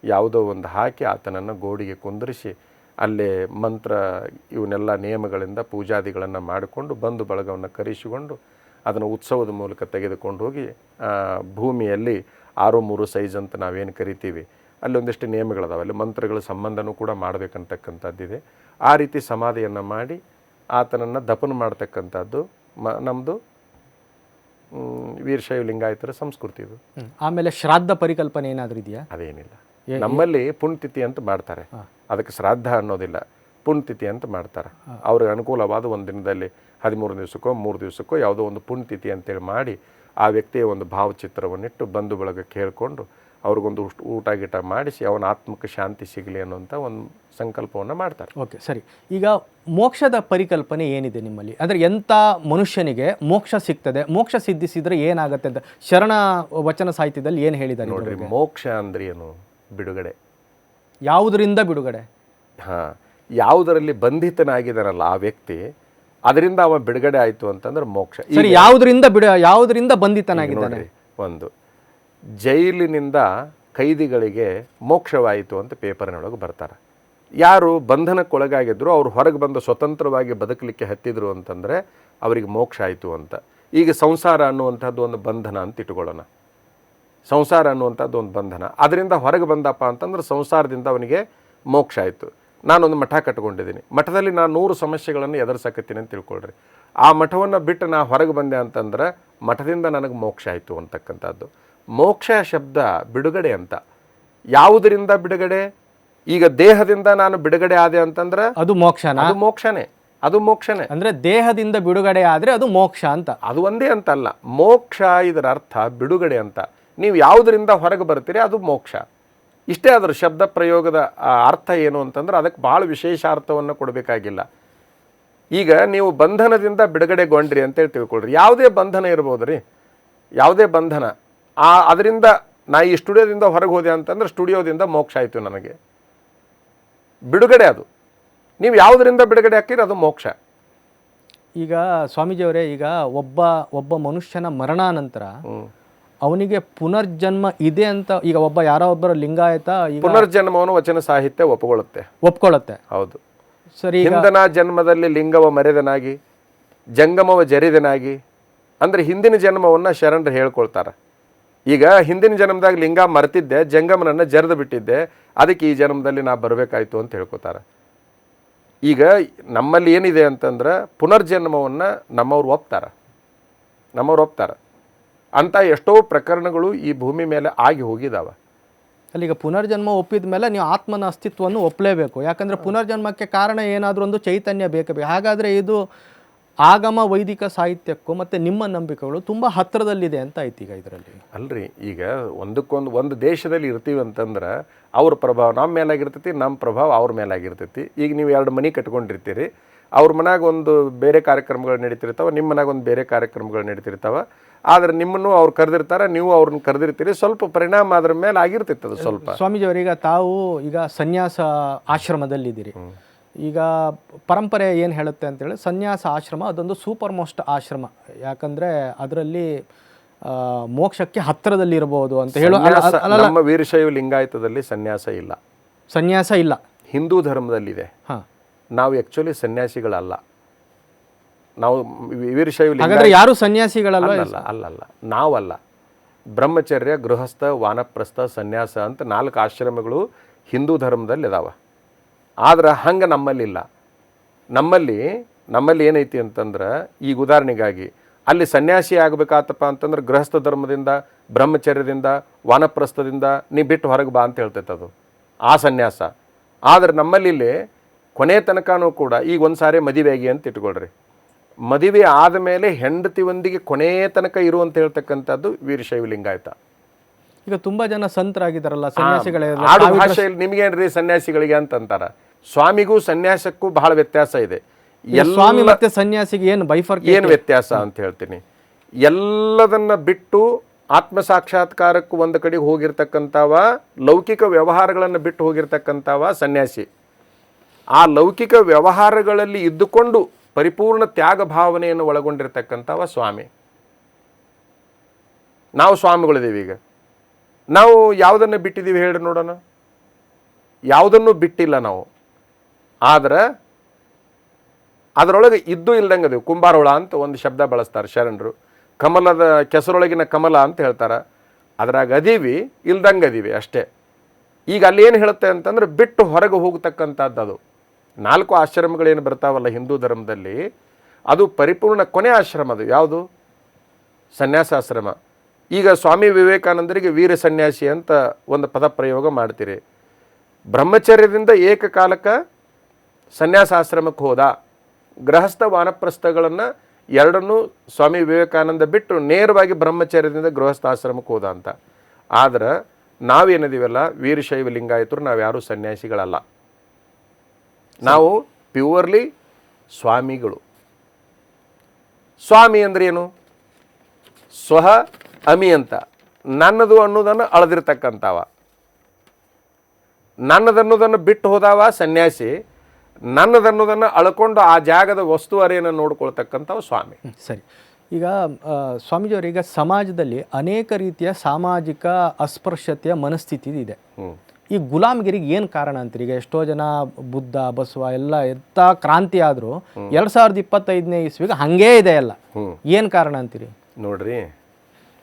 ಯಾವುದೋ ಒಂದು ಹಾಕಿ ಆತನನ್ನು ಗೋಡಿಗೆ ಕುಂದ್ರಿಸಿ ಅಲ್ಲೇ ಮಂತ್ರ ಇವನ್ನೆಲ್ಲ ನಿಯಮಗಳಿಂದ ಪೂಜಾದಿಗಳನ್ನು ಮಾಡಿಕೊಂಡು ಬಂದು ಬಳಗವನ್ನು ಕರೆಸಿಕೊಂಡು ಅದನ್ನು ಉತ್ಸವದ ಮೂಲಕ ತೆಗೆದುಕೊಂಡು ಹೋಗಿ ಭೂಮಿಯಲ್ಲಿ 6-3 ಸೈಜ್ ಅಂತ ನಾವೇನು ಕರಿತೀವಿ, ಅಲ್ಲಿ ಒಂದಿಷ್ಟು ನಿಯಮಗಳದಾವೆ. ಅಲ್ಲಿ ಮಂತ್ರಗಳ ಸಂಬಂಧನೂ ಕೂಡ ಮಾಡಬೇಕಂತಕ್ಕಂಥದ್ದಿದೆ. ಆ ರೀತಿ ಸಮಾಧಿಯನ್ನು ಮಾಡಿ ಆತನನ್ನು ದಫನ ಮಾಡ್ತಕ್ಕಂಥದ್ದು ನಮ್ಮದು ವೀರಶೈವ ಲಿಂಗಾಯತರ ಸಂಸ್ಕೃತಿ ಇದು. ಆಮೇಲೆ ಶ್ರಾದ್ದ ಪರಿಕಲ್ಪನೆ ಏನಾದರೂ ಇದೆಯಾ? ಅದೇನಿಲ್ಲ. ನಮ್ಮಲ್ಲಿ ಪುಣ್ಯತಿಥಿ ಅಂತ ಮಾಡ್ತಾರೆ, ಅದಕ್ಕೆ ಶ್ರಾದ್ದ ಅನ್ನೋದಿಲ್ಲ, ಪುಣ್ಯತಿಥಿ ಅಂತ ಮಾಡ್ತಾರೆ. ಅವ್ರಿಗೆ ಅನುಕೂಲವಾದ ಒಂದು ದಿನದಲ್ಲಿ 13 ದಿವಸಕ್ಕೋ 3 ದಿವಸಕ್ಕೋ ಯಾವುದೋ ಒಂದು ಪುಣ್ಯತಿಥಿ ಅಂತೇಳಿ ಮಾಡಿ ಆ ವ್ಯಕ್ತಿಯ ಒಂದು ಭಾವಚಿತ್ರವನ್ನಿಟ್ಟು ಬಂಧು ಬಳಗಕ್ಕೆ ಹೇಳ್ಕೊಂಡು ಅವ್ರಿಗೊಂದು ಊಟ ಗೀಟ ಮಾಡಿಸಿ ಅವನ ಆತ್ಮಕ್ಕೆ ಶಾಂತಿ ಸಿಗಲಿ ಅನ್ನೋಂಥ ಒಂದು ಸಂಕಲ್ಪವನ್ನು ಮಾಡ್ತಾರೆ. ಓಕೆ, ಸರಿ. ಈಗ ಮೋಕ್ಷದ ಪರಿಕಲ್ಪನೆ ಏನಿದೆ ನಿಮ್ಮಲ್ಲಿ? ಅಂದರೆ ಎಂಥ ಮನುಷ್ಯನಿಗೆ ಮೋಕ್ಷ ಸಿಗ್ತದೆ, ಮೋಕ್ಷ ಸಿದ್ಧಿಸಿದರೆ ಏನಾಗುತ್ತೆ ಅಂತ ಶರಣ ವಚನ ಸಾಹಿತ್ಯದಲ್ಲಿ ಏನು ಹೇಳಿದ್ದಾರೆ ನೋಡ್ರಿ. ಮೋಕ್ಷ ಅಂದ್ರೆ ಏನು? ಬಿಡುಗಡೆ. ಯಾವುದರಿಂದ ಬಿಡುಗಡೆ? ಹಾಂ, ಯಾವುದರಲ್ಲಿ ಬಂಧಿತನಾಗಿದ್ದಾನಲ್ಲ ಆ ವ್ಯಕ್ತಿ, ಅದರಿಂದ ಅವ ಬಿಡುಗಡೆ ಆಯಿತು ಅಂತಂದ್ರೆ ಮೋಕ್ಷ. ಸರಿ, ಯಾವುದರಿಂದ ಬಂಧಿತನಾಗಿದ್ದಾನೆ? ನೋಡ್ರಿ, ಒಂದು ಜೈಲಿನಿಂದ ಕೈದಿಗಳಿಗೆ ಮೋಕ್ಷವಾಯಿತು ಅಂತ ಪೇಪರ್ನೊಳಗೆ ಬರ್ತಾರೆ. ಯಾರು ಬಂಧನಕ್ಕೊಳಗಾಗಿದ್ರು ಅವ್ರು ಹೊರಗೆ ಬಂದು ಸ್ವತಂತ್ರವಾಗಿ ಬದುಕಲಿಕ್ಕೆ ಹತ್ತಿದ್ರು ಅಂತಂದರೆ ಅವರಿಗೆ ಮೋಕ್ಷ ಆಯಿತು ಅಂತ. ಈಗ ಸಂಸಾರ ಅನ್ನುವಂಥದ್ದು ಒಂದು ಬಂಧನ ಅಂತ ಇಟ್ಕೊಳ್ಳೋಣ. ಸಂಸಾರ ಅನ್ನುವಂಥದ್ದು ಒಂದು ಬಂಧನ, ಅದರಿಂದ ಹೊರಗೆ ಬಂದಪ್ಪ ಅಂತಂದ್ರೆ ಸಂಸಾರದಿಂದ ಅವನಿಗೆ ಮೋಕ್ಷ ಆಯಿತು. ನಾನೊಂದು ಮಠ ಕಟ್ಕೊಂಡಿದ್ದೀನಿ, ಮಠದಲ್ಲಿ ನಾನು 100 ಸಮಸ್ಯೆಗಳನ್ನು ಎದುರಿಸಕತ್ತೀನಿ ಅಂತ ತಿಳ್ಕೊಳ್ರಿ. ಆ ಮಠವನ್ನು ಬಿಟ್ಟು ನಾ ಹೊರಗೆ ಬಂದೆ ಅಂತಂದ್ರೆ ಮಠದಿಂದ ನನಗೆ ಮೋಕ್ಷ ಆಯಿತು ಅಂತಕ್ಕಂಥದ್ದು. ಮೋಕ್ಷ ಶಬ್ದ ಬಿಡುಗಡೆ ಅಂತ. ಯಾವುದರಿಂದ ಬಿಡುಗಡೆ? ಈಗ ದೇಹದಿಂದ ನಾನು ಬಿಡುಗಡೆ ಆದೆ ಅಂತಂದ್ರೆ ಅದು ಮೋಕ್ಷನಾ? ಅದು ಮೋಕ್ಷನೇ, ಅದು ಮೋಕ್ಷನೇ. ಅಂದ್ರೆ ದೇಹದಿಂದ ಬಿಡುಗಡೆ ಆದ್ರೆ ಅದು ಮೋಕ್ಷ ಅಂತ. ಅದು ಒಂದೇ ಅಂತಲ್ಲ, ಮೋಕ್ಷ ಇದರ ಅರ್ಥ ಬಿಡುಗಡೆ ಅಂತ. ನೀವು ಯಾವುದರಿಂದ ಹೊರಗೆ ಬರ್ತೀರಿ ಅದು ಮೋಕ್ಷ. ಇಷ್ಟೇ ಅದರ ಶಬ್ದ ಪ್ರಯೋಗದ ಅರ್ಥ ಏನು ಅಂತಂದ್ರೆ ಅದಕ್ಕೆ ಭಾಳ ವಿಶೇಷ ಅರ್ಥವನ್ನು ಕೊಡಬೇಕಾಗಿಲ್ಲ. ಈಗ ನೀವು ಬಂಧನದಿಂದ ಬಿಡುಗಡೆಗೊಂಡ್ರಿ ಅಂತೇಳಿ ತಿಳ್ಕೊಳ್ರಿ. ಯಾವುದೇ ಬಂಧನ ಇರ್ಬೋದು ರೀ, ಯಾವುದೇ ಬಂಧನ. ಅದರಿಂದ ನಾ ಈ ಸ್ಟುಡಿಯೋದಿಂದ ಹೊರಗೆ ಹೋದೆ ಅಂತಂದ್ರೆ ಸ್ಟುಡಿಯೋದಿಂದ ಮೋಕ್ಷ ಆಯಿತು ನನಗೆ, ಬಿಡುಗಡೆ. ಅದು ನೀವು ಯಾವುದರಿಂದ ಬಿಡುಗಡೆ ಹಾಕಿರಿ ಅದು ಮೋಕ್ಷ. ಈಗ ಸ್ವಾಮೀಜಿಯವರೇ, ಈಗ ಒಬ್ಬ ಮನುಷ್ಯನ ಮರಣಾನಂತರ ಅವನಿಗೆ ಪುನರ್ಜನ್ಮ ಇದೆ ಅಂತ ಈಗ ಯಾರೋ ಒಬ್ಬರ ಲಿಂಗಾಯತ ಈಗ ಪುನರ್ಜನ್ಮವನ್ನು ವಚನ ಸಾಹಿತ್ಯ ಒಪ್ಕೊಳ್ಳುತ್ತೆ. ಹೌದು. ಸರಿ, ಹಿಂದನ ಜನ್ಮದಲ್ಲಿ ಲಿಂಗವ ಮರೆದನಾಗಿ ಜಂಗಮವ ಜರಿದನಾಗಿ ಅಂದ್ರೆ ಹಿಂದಿನ ಜನ್ಮವನ್ನು ಶರಣರು ಹೇಳ್ಕೊಳ್ತಾರೆ. ಈಗ ಹಿಂದಿನ ಜನ್ಮದಾಗ ಲಿಂಗ ಮರೆತಿದ್ದೆ, ಜಂಗಮನನ್ನು ಜರಿದು ಬಿಟ್ಟಿದ್ದೆ, ಅದಕ್ಕೆ ಈ ಜನ್ಮದಲ್ಲಿ ನಾ ಬರಬೇಕಾಯ್ತು ಅಂತ ಹೇಳ್ಕೊತಾರೆ. ಈಗ ನಮ್ಮಲ್ಲಿ ಏನಿದೆ ಅಂತಂದ್ರೆ ಪುನರ್ಜನ್ಮವನ್ನು ನಮ್ಮವ್ರು ಒಪ್ತಾರೆ. ಅಂತ ಎಷ್ಟೋ ಪ್ರಕರಣಗಳು ಈ ಭೂಮಿ ಮೇಲೆ ಆಗಿ ಹೋಗಿದಾವೆ. ಅಲ್ಲಿಗ ಪುನರ್ಜನ್ಮ ಒಪ್ಪಿದ ಮೇಲೆ ನೀವು ಆತ್ಮನ ಅಸ್ತಿತ್ವವನ್ನು ಒಪ್ಪಲೇಬೇಕು. ಯಾಕಂದರೆ ಪುನರ್ಜನ್ಮಕ್ಕೆ ಕಾರಣ ಏನಾದರೂ ಒಂದು ಚೈತನ್ಯ ಬೇಕೇ. ಹಾಗಾದರೆ ಇದು ಆಗಮ ವೈದಿಕ ಸಾಹಿತ್ಯಕ್ಕೂ ಮತ್ತು ನಿಮ್ಮ ನಂಬಿಕೆಗಳು ತುಂಬ ಹತ್ತಿರದಲ್ಲಿದೆ ಅಂತ ಆಯ್ತು ಈಗ ಇದರಲ್ಲಿ. ಅಲ್ರಿ, ಈಗ ಒಂದು ದೇಶದಲ್ಲಿ ಇರ್ತೀವಿ ಅಂತಂದ್ರೆ ಅವ್ರ ಪ್ರಭಾವ ನಮ್ಮ ಮೇಲಾಗಿರ್ತೈತಿ, ನಮ್ಮ ಪ್ರಭಾವ ಅವ್ರ ಮೇಲಾಗಿರ್ತೈತಿ. ಈಗ ನೀವು 2 ಮನೆ ಕಟ್ಕೊಂಡಿರ್ತೀರಿ, ಅವ್ರ ಮನ್ಯಾಗ ಒಂದು ಬೇರೆ ಕಾರ್ಯಕ್ರಮಗಳು ನಡೀತಿರ್ತಾವೆ, ನಿಮ್ಮ ಮನ್ಯಾಗ ಒಂದು ಬೇರೆ ಕಾರ್ಯಕ್ರಮಗಳು ನಡೀತಿರ್ತಾವೆ. ಆದರೆ ನಿಮ್ಮನ್ನು ಅವ್ರು ಕರೆದಿರ್ತಾರೆ, ನೀವು ಅವ್ರನ್ನ ಕರೆದಿರ್ತೀರಿ, ಸ್ವಲ್ಪ ಪರಿಣಾಮ ಅದ್ರ ಮೇಲೆ ಆಗಿರ್ತೈತೆ ಅದು ಸ್ವಲ್ಪ. ಸ್ವಾಮೀಜಿಯವರೀಗ ತಾವು ಈಗ ಸನ್ಯಾಸ ಆಶ್ರಮದಲ್ಲಿದ್ದೀರಿ. ಈಗ ಪರಂಪರೆ ಏನು ಹೇಳುತ್ತೆ ಅಂತೇಳಿ ಸನ್ಯಾಸ ಆಶ್ರಮ ಅದೊಂದು ಸೂಪರ್ ಮೋಸ್ಟ್ ಆಶ್ರಮ, ಯಾಕಂದರೆ ಅದರಲ್ಲಿ ಮೋಕ್ಷಕ್ಕೆ ಹತ್ತಿರದಲ್ಲಿರ್ಬೋದು ಅಂತ ಹೇಳೋ. ನಮ್ಮ ವೀರಶೈವ ಲಿಂಗಾಯತದಲ್ಲಿ ಸನ್ಯಾಸ ಇಲ್ಲ, ಹಿಂದೂ ಧರ್ಮದಲ್ಲಿದೆ. ನಾವು ಆ್ಯಕ್ಚುಲಿ ಸನ್ಯಾಸಿಗಳಲ್ಲ, ನಾವು ವೀರಶೈವ ಲಿಂಗ ಯಾರು ಸನ್ಯಾಸಿಗಳಲ್ಲ. ಅಲ್ಲಲ್ಲ, ನಾವಲ್ಲ. ಬ್ರಹ್ಮಚರ್ಯ, ಗೃಹಸ್ಥ, ವಾನಪ್ರಸ್ಥ, ಸನ್ಯಾಸ ಅಂತ 4 ಆಶ್ರಮಗಳು ಹಿಂದೂ ಧರ್ಮದಲ್ಲಿ ಇದಾವೆ. ಆದ್ರೆ ಹಂಗೆ ನಮ್ಮಲ್ಲಿಲ್ಲ. ನಮ್ಮಲ್ಲಿ ಏನೈತಿ ಅಂತಂದ್ರೆ, ಈಗ ಉದಾಹರಣೆಗಾಗಿ ಅಲ್ಲಿ ಸನ್ಯಾಸಿ ಆಗಬೇಕಾತಪ್ಪ ಅಂತಂದ್ರೆ ಗೃಹಸ್ಥ ಧರ್ಮದಿಂದ, ಬ್ರಹ್ಮಚರ್ಯದಿಂದ, ವಾನಪ್ರಸ್ಥದಿಂದ ನೀ ಬಿಟ್ಟು ಹೊರಗೆ ಬಾ ಅಂತ ಹೇಳ್ತೈತೆ ಅದು, ಆ ಸನ್ಯಾಸ. ಆದರೆ ನಮ್ಮಲ್ಲಿ ಕೊನೆ ತನಕನೂ ಕೂಡ ಈಗ ಒಂದು ಸಾರಿ ಮದುವೆ ಆಗಿ ಅಂತ ಇಟ್ಕೊಳ್ರಿ, ಮದುವೆ ಆದಮೇಲೆ ಹೆಂಡತಿ ಒಂದಿಗೆ ಕೊನೆ ತನಕ ಇರುವಂತ ಹೇಳ್ತಕ್ಕಂಥದ್ದು ವೀರಶೈವ ಲಿಂಗಾಯತ. ಈಗ ತುಂಬಾ ಜನ ಸಂತರಾಗಿದ್ದಾರಲ್ಲ ಸನ್ಯಾಸಿಗಳೇ, ಆಡು ಭಾಷೆಯಲ್ಲಿ ನಿಮ್ಗೇನ್ರಿ ಸನ್ಯಾಸಿಗಳಿಗೆ ಅಂತಂತಾರ. ಸ್ವಾಮಿಗೂ ಸನ್ಯಾಸಕ್ಕೂ ಬಹಳ ವ್ಯತ್ಯಾಸ ಇದೆ. ಸ್ವಾಮಿ ಮತ್ತೆ ಸನ್ಯಾಸಿಗೆ ಏನು ವ್ಯತ್ಯಾಸ ಅಂತ ಹೇಳ್ತೀನಿ. ಎಲ್ಲದನ್ನ ಬಿಟ್ಟು ಆತ್ಮ ಸಾಕ್ಷಾತ್ಕಾರಕ್ಕೂ ಒಂದು ಕಡೆಗೆ ಹೋಗಿರ್ತಕ್ಕಂಥವ, ಲೌಕಿಕ ವ್ಯವಹಾರಗಳನ್ನು ಬಿಟ್ಟು ಹೋಗಿರ್ತಕ್ಕಂಥವ ಸನ್ಯಾಸಿ. ಆ ಲೌಕಿಕ ವ್ಯವಹಾರಗಳಲ್ಲಿ ಇದ್ದುಕೊಂಡು ಪರಿಪೂರ್ಣ ತ್ಯಾಗ ಭಾವನೆಯನ್ನು ಒಳಗೊಂಡಿರ್ತಕ್ಕಂಥವ ಸ್ವಾಮಿ. ನಾವು ಸ್ವಾಮಿಗಳಿದ್ದೀವಿ. ಈಗ ನಾವು ಯಾವುದನ್ನು ಬಿಟ್ಟಿದ್ದೀವಿ ಹೇಳಿ ನೋಡೋಣ? ಯಾವುದನ್ನು ಬಿಟ್ಟಿಲ್ಲ ನಾವು. ಆದ್ರೆ ಅದರೊಳಗೆ ಇದ್ದು ಇಲ್ದಂಗೆ ಅದೀವಿ. ಕುಂಬಾರೊಳ ಅಂತ ಒಂದು ಶಬ್ದ ಬಳಸ್ತಾರೆ ಶರಣರು. ಕಮಲದ ಕೆಸರೊಳಗಿನ ಕಮಲ ಅಂತ ಹೇಳ್ತಾರೆ. ಅದ್ರಾಗ ಅದೀವಿ, ಇಲ್ದಂಗೆ ಅದೀವಿ ಅಷ್ಟೇ. ಈಗ ಅಲ್ಲಿ ಏನು ಹೇಳುತ್ತೆ ಅಂತಂದ್ರೆ ಬಿಟ್ಟು ಹೊರಗೆ ಹೋಗ್ತಕ್ಕಂಥದ್ದು. ಅದು 4 ಆಶ್ರಮಗಳೇನು ಬರ್ತಾವಲ್ಲ ಹಿಂದೂ ಧರ್ಮದಲ್ಲಿ, ಅದು ಪರಿಪೂರ್ಣ ಕೊನೆ ಆಶ್ರಮ. ಅದು ಯಾವುದು? ಸನ್ಯಾಸಾಶ್ರಮ. ಈಗ ಸ್ವಾಮಿ ವಿವೇಕಾನಂದರಿಗೆ ವೀರ ಸನ್ಯಾಸಿ ಅಂತ ಒಂದು ಪದ ಪ್ರಯೋಗ ಮಾಡ್ತೀರಿ. ಬ್ರಹ್ಮಚರ್ಯದಿಂದ ಏಕಕಾಲಕ್ಕೆ ಸನ್ಯಾಸಾಶ್ರಮಕ್ಕೆ ಹೋದ. ಗೃಹಸ್ಥ ವಾನಪ್ರಸ್ಥಗಳನ್ನು ಎರಡನ್ನೂ ಸ್ವಾಮಿ ವಿವೇಕಾನಂದ ಬಿಟ್ಟು ನೇರವಾಗಿ ಬ್ರಹ್ಮಚರ್ಯದಿಂದ ಗೃಹಸ್ಥಾಶ್ರಮಕ್ಕೆ ಹೋದ ಅಂತ. ಆದ್ರೆ ನಾವೇನಿದೀವಲ್ಲ ವೀರಶೈವ ಲಿಂಗಾಯತರು, ನಾವು ಯಾರೂ ಸನ್ಯಾಸಿಗಳಲ್ಲ. ನಾವು ಪ್ಯೂರ್ಲಿ ಸ್ವಾಮಿಗಳು. ಸ್ವಾಮಿ ಅಂದ್ರೆ ಏನು? ಸ್ವಹ ಅಮಿ ಅಂತ, ನನ್ನದು ಅನ್ನೋದನ್ನು ಅಳದಿರ್ತಕ್ಕಂಥವ. ನನ್ನದನ್ನೋದನ್ನು ಬಿಟ್ಟು ಹೋದವ ಸನ್ಯಾಸಿ. ನನ್ನದನ್ನೋದನ್ನು ಅಳ್ಕೊಂಡು ಆ ಜಾಗದ ವಸ್ತುವರಿಯನ್ನು ನೋಡ್ಕೊಳ್ತಕ್ಕಂಥವು ಸ್ವಾಮಿ. ಸರಿ. ಈಗ ಸ್ವಾಮೀಜಿಯವರು, ಈಗ ಸಮಾಜದಲ್ಲಿ ಅನೇಕ ರೀತಿಯ ಸಾಮಾಜಿಕ ಅಸ್ಪೃಶ್ಯತೆಯ ಮನಸ್ಥಿತಿ ಇದೆ. ಈ ಗುಲಾಮಗಿರಿಗೆ ಏನು ಕಾರಣ ಅಂತೀರಿ? ಈಗ ಎಷ್ಟೋ ಜನ ಬುದ್ಧ ಬಸವ ಎಲ್ಲ ಎಂಥ ಕ್ರಾಂತಿ ಆದರೂ 2025ನೇ ಇಸ್ವಿಗೆ ಹಾಗೇ ಇದೆ ಎಲ್ಲ. ಏನು ಕಾರಣ ಅಂತೀರಿ? ನೋಡ್ರಿ,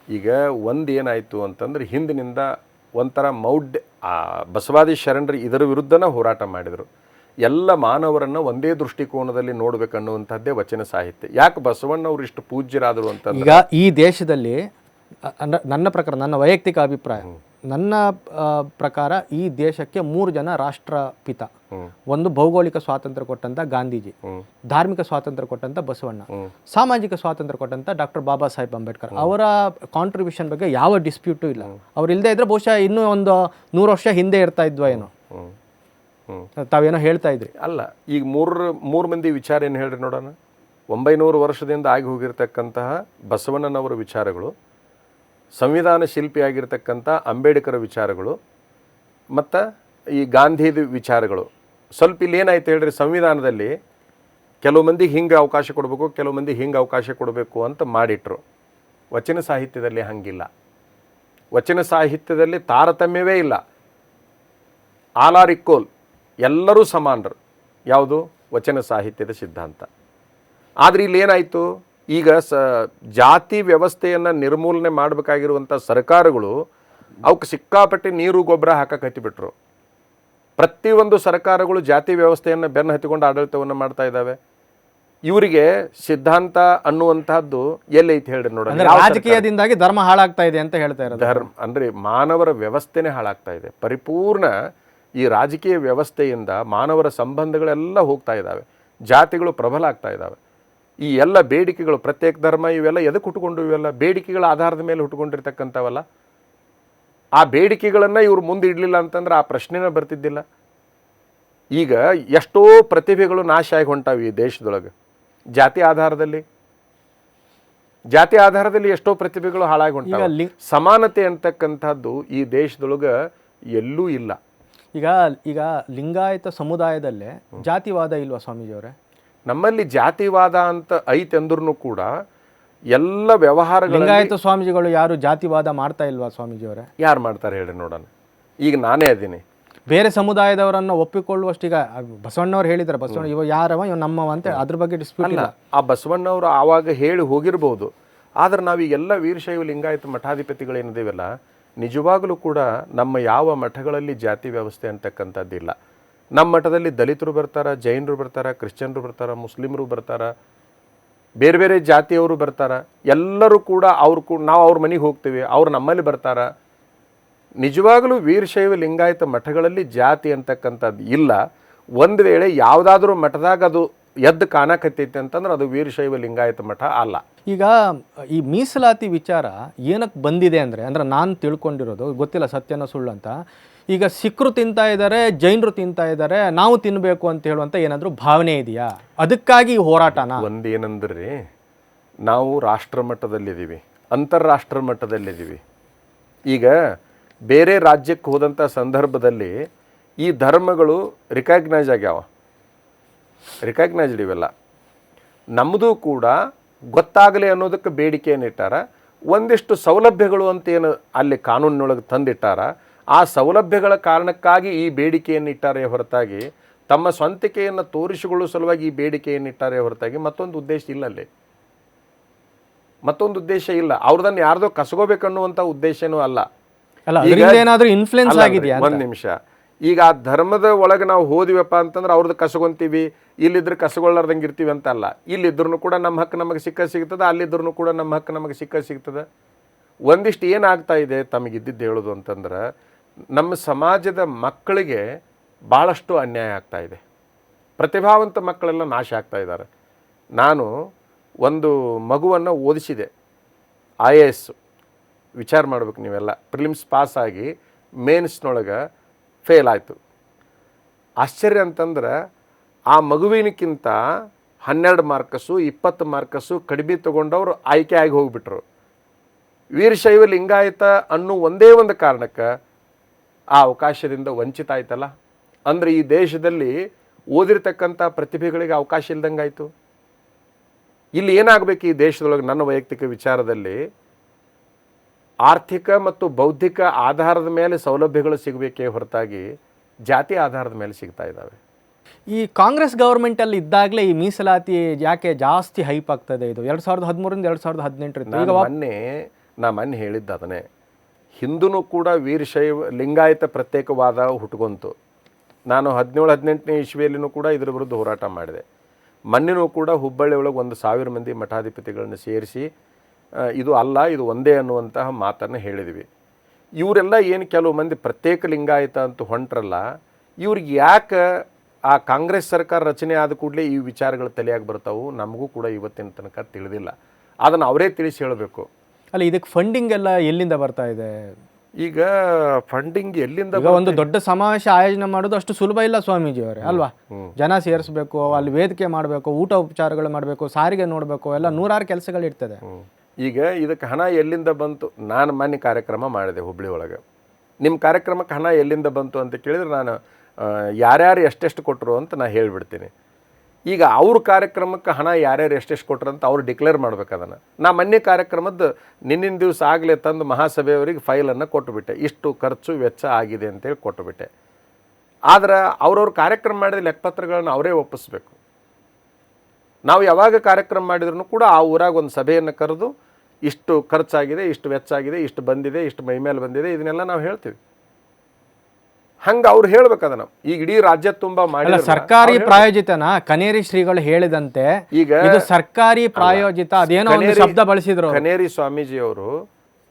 ಈಗ ಒಂದು ಏನಾಯಿತು ಅಂತಂದ್ರೆ ಹಿಂದಿನಿಂದ ಒಂಥರ ಬಸವಾದಿ ಶರಣರು ಇದರ ವಿರುದ್ಧನ ಹೋರಾಟ ಮಾಡಿದರು. ಎಲ್ಲ ಮಾನವರನ್ನು ಒಂದೇ ದೃಷ್ಟಿಕೋನದಲ್ಲಿ ನೋಡ್ಬೇಕನ್ನುವಂಥದ್ದೇ ವಚನ ಸಾಹಿತ್ಯ. ಯಾಕೆ ಬಸವಣ್ಣವ್ರು ಇಷ್ಟು ಪೂಜ್ಯರಾದರು ಅಂತಂದ್ರೆ, ಈಗ ಈ ದೇಶದಲ್ಲಿ ನನ್ನ ಪ್ರಕಾರ, ನನ್ನ ವೈಯಕ್ತಿಕ ಅಭಿಪ್ರಾಯ, ನನ್ನ ಪ್ರಕಾರ ಈ ದೇಶಕ್ಕೆ 3 ಜನ ರಾಷ್ಟ್ರಪಿತ. ಒಂದು ಭೌಗೋಳಿಕ ಸ್ವಾತಂತ್ರ್ಯ ಕೊಟ್ಟಂತ ಗಾಂಧೀಜಿ, ಧಾರ್ಮಿಕ ಸ್ವಾತಂತ್ರ್ಯ ಕೊಟ್ಟಂತ ಬಸವಣ್ಣ, ಸಾಮಾಜಿಕ ಸ್ವಾತಂತ್ರ್ಯ ಕೊಟ್ಟಂತ ಡಾಕ್ಟರ್ ಬಾಬಾ ಸಾಹೇಬ್ ಅಂಬೇಡ್ಕರ್. ಅವರ ಕಾಂಟ್ರಿಬ್ಯೂಷನ್ ಬಗ್ಗೆ ಯಾವ ಡಿಸ್ಪ್ಯೂಟು ಇಲ್ಲ. ಅವ್ರು ಇಲ್ಲದೆ ಇದ್ರೆ ಬಹುಶಃ ಇನ್ನೂ ಒಂದು 100 ವರ್ಷ ಹಿಂದೆ ಇರ್ತಾ ಇದ್ವಾ ಏನೋ. ತಾವೇನೋ ಹೇಳ್ತಾ ಇದ್ರಿ. ಅಲ್ಲ, ಈಗ ಮೂರು ಮಂದಿ ವಿಚಾರ ಏನು ಹೇಳ್ರಿ ನೋಡೋಣ. 900 ವರ್ಷದಿಂದ ಆಗಿ ಹೋಗಿರ್ತಕ್ಕಂತಹ ಬಸವಣ್ಣನವರ ವಿಚಾರಗಳು, ಸಂವಿಧಾನ ಶಿಲ್ಪಿಯಾಗಿರ್ತಕ್ಕಂಥ ಅಂಬೇಡ್ಕರ್ ವಿಚಾರಗಳು, ಮತ್ತು ಈ ಗಾಂಧಿದು ವಿಚಾರಗಳು. ಸ್ವಲ್ಪ ಇಲ್ಲಿ ಏನಾಯ್ತು ಹೇಳ್ರಿ, ಸಂವಿಧಾನದಲ್ಲಿ ಕೆಲವು ಮಂದಿಗೆ ಹಿಂಗೆ ಅವಕಾಶ ಕೊಡಬೇಕು, ಕೆಲವು ಮಂದಿಗೆ ಹಿಂಗೆ ಅವಕಾಶ ಕೊಡಬೇಕು ಅಂತ ಮಾಡಿಟ್ರು. ವಚನ ಸಾಹಿತ್ಯದಲ್ಲಿ ಹಂಗಿಲ್ಲ. ವಚನ ಸಾಹಿತ್ಯದಲ್ಲಿ ತಾರತಮ್ಯವೇ ಇಲ್ಲ. ಆಲ್ ಆರ್ ಈಕ್ವಲ್, ಎಲ್ಲರೂ ಸಮಾನರು. ಯಾವುದು? ವಚನ ಸಾಹಿತ್ಯದ ಸಿದ್ಧಾಂತ. ಆದರೆ ಇಲ್ಲಿ ಏನಾಯಿತು, ಈಗ ಜಾತಿ ವ್ಯವಸ್ಥೆಯನ್ನು ನಿರ್ಮೂಲನೆ ಮಾಡಬೇಕಾಗಿರುವಂಥ ಸರ್ಕಾರಗಳು ಅವಕ್ಕೆ ಸಿಕ್ಕಾಪಟ್ಟೆ ನೀರು ಗೊಬ್ಬರ ಹಾಕಕ್ಕೆ ಹತ್ತಿಬಿಟ್ರು. ಪ್ರತಿಯೊಂದು ಸರ್ಕಾರಗಳು ಜಾತಿ ವ್ಯವಸ್ಥೆಯನ್ನು ಬೆನ್ನು ಹತ್ತಿಕೊಂಡು ಆಡಳಿತವನ್ನು ಮಾಡ್ತಾ ಇದ್ದಾವೆ. ಇವರಿಗೆ ಸಿದ್ಧಾಂತ ಅನ್ನುವಂತಹದ್ದು ಎಲ್ಲೈತಿ ಹೇಳ್ರಿ ನೋಡೋಣ. ರಾಜಕೀಯದಿಂದಾಗಿ ಧರ್ಮ ಹಾಳಾಗ್ತಾ ಇದೆ ಅಂತ ಹೇಳ್ತಾ ಇರೋದು. ಧರ್ಮ ಅಂದರೆ ಮಾನವರ ವ್ಯವಸ್ಥೆನೇ ಹಾಳಾಗ್ತಾ ಇದೆ. ಪರಿಪೂರ್ಣ ಈ ರಾಜಕೀಯ ವ್ಯವಸ್ಥೆಯಿಂದ ಮಾನವರ ಸಂಬಂಧಗಳೆಲ್ಲ ಹೋಗ್ತಾ ಇದ್ದಾವೆ. ಜಾತಿಗಳು ಪ್ರಬಲ ಆಗ್ತಾ ಇದ್ದಾವೆ. ಈ ಎಲ್ಲ ಬೇಡಿಕೆಗಳು, ಪ್ರತ್ಯೇಕ ಧರ್ಮ, ಇವೆಲ್ಲ ಎದಕ್ಕೆ ಹುಟ್ಟುಕೊಂಡು? ಇವೆಲ್ಲ ಬೇಡಿಕೆಗಳ ಆಧಾರದ ಮೇಲೆ ಹುಟ್ಟುಕೊಂಡಿರ್ತಕ್ಕಂಥವಲ್ಲ. ಆ ಬೇಡಿಕೆಗಳನ್ನು ಇವರು ಮುಂದೆ ಇಡಲಿಲ್ಲ ಅಂತಂದ್ರೆ ಆ ಪ್ರಶ್ನೆನೇ ಬರ್ತಿದ್ದಿಲ್ಲ. ಈಗ ಎಷ್ಟೋ ಪ್ರತಿಭೆಗಳು ನಾಶ ಆಗಿ ಹೊಂಟಾವೆ ಈ ದೇಶದೊಳಗೆ. ಜಾತಿ ಆಧಾರದಲ್ಲಿ ಎಷ್ಟೋ ಪ್ರತಿಭೆಗಳು ಹಾಳಾಗಿ ಹೊಂಟಾವೆ. ಸಮಾನತೆ ಅಂತಕ್ಕಂಥದ್ದು ಈ ದೇಶದೊಳಗೆ ಎಲ್ಲೂ ಇಲ್ಲ. ಈಗ ಲಿಂಗಾಯತ ಸಮುದಾಯದಲ್ಲೇ ಜಾತಿವಾದ ಇಲ್ವಾ ಸ್ವಾಮೀಜಿಯವರೇ? ನಮ್ಮಲ್ಲಿ ಜಾತಿವಾದ ಅಂತ ಐತೆಂದ್ರೂ ಕೂಡ ಎಲ್ಲ ವ್ಯವಹಾರಗಳು, ಲಿಂಗಾಯತ ಸ್ವಾಮೀಜಿಗಳು ಯಾರು ಜಾತಿವಾದ ಮಾಡ್ತಾ ಇಲ್ವಾ ಸ್ವಾಮೀಜಿಯವರೇ? ಯಾರು ಮಾಡ್ತಾರೆ ಹೇಳ್ರಿ ನೋಡೋಣ. ಈಗ ನಾನೇ ಅದೀನಿ. ಬೇರೆ ಸಮುದಾಯದವರನ್ನು ಒಪ್ಪಿಕೊಳ್ಳುವಷ್ಟು, ಈಗ ಬಸವಣ್ಣವ್ರು ಹೇಳಿದ್ದಾರೆ, ಬಸವಣ್ಣ ಇವ ಯಾರವ ಇವ ನಮ್ಮವ ಅಂತ, ಅದ್ರ ಬಗ್ಗೆ ಡಿಸ್ಪ್ಯೂಟ್ ಇಲ್ಲ. ಆ ಬಸವಣ್ಣವರು ಆವಾಗ ಹೇಳಿ ಹೋಗಿರ್ಬೋದು. ಆದ್ರೆ ನಾವು ಈಗೆಲ್ಲ ವೀರಶೈವ ಲಿಂಗಾಯತ ಮಠಾಧಿಪತಿಗಳೇನಿದೇವಲ್ಲ, ನಿಜವಾಗಲೂ ಕೂಡ ನಮ್ಮ ಯಾವ ಮಠಗಳಲ್ಲಿ ಜಾತಿ ವ್ಯವಸ್ಥೆ ಅಂತಕ್ಕಂಥದ್ದಿಲ್ಲ. ನಮ್ಮ ಮಠದಲ್ಲಿ ದಲಿತರು ಬರ್ತಾರೆ, ಜೈನರು ಬರ್ತಾರೆ, ಕ್ರಿಶ್ಚಿಯನ್ರು ಬರ್ತಾರೆ, ಮುಸ್ಲಿಮರು ಬರ್ತಾರೆ, ಬೇರೆ ಬೇರೆ ಜಾತಿಯವರು ಬರ್ತಾರೆ. ಎಲ್ಲರೂ ಕೂಡ ನಾವು ಅವ್ರ ಮನೆಗೆ ಹೋಗ್ತೀವಿ, ಅವ್ರು ನಮ್ಮಲ್ಲಿ ಬರ್ತಾರೆ. ನಿಜವಾಗಲೂ ವೀರಶೈವ ಲಿಂಗಾಯತ ಮಠಗಳಲ್ಲಿ ಜಾತಿ ಅಂತಕ್ಕಂಥದ್ದು ಇಲ್ಲ. ಒಂದು ವೇಳೆ ಯಾವುದಾದ್ರೂ ಮಠದಾಗ ಅದು ಎದ್ದು ಕಾಣಕತ್ತೈತೆ ಅಂತಂದ್ರೆ ಅದು ವೀರಶೈವ ಲಿಂಗಾಯತ ಮಠ ಅಲ್ಲ. ಈಗ ಈ ಮೀಸಲಾತಿ ವಿಚಾರ ಏನಕ್ಕೆ ಬಂದಿದೆ ಅಂದರೆ ನಾನು ತಿಳ್ಕೊಂಡಿರೋದು, ಗೊತ್ತಿಲ್ಲ ಸತ್ಯನ ಸುಳ್ಳು ಅಂತ, ಈಗ ಸಿಖ್ರು ತಿಂತಾ ಇದ್ದಾರೆ, ಜೈನರು ತಿಂತಾ ಇದ್ದಾರೆ, ನಾವು ತಿನ್ನಬೇಕು ಅಂತ ಹೇಳುವಂಥ ಏನಾದರೂ ಭಾವನೆ ಇದೆಯಾ? ಅದಕ್ಕಾಗಿ ಹೋರಾಟನ? ಒಂದೇನಂದ್ರೆ, ನಾವು ರಾಷ್ಟ್ರ ಮಟ್ಟದಲ್ಲಿದ್ದೀವಿ, ಅಂತಾರಾಷ್ಟ್ರ ಮಟ್ಟದಲ್ಲಿದ್ದೀವಿ. ಈಗ ಬೇರೆ ರಾಜ್ಯಕ್ಕೆ ಹೋದಂಥ ಸಂದರ್ಭದಲ್ಲಿ ಈ ಧರ್ಮಗಳು ರಿಕಗ್ನೈಸ್ ಆಗ್ಯಾವ, ರಿಕಗ್ನೈಸ್ಡ್ ಇವೆಲ್ಲ. ನಮ್ಮದು ಕೂಡ ಗೊತ್ತಾಗಲಿ ಅನ್ನೋದಕ್ಕೆ ಬೇಡಿಕೆಯನ್ನು ಇಟ್ಟಾರ. ಒಂದಿಷ್ಟು ಸೌಲಭ್ಯಗಳು ಅಂತೇನು ಅಲ್ಲಿ ಕಾನೂನಿನೊಳಗೆ ತಂದಿಟ್ಟಾರ, ಆ ಸೌಲಭ್ಯಗಳ ಕಾರಣಕ್ಕಾಗಿ ಈ ಬೇಡಿಕೆಯನ್ನು ಇಟ್ಟಾರೆ ಹೊರತಾಗಿ ತಮ್ಮ ಸ್ವಂತಿಕೆಯನ್ನು ತೋರಿಸಿಕೊಳ್ಳುವ ಸಲುವಾಗಿ ಈ ಬೇಡಿಕೆಯನ್ನು ಇಟ್ಟಾರೆ ಹೊರತಾಗಿ ಮತ್ತೊಂದು ಉದ್ದೇಶ ಇಲ್ಲ. ಅಲ್ಲಿ ಮತ್ತೊಂದು ಉದ್ದೇಶ ಇಲ್ಲ. ಅವ್ರದನ್ನು ಯಾರ್ದೋ ಕಸಗೋಬೇಕನ್ನುವಂಥ ಉದ್ದೇಶನೂ ಅಲ್ಲ. ಏನಾದರೂ ಇನ್ಫ್ಲುಯೆನ್ಸ್ ಆಗಿದೆಯಾ? ಒಂದು ನಿಮಿಷ. ಈಗ ಆ ಧರ್ಮದ ಒಳಗೆ ನಾವು ಹೋದಿವಪ್ಪ ಅಂತಂದ್ರೆ ಅವ್ರದ್ದು ಕಸಗೊಂತೀವಿ, ಇಲ್ಲಿದ್ರೆ ಕಸಗೊಳ್ಳಾರ್ದಂಗೆ ಇರ್ತೀವಿ ಅಂತ ಅಲ್ಲ. ಇಲ್ಲಿದ್ರೂ ಕೂಡ ನಮ್ಮ ಹಕ್ಕು ನಮಗೆ ಸಿಗ್ತದೆ, ಅಲ್ಲಿದ್ರೂ ಕೂಡ ನಮ್ಮ ಹಕ್ಕು ನಮಗೆ ಸಿಗ್ತದೆ. ಒಂದಿಷ್ಟು ಏನಾಗ್ತಾ ಇದೆ ತಮಗಿದ್ದಿದ್ದು ಹೇಳೋದು ಅಂತಂದ್ರೆ, ನಮ್ಮ ಸಮಾಜದ ಮಕ್ಕಳಿಗೆ ಭಾಳಷ್ಟು ಅನ್ಯಾಯ ಆಗ್ತಾ ಇದೆ. ಪ್ರತಿಭಾವಂತ ಮಕ್ಕಳೆಲ್ಲ ನಾಶ ಆಗ್ತಾ ಇದ್ದಾರೆ. ನಾನು ಒಂದು ಮಗುವನ್ನು ಓದಿಸಿದೆ, IAS. ವಿಚಾರ ಮಾಡ್ಬೇಕು ನೀವೆಲ್ಲ. ಪ್ರಿಲಿಮ್ಸ್ ಪಾಸಾಗಿ ಮೇನ್ಸ್ನೊಳಗೆ ಫೇಲ್ ಆಯಿತು. ಆಶ್ಚರ್ಯ ಅಂತಂದ್ರೆ, ಆ ಮಗುವಿನಕ್ಕಿಂತ 12 ಮಾರ್ಕಸ್ಸು 20 ಮಾರ್ಕಸ್ಸು ಕಡಿಮೆ ತೊಗೊಂಡವರು ಆಯ್ಕೆ ಆಗಿ ಹೋಗಿಬಿಟ್ರು. ವೀರಶೈವ ಲಿಂಗಾಯತ ಅನ್ನೋ ಒಂದೇ ಒಂದು ಕಾರಣಕ್ಕೆ ಆ ಅವಕಾಶದಿಂದ ವಂಚಿತ ಆಯ್ತಲ್ಲ. ಅಂದರೆ ಈ ದೇಶದಲ್ಲಿ ಓದಿರ್ತಕ್ಕಂಥ ಪ್ರತಿಭೆಗಳಿಗೆ ಅವಕಾಶ ಇಲ್ದಂಗೆ ಆಯಿತು. ಇಲ್ಲಿ ಏನಾಗಬೇಕು ಈ ದೇಶದೊಳಗೆ ನನ್ನ ವೈಯಕ್ತಿಕ ವಿಚಾರದಲ್ಲಿ, ಆರ್ಥಿಕ ಮತ್ತು ಬೌದ್ಧಿಕ ಆಧಾರದ ಮೇಲೆ ಸೌಲಭ್ಯಗಳು ಸಿಗಬೇಕೇ ಹೊರತಾಗಿ ಜಾತಿ ಆಧಾರದ ಮೇಲೆ ಸಿಗ್ತಾ ಇದ್ದಾವೆ. ಈ ಕಾಂಗ್ರೆಸ್ ಗೌರ್ಮೆಂಟಲ್ಲಿ ಇದ್ದಾಗಲೇ ಈ ಮೀಸಲಾತಿ ಯಾಕೆ ಜಾಸ್ತಿ ಹೈಪ್ ಆಗ್ತದೆ? ಇದು 2013ರಿಂದ 2018 ಈಗ ಮೊನ್ನೆ ಹೇಳಿದ್ದ ಅದನ್ನೇ, ಹಿಂದೂ ಕೂಡ ವೀರಶೈವ ಲಿಂಗಾಯತ ಪ್ರತ್ಯೇಕವಾದ ಹುಟ್ಕೊಂತು. ನಾನು 17-18ನೇ ಇಸ್ವಿಯಲ್ಲಿನೂ ಕೂಡ ಇದರ ವಿರುದ್ಧ ಹೋರಾಟ ಮಾಡಿದೆ. ಮೊನ್ನೆನೂ ಕೂಡ ಹುಬ್ಬಳ್ಳಿ ಒಳಗೆ 1,000 ಮಂದಿ ಮಠಾಧಿಪತಿಗಳನ್ನು ಸೇರಿಸಿ ಇದು ಅಲ್ಲ, ಇದು ಒಂದೇ ಅನ್ನುವಂತಹ ಮಾತನ್ನು ಹೇಳಿದ್ವಿ. ಇವರೆಲ್ಲ ಏನು ಕೆಲವು ಮಂದಿ ಪ್ರತ್ಯೇಕ ಲಿಂಗಾಯತ ಅಂತ ಹೊಂಟ್ರಲ್ಲ, ಇವ್ರಿಗೆ ಯಾಕೆ ಆ ಕಾಂಗ್ರೆಸ್ ಸರ್ಕಾರ ರಚನೆ ಆದ ಕೂಡಲೇ ಈ ವಿಚಾರಗಳು ತಲೆಯಾಗಿ ಬರ್ತಾವು, ನಮಗೂ ಕೂಡ ಇವತ್ತಿನ ತನಕ ತಿಳಿದಿಲ್ಲ. ಅದನ್ನು ಅವರೇ ತಿಳಿಸಿ ಹೇಳಬೇಕು. ಅಲ್ಲ, ಇದಕ್ಕೆ ಫಂಡಿಂಗ್ ಎಲ್ಲ ಎಲ್ಲಿಂದ ಬರ್ತಾ ಇದೆ? ಈಗ ಫಂಡಿಂಗ್ ಎಲ್ಲಿಂದ? ಒಂದು ದೊಡ್ಡ ಸಮಾವೇಶ ಆಯೋಜನೆ ಮಾಡೋದು ಅಷ್ಟು ಸುಲಭ ಇಲ್ಲ ಸ್ವಾಮೀಜಿ ಅವರೇ, ಅಲ್ವಾ? ಜನ ಸೇರಿಸ್ಬೇಕು, ಅಲ್ಲಿ ವೇದಿಕೆ ಮಾಡಬೇಕು, ಊಟ ಉಪಚಾರಗಳು ಮಾಡಬೇಕು, ಸಾರಿಗೆ ನೋಡಬೇಕು, ಎಲ್ಲ ನೂರಾರು ಕೆಲಸಗಳು ಇರ್ತದೆ. ಈಗ ಇದಕ್ಕೆ ಹಣ ಎಲ್ಲಿಂದ ಬಂತು? ನಾನು ಮೊನ್ನೆ ಕಾರ್ಯಕ್ರಮ ಮಾಡಿದೆ ಹುಬ್ಬಳ್ಳಿ ಒಳಗೆ. ನಿಮ್ಮ ಕಾರ್ಯಕ್ರಮಕ್ಕೆ ಹಣ ಎಲ್ಲಿಂದ ಬಂತು ಅಂತ ಕೇಳಿದ್ರೆ ನಾನು ಯಾರ್ಯಾರು ಎಷ್ಟೆಷ್ಟು ಕೊಟ್ಟರು ಅಂತ ನಾನು ಹೇಳಿಬಿಡ್ತೀನಿ. ಈಗ ಅವ್ರ ಕಾರ್ಯಕ್ರಮಕ್ಕೆ ಹಣ ಯಾರ್ಯಾರು ಎಷ್ಟೆಷ್ಟು ಕೊಟ್ಟರು ಅಂತ ಅವ್ರು ಡಿಕ್ಲೇರ್ ಮಾಡ್ಬೇಕು ಅದನ್ನು. ನಾ ಮೊನ್ನೆ ಕಾರ್ಯಕ್ರಮದ್ದು ನಿನ್ನಿನ ದಿವಸ ಆಗಲೇ ತಂದು ಮಹಾಸಭೆಯವರಿಗೆ ಫೈಲನ್ನು ಕೊಟ್ಟುಬಿಟ್ಟೆ, ಇಷ್ಟು ಖರ್ಚು ವೆಚ್ಚ ಆಗಿದೆ ಅಂತೇಳಿ ಕೊಟ್ಟುಬಿಟ್ಟೆ. ಆದ್ರೆ ಅವ್ರವ್ರ ಕಾರ್ಯಕ್ರಮ ಮಾಡಿದ ಲೆಕ್ಕಪತ್ರಗಳನ್ನು ಅವರೇ ಒಪ್ಪಿಸ್ಬೇಕು. ನಾವು ಯಾವಾಗ ಕಾರ್ಯಕ್ರಮ ಮಾಡಿದ್ರು ಕೂಡ ಆ ಊರಾಗ ಒಂದು ಸಭೆಯನ್ನು ಕರೆದು ಇಷ್ಟು ಖರ್ಚಾಗಿದೆ, ಇಷ್ಟು ವೆಚ್ಚ ಆಗಿದೆ, ಇಷ್ಟು ಬಂದಿದೆ, ಇಷ್ಟು ಮೈಮೇಲೆ ಬಂದಿದೆ, ಇದನ್ನೆಲ್ಲ ನಾವು ಹೇಳ್ತೀವಿ. ಹಂಗೆ ಅವ್ರು ಹೇಳ್ಬೇಕು ಅದನ್ನ. ಈಗ ಇಡೀ ರಾಜ್ಯ ತುಂಬಾ ಮಾಡಿ ಸರ್ಕಾರಿ ಪ್ರಾಯೋಜಿತನ ಕನೇರಿ ಶ್ರೀಗಳು ಹೇಳಿದಂತೆ ಈಗ ಇದು ಸರ್ಕಾರಿ ಪ್ರಾಯೋಜಿತ ಅದೇನೋ ಒಂದು ಶಬ್ದ ಬಳಸಿದ್ರು. ಕನೇರಿ ಸ್ವಾಮೀಜಿ ಅವರು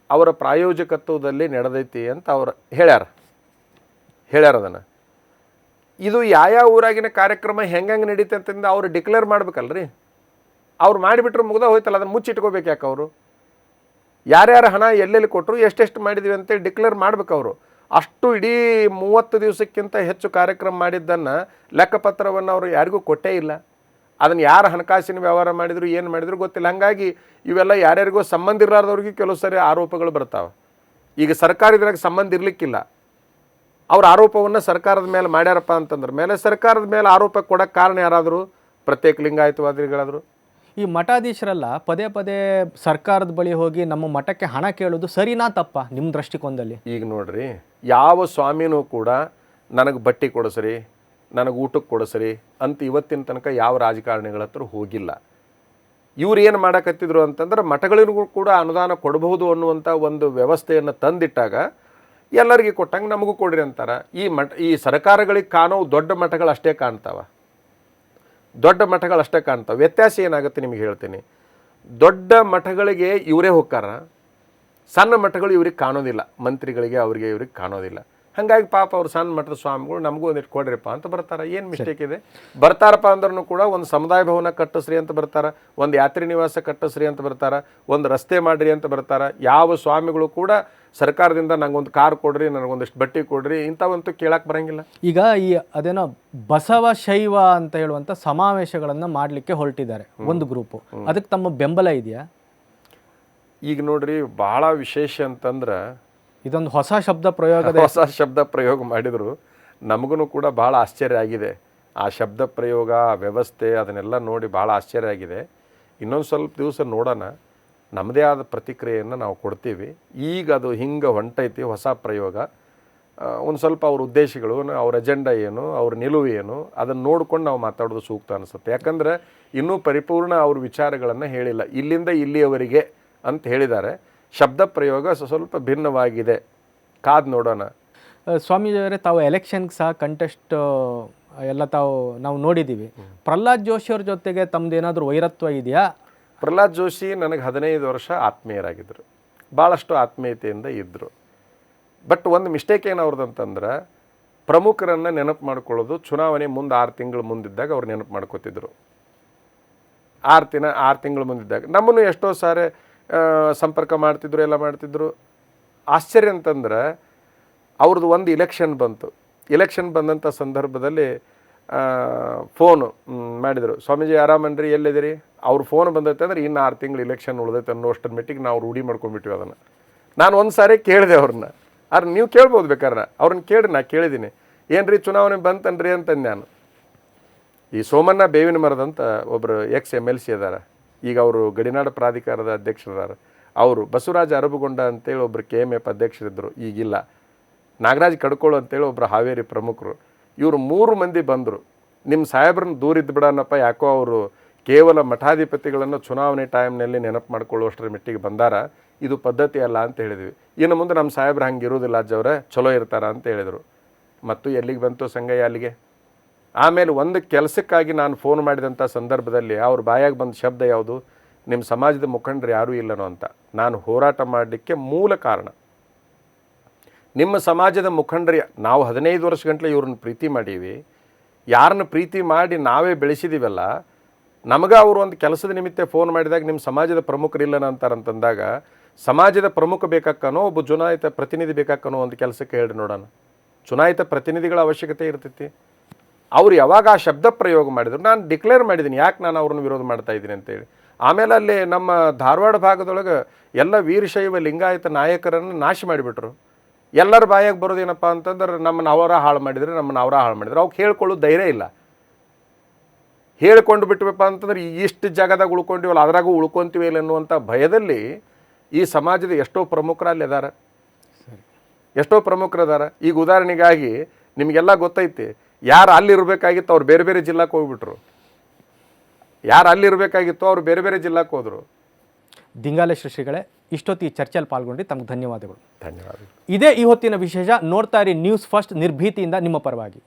ಅವರ ಪ್ರಾಯೋಜಕತ್ವದಲ್ಲಿ ನಡೆದೈತಿ ಅಂತ ಅವ್ರು ಹೇಳ್ಯಾರ ಅದನ್ನ. ಇದು ಯಾವ ಊರಾಗಿನ ಕಾರ್ಯಕ್ರಮ ಹೆಂಗೆ ನಡೀತೆ ಅಂತಂದು ಅವ್ರು ಡಿಕ್ಲೇರ್ ಮಾಡ್ಬೇಕಲ್ರಿ. ಅವ್ರು ಮಾಡಿಬಿಟ್ರೆ ಮುಗ್ದ ಹೋಯ್ತಲ್ಲ, ಅದನ್ನು ಮುಚ್ಚಿಟ್ಕೋಬೇಕು. ಯಾಕೆ ಅವರು ಯಾರ್ಯಾರು ಹಣ ಎಲ್ಲೆಲ್ಲಿ ಕೊಟ್ಟರು, ಎಷ್ಟೆಷ್ಟು ಮಾಡಿದ್ವಿ ಅಂತೇಳಿ ಡಿಕ್ಲೇರ್ ಮಾಡ್ಬೇಕು ಅವರು. ಅಷ್ಟು ಇಡೀ 30 ದಿವಸಕ್ಕಿಂತ ಹೆಚ್ಚು ಕಾರ್ಯಕ್ರಮ ಮಾಡಿದ್ದನ್ನು ಲೆಕ್ಕಪತ್ರವನ್ನು ಅವರು ಯಾರಿಗೂ ಕೊಟ್ಟೇ ಇಲ್ಲ. ಅದನ್ನು ಯಾರು ಹಣಕಾಸಿನ ವ್ಯವಹಾರ ಮಾಡಿದ್ರು, ಏನು ಮಾಡಿದ್ರು ಗೊತ್ತಿಲ್ಲ. ಹಾಗಾಗಿ ಇವೆಲ್ಲ ಯಾರ್ಯಾರಿಗೂ ಸಂಬಂಧ ಇರಲಾರ್ದವ್ರಿಗೆ ಕೆಲವು ಸರಿ ಆರೋಪಗಳು ಬರ್ತಾವೆ. ಈಗ ಸರ್ಕಾರ ಇದ್ರಾಗ ಸಂಬಂಧ ಇರಲಿಕ್ಕಿಲ್ಲ, ಅವ್ರ ಆರೋಪವನ್ನು ಸರ್ಕಾರದ ಮೇಲೆ ಮಾಡ್ಯಾರಪ್ಪ ಅಂತಂದ್ರೆ ಮೇಲೆ ಸರ್ಕಾರದ ಮೇಲೆ ಆರೋಪ ಕೊಡೋಕ್ಕೆ ಕಾರಣ ಯಾರಾದರೂ ಪ್ರತ್ಯೇಕ ಲಿಂಗಾಯತವಾದಿಗಳಾದರು. ಈ ಮಠಾಧೀಶರೆಲ್ಲ ಪದೇ ಪದೇ ಸರ್ಕಾರದ ಬಳಿ ಹೋಗಿ ನಮ್ಮ ಮಠಕ್ಕೆ ಹಣ ಕೇಳೋದು ಸರಿನಾ ತಪ್ಪ ನಿಮ್ಮ ದೃಷ್ಟಿಕೋನದಲ್ಲಿ? ಈಗ ನೋಡ್ರಿ, ಯಾವ ಸ್ವಾಮಿನೂ ಕೂಡ ನನಗೆ ಬಟ್ಟೆ ಕೊಡಿಸ್ರಿ, ನನಗೆ ಊಟಕ್ಕೆ ಕೊಡಿಸ್ರಿ ಅಂತ ಇವತ್ತಿನ ತನಕ ಯಾವ ರಾಜಕಾರಣಿಗಳ ಹತ್ರ ಹೋಗಿಲ್ಲ. ಇವ್ರು ಏನು ಮಾಡಕತ್ತಿದ್ರು ಅಂತಂದ್ರೆ ಮಠಗಳಿಗೂ ಕೂಡ ಅನುದಾನ ಕೊಡಬಹುದು ಅನ್ನುವಂಥ ಒಂದು ವ್ಯವಸ್ಥೆಯನ್ನು ತಂದಿಟ್ಟಾಗ ಎಲ್ಲರಿಗೆ ಕೊಟ್ಟಂಗೆ ನಮಗೂ ಕೊಡ್ರಿ ಅಂತಾರೆ. ಈ ಸರ್ಕಾರಗಳಿಗೆ ಕಾಣೋ ದೊಡ್ಡ ಮಠಗಳು ಅಷ್ಟೇ ಕಾಣ್ತಾವೆ, ವ್ಯತ್ಯಾಸ ಏನಾಗುತ್ತೆ ನಿಮಗೆ ಹೇಳ್ತೀನಿ. ದೊಡ್ಡ ಮಠಗಳಿಗೆ ಇವರೇ ಹೋಗ್ತಾರ, ಸಣ್ಣ ಮಠಗಳು ಇವ್ರಿಗೆ ಕಾಣೋದಿಲ್ಲ, ಮಂತ್ರಿಗಳಿಗೆ ಅವ್ರಿಗೆ ಇವ್ರಿಗೆ ಕಾಣೋದಿಲ್ಲ. ಹಾಗಾಗಿ ಪಾಪ ಅವ್ರು ಸಣ್ಣ ಮಠದ ಸ್ವಾಮಿಗಳು ನಮಗೂ ಒಂದಿಟ್ಟು ಕೊಡ್ರಿಪ್ಪ ಅಂತ ಬರ್ತಾರೆ. ಏನು ಮಿಸ್ಟೇಕ್ ಇದೆ? ಬರ್ತಾರಪ್ಪ ಅಂದ್ರೂ ಕೂಡ ಒಂದು ಸಮುದಾಯ ಭವನ ಕಟ್ಟಿಸ್ರಿ ಅಂತ ಬರ್ತಾರೆ, ಒಂದು ಯಾತ್ರಿ ನಿವಾಸ ಕಟ್ಟಿಸ್ರಿ ಅಂತ ಬರ್ತಾರೆ, ಒಂದು ರಸ್ತೆ ಮಾಡಿರಿ ಅಂತ ಬರ್ತಾರೆ. ಯಾವ ಸ್ವಾಮಿಗಳು ಕೂಡ ಸರ್ಕಾರದಿಂದ ನಂಗೊಂದು ಕಾರ್ ಕೊಡ್ರಿ, ನನಗೊಂದಿಷ್ಟು ಬಟ್ಟೆ ಕೊಡ್ರಿ ಇಂಥವಂತೂ ಕೇಳಕ್ಕೆ ಬರೋಂಗಿಲ್ಲ. ಈಗ ಈ ಅದೇನೋ ಬಸವ ಶೈವ ಅಂತ ಹೇಳುವಂಥ ಸಮಾವೇಶಗಳನ್ನು ಮಾಡಲಿಕ್ಕೆ ಹೊರಟಿದ್ದಾರೆ ಒಂದು ಗ್ರೂಪು, ಅದಕ್ಕೆ ತಮ್ಮ ಬೆಂಬಲ ಇದೆಯಾ? ಈಗ ನೋಡ್ರಿ, ಭಾಳ ವಿಶೇಷ ಅಂತಂದ್ರೆ ಇದೊಂದು ಹೊಸ ಶಬ್ದ ಪ್ರಯೋಗ ಮಾಡಿದ್ರು. ನಮಗೂ ಕೂಡ ಭಾಳ ಆಶ್ಚರ್ಯ ಆಗಿದೆ. ಆ ಶಬ್ದ ಪ್ರಯೋಗ, ವ್ಯವಸ್ಥೆ ಅದನ್ನೆಲ್ಲ ನೋಡಿ ಭಾಳ ಆಶ್ಚರ್ಯ ಆಗಿದೆ. ಇನ್ನೊಂದು ಸ್ವಲ್ಪ ದಿವಸ ನೋಡೋಣ, ನಮ್ಮದೇ ಆದ ಪ್ರತಿಕ್ರಿಯೆಯನ್ನು ನಾವು ಕೊಡ್ತೀವಿ. ಈಗ ಅದು ಹಿಂಗೆ ಹೊಂಟೈತಿ ಹೊಸ ಪ್ರಯೋಗ. ಒಂದು ಸ್ವಲ್ಪ ಅವ್ರ ಉದ್ದೇಶಗಳು, ಅವ್ರ ಅಜೆಂಡಾ ಏನು, ಅವ್ರ ನಿಲುವು ಏನು, ಅದನ್ನು ನೋಡ್ಕೊಂಡು ನಾವು ಮಾತಾಡೋದು ಸೂಕ್ತ ಅನಿಸುತ್ತೆ. ಯಾಕಂದರೆ ಇನ್ನೂ ಪರಿಪೂರ್ಣ ಅವ್ರ ವಿಚಾರಗಳನ್ನು ಹೇಳಿಲ್ಲ. ಇಲ್ಲಿಂದ ಇಲ್ಲಿಯವರೆಗೆ ಅಂತ ಹೇಳಿದ್ದಾರೆ. ಶಬ್ದ ಪ್ರಯೋಗ ಸ್ವಲ್ಪ ಭಿನ್ನವಾಗಿದೆ, ಕಾದು ನೋಡೋಣ. ಸ್ವಾಮೀಜಿಯವರೇ, ತಾವು ಎಲೆಕ್ಷನ್ಗೆ ಸಹ ಕಂಟೆಸ್ಟ್ ಎಲ್ಲ ನಾವು ನೋಡಿದ್ದೀವಿ. ಪ್ರಹ್ಲಾದ್ ಜೋಶಿಯವ್ರ ಜೊತೆಗೆ ತಮ್ಮದೇನಾದರೂ ವೈರತ್ವ ಇದೆಯಾ? ಪ್ರಹ್ಲಾದ್ ಜೋಶಿ ನನಗೆ 15 ವರ್ಷ ಆತ್ಮೀಯರಾಗಿದ್ದರು, ಭಾಳಷ್ಟು ಆತ್ಮೀಯತೆಯಿಂದ ಇದ್ದರು. ಬಟ್ ಒಂದು ಮಿಸ್ಟೇಕ್ ಏನು ಅವ್ರದ್ದಂತಂದ್ರೆ, ಪ್ರಮುಖರನ್ನು ನೆನಪು ಮಾಡ್ಕೊಳ್ಳೋದು ಚುನಾವಣೆ ಮುಂದೆ 6 ತಿಂಗಳು ಮುಂದಿದ್ದಾಗ ಅವ್ರು ನೆನಪು ಮಾಡ್ಕೋತಿದ್ರು. 6 ತಿಂಗಳು ಮುಂದಿದ್ದಾಗ ನಮ್ಮನ್ನು ಎಷ್ಟೋ ಸಾರಿ ಸಂಪರ್ಕ ಮಾಡ್ತಿದ್ರು, ಎಲ್ಲ ಮಾಡ್ತಿದ್ರು. ಆಶ್ಚರ್ಯ ಅಂತಂದ್ರೆ ಅವ್ರದ್ದು ಒಂದು ಇಲೆಕ್ಷನ್ ಬಂತು. ಇಲೆಕ್ಷನ್ ಬಂದಂಥ ಸಂದರ್ಭದಲ್ಲಿ ಫೋನು ಮಾಡಿದರು, ಸ್ವಾಮೀಜಿ ಆರಾಮನ್ರಿ, ಎಲ್ಲಿದ್ದೀರಿ? ಅವ್ರ ಫೋನ್ ಬಂದೈತೆ ಅಂದ್ರೆ ಇನ್ನು 6 ತಿಂಗಳು ಇಲೆಕ್ಷನ್ ಉಳಿದೈತೆ ಅನ್ನೋ ಅಷ್ಟರ ಮೆಟ್ಟಿಗೆ ನಾವು ರೂಢಿ ಮಾಡ್ಕೊಂಡ್ಬಿಟ್ವಿ ಅದನ್ನು. ನಾನು ಒಂದು ಸಾರಿ ಕೇಳಿದೆ ಅವ್ರನ್ನ, ಆದ್ರೆ ನೀವು ಕೇಳ್ಬೋದು ಬೇಕಾದ್ರೆ, ಅವ್ರನ್ನ ಕೇಳಿ ನಾ ಕೇಳಿದ್ದೀನಿ, ಏನು ರೀ ಚುನಾವಣೆ ಬಂತನ್ರಿ ಅಂತಂದು ನಾನು. ಈ ಸೋಮಣ್ಣ ಬೇವಿನ ಮರದಂತ ಒಬ್ಬರು ಎಕ್ಸ್-MLC ಅದಾರ, ಈಗ ಅವರು ಗಡಿನಾಡ ಪ್ರಾಧಿಕಾರದ ಅಧ್ಯಕ್ಷರದಾರ. ಅವರು ಬಸವರಾಜ ಅರಬುಗೊಂಡ ಅಂತೇಳಿ ಒಬ್ಬರು KMF ಅಧ್ಯಕ್ಷರಿದ್ದರು, ಈಗಿಲ್ಲ. ನಾಗರಾಜ್ ಕಡ್ಕೋಳು ಅಂತೇಳಿ ಒಬ್ಬರು ಹಾವೇರಿ ಪ್ರಮುಖರು. ಇವರು 3 ಮಂದಿ ಬಂದರು. ನಿಮ್ಮ ಸಾಹೇಬ್ರನ್ನ ದೂರ ಇದ್ದು ಬಿಡೋಣಪ್ಪ, ಯಾಕೋ ಅವರು ಕೇವಲ ಮಠಾಧಿಪತಿಗಳನ್ನು ಚುನಾವಣೆ ಟೈಮ್ನಲ್ಲಿ ನೆನಪು ಮಾಡ್ಕೊಳ್ಳುವಷ್ಟರ ಮೆಟ್ಟಿಗೆ ಬಂದಾರ, ಇದು ಪದ್ಧತಿ ಅಲ್ಲ ಅಂತ ಹೇಳಿದ್ವಿ. ಇನ್ನು ಮುಂದೆ ನಮ್ಮ ಸಾಹೇಬ್ರು ಹಂಗೆ ಇರೋದಿಲ್ಲ ಅಜ್ಜವ್ರೆ, ಚಲೋ ಇರ್ತಾರ ಅಂತ ಹೇಳಿದರು. ಮತ್ತು ಎಲ್ಲಿಗೆ ಬಂತು ಸಂಗಯ್ಯ ಅಲ್ಲಿಗೆ. ಆಮೇಲೆ ಒಂದು ಕೆಲಸಕ್ಕಾಗಿ ನಾನು ಫೋನ್ ಮಾಡಿದಂಥ ಸಂದರ್ಭದಲ್ಲಿ ಅವ್ರ ಬಾಯಾಗಿ ಬಂದ ಶಬ್ದ ಯಾವುದು, ನಿಮ್ಮ ಸಮಾಜದ ಮುಖಂಡರು ಯಾರೂ ಇಲ್ಲನೋ ಅಂತ. ನಾನು ಹೋರಾಟ ಮಾಡಲಿಕ್ಕೆ ಮೂಲ ಕಾರಣ, ನಿಮ್ಮ ಸಮಾಜದ ಮುಖಂಡರು ನಾವು 15 ವರ್ಷ ಗಂಟಲೆ ಇವ್ರನ್ನ ಪ್ರೀತಿ ಮಾಡೀವಿ. ಯಾರನ್ನ ಪ್ರೀತಿ ಮಾಡಿ ನಾವೇ ಬೆಳೆಸಿದ್ದೀವಲ್ಲ, ನಮಗೆ ಅವರು ಒಂದು ಕೆಲಸದ ನಿಮಿತ್ತ ಫೋನ್ ಮಾಡಿದಾಗ ನಿಮ್ಮ ಸಮಾಜದ ಪ್ರಮುಖರಿಲ್ಲನ ಅಂತಾರಂತಂದಾಗ, ಸಮಾಜದ ಪ್ರಮುಖ ಬೇಕಾಕ್ಕನೋ ಒಬ್ಬ ಚುನಾಯಿತ ಪ್ರತಿನಿಧಿ ಬೇಕಾಕ್ಕನೋ ಒಂದು ಕೆಲಸಕ್ಕೆ ಹೇಳಿ ನೋಡೋಣ. ಚುನಾಯಿತ ಪ್ರತಿನಿಧಿಗಳ ಅವಶ್ಯಕತೆ ಇರ್ತೈತಿ. ಅವ್ರು ಯಾವಾಗ ಆ ಶಬ್ದ ಪ್ರಯೋಗ ಮಾಡಿದ್ರು, ನಾನು ಡಿಕ್ಲೇರ್ ಮಾಡಿದ್ದೀನಿ ಯಾಕೆ ನಾನು ಅವ್ರನ್ನ ವಿರೋಧ ಮಾಡ್ತಾ ಇದ್ದೀನಿ ಅಂತೇಳಿ. ಆಮೇಲೆ ಅಲ್ಲಿ ನಮ್ಮ ಧಾರವಾಡ ಭಾಗದೊಳಗೆ ಎಲ್ಲ ವೀರಶೈವ ಲಿಂಗಾಯತ ನಾಯಕರನ್ನು ನಾಶ ಮಾಡಿಬಿಟ್ರು. ಎಲ್ಲರ ಬಾಯಾಗಿ ಬರೋದೇನಪ್ಪ ಅಂತಂದ್ರೆ ನಮ್ಮನ್ನು ಅವರ ಹಾಳು ಮಾಡಿದರೆ, ಅವ್ಕೆ ಹೇಳ್ಕೊಳ್ಳೋದು ಧೈರ್ಯ ಇಲ್ಲ. ಹೇಳ್ಕೊಂಡು ಬಿಟ್ವಪ್ಪ ಅಂತಂದ್ರೆ ಇಷ್ಟು ಜಾಗದಾಗ ಉಳ್ಕೊಂಡಿವಲ್ಲ, ಅದ್ರಾಗೂ ಉಳ್ಕೊತೀವಿ ಇಲ್ಲ ಅನ್ನುವಂಥ ಭಯದಲ್ಲಿ ಈ ಸಮಾಜದ ಎಷ್ಟೋ ಪ್ರಮುಖರು ಅಲ್ಲಿ ಅದಾರ, ಎಷ್ಟೋ ಪ್ರಮುಖರು ಅದಾರ. ಈಗ ಉದಾಹರಣೆಗಾಗಿ ನಿಮಗೆಲ್ಲ ಗೊತ್ತೈತಿ, ಯಾರು ಅಲ್ಲಿರಬೇಕಾಗಿತ್ತು ಅವ್ರು ಬೇರೆ ಬೇರೆ ಜಿಲ್ಲಾಕ್ಕೆ ಹೋಗ್ಬಿಟ್ರು, ಯಾರು ಅಲ್ಲಿರಬೇಕಾಗಿತ್ತು ಅವ್ರು ಬೇರೆ ಬೇರೆ ಜಿಲ್ಲಾಕ್ಕೆ ಹೋದರು. ದಿಂಗಾಲೇಶ್ವರ ಶ್ರೀಗಳೇ, ಇಷ್ಟೊತ್ತು ಈ ಚರ್ಚೆಯಲ್ಲಿ ಪಾಲ್ಗೊಂಡು ತಮಗೆ ಧನ್ಯವಾದಗಳು. ಧನ್ಯವಾದಗಳು. ಇದೇ ಈ ಹೊತ್ತಿನ ವಿಶೇಷ. ನೋಡ್ತಾ ಇರಿ ನ್ಯೂಸ್ ಫಸ್ಟ್, ನಿರ್ಭೀತಿಯಿಂದ ನಿಮ್ಮ ಪರವಾಗಿ.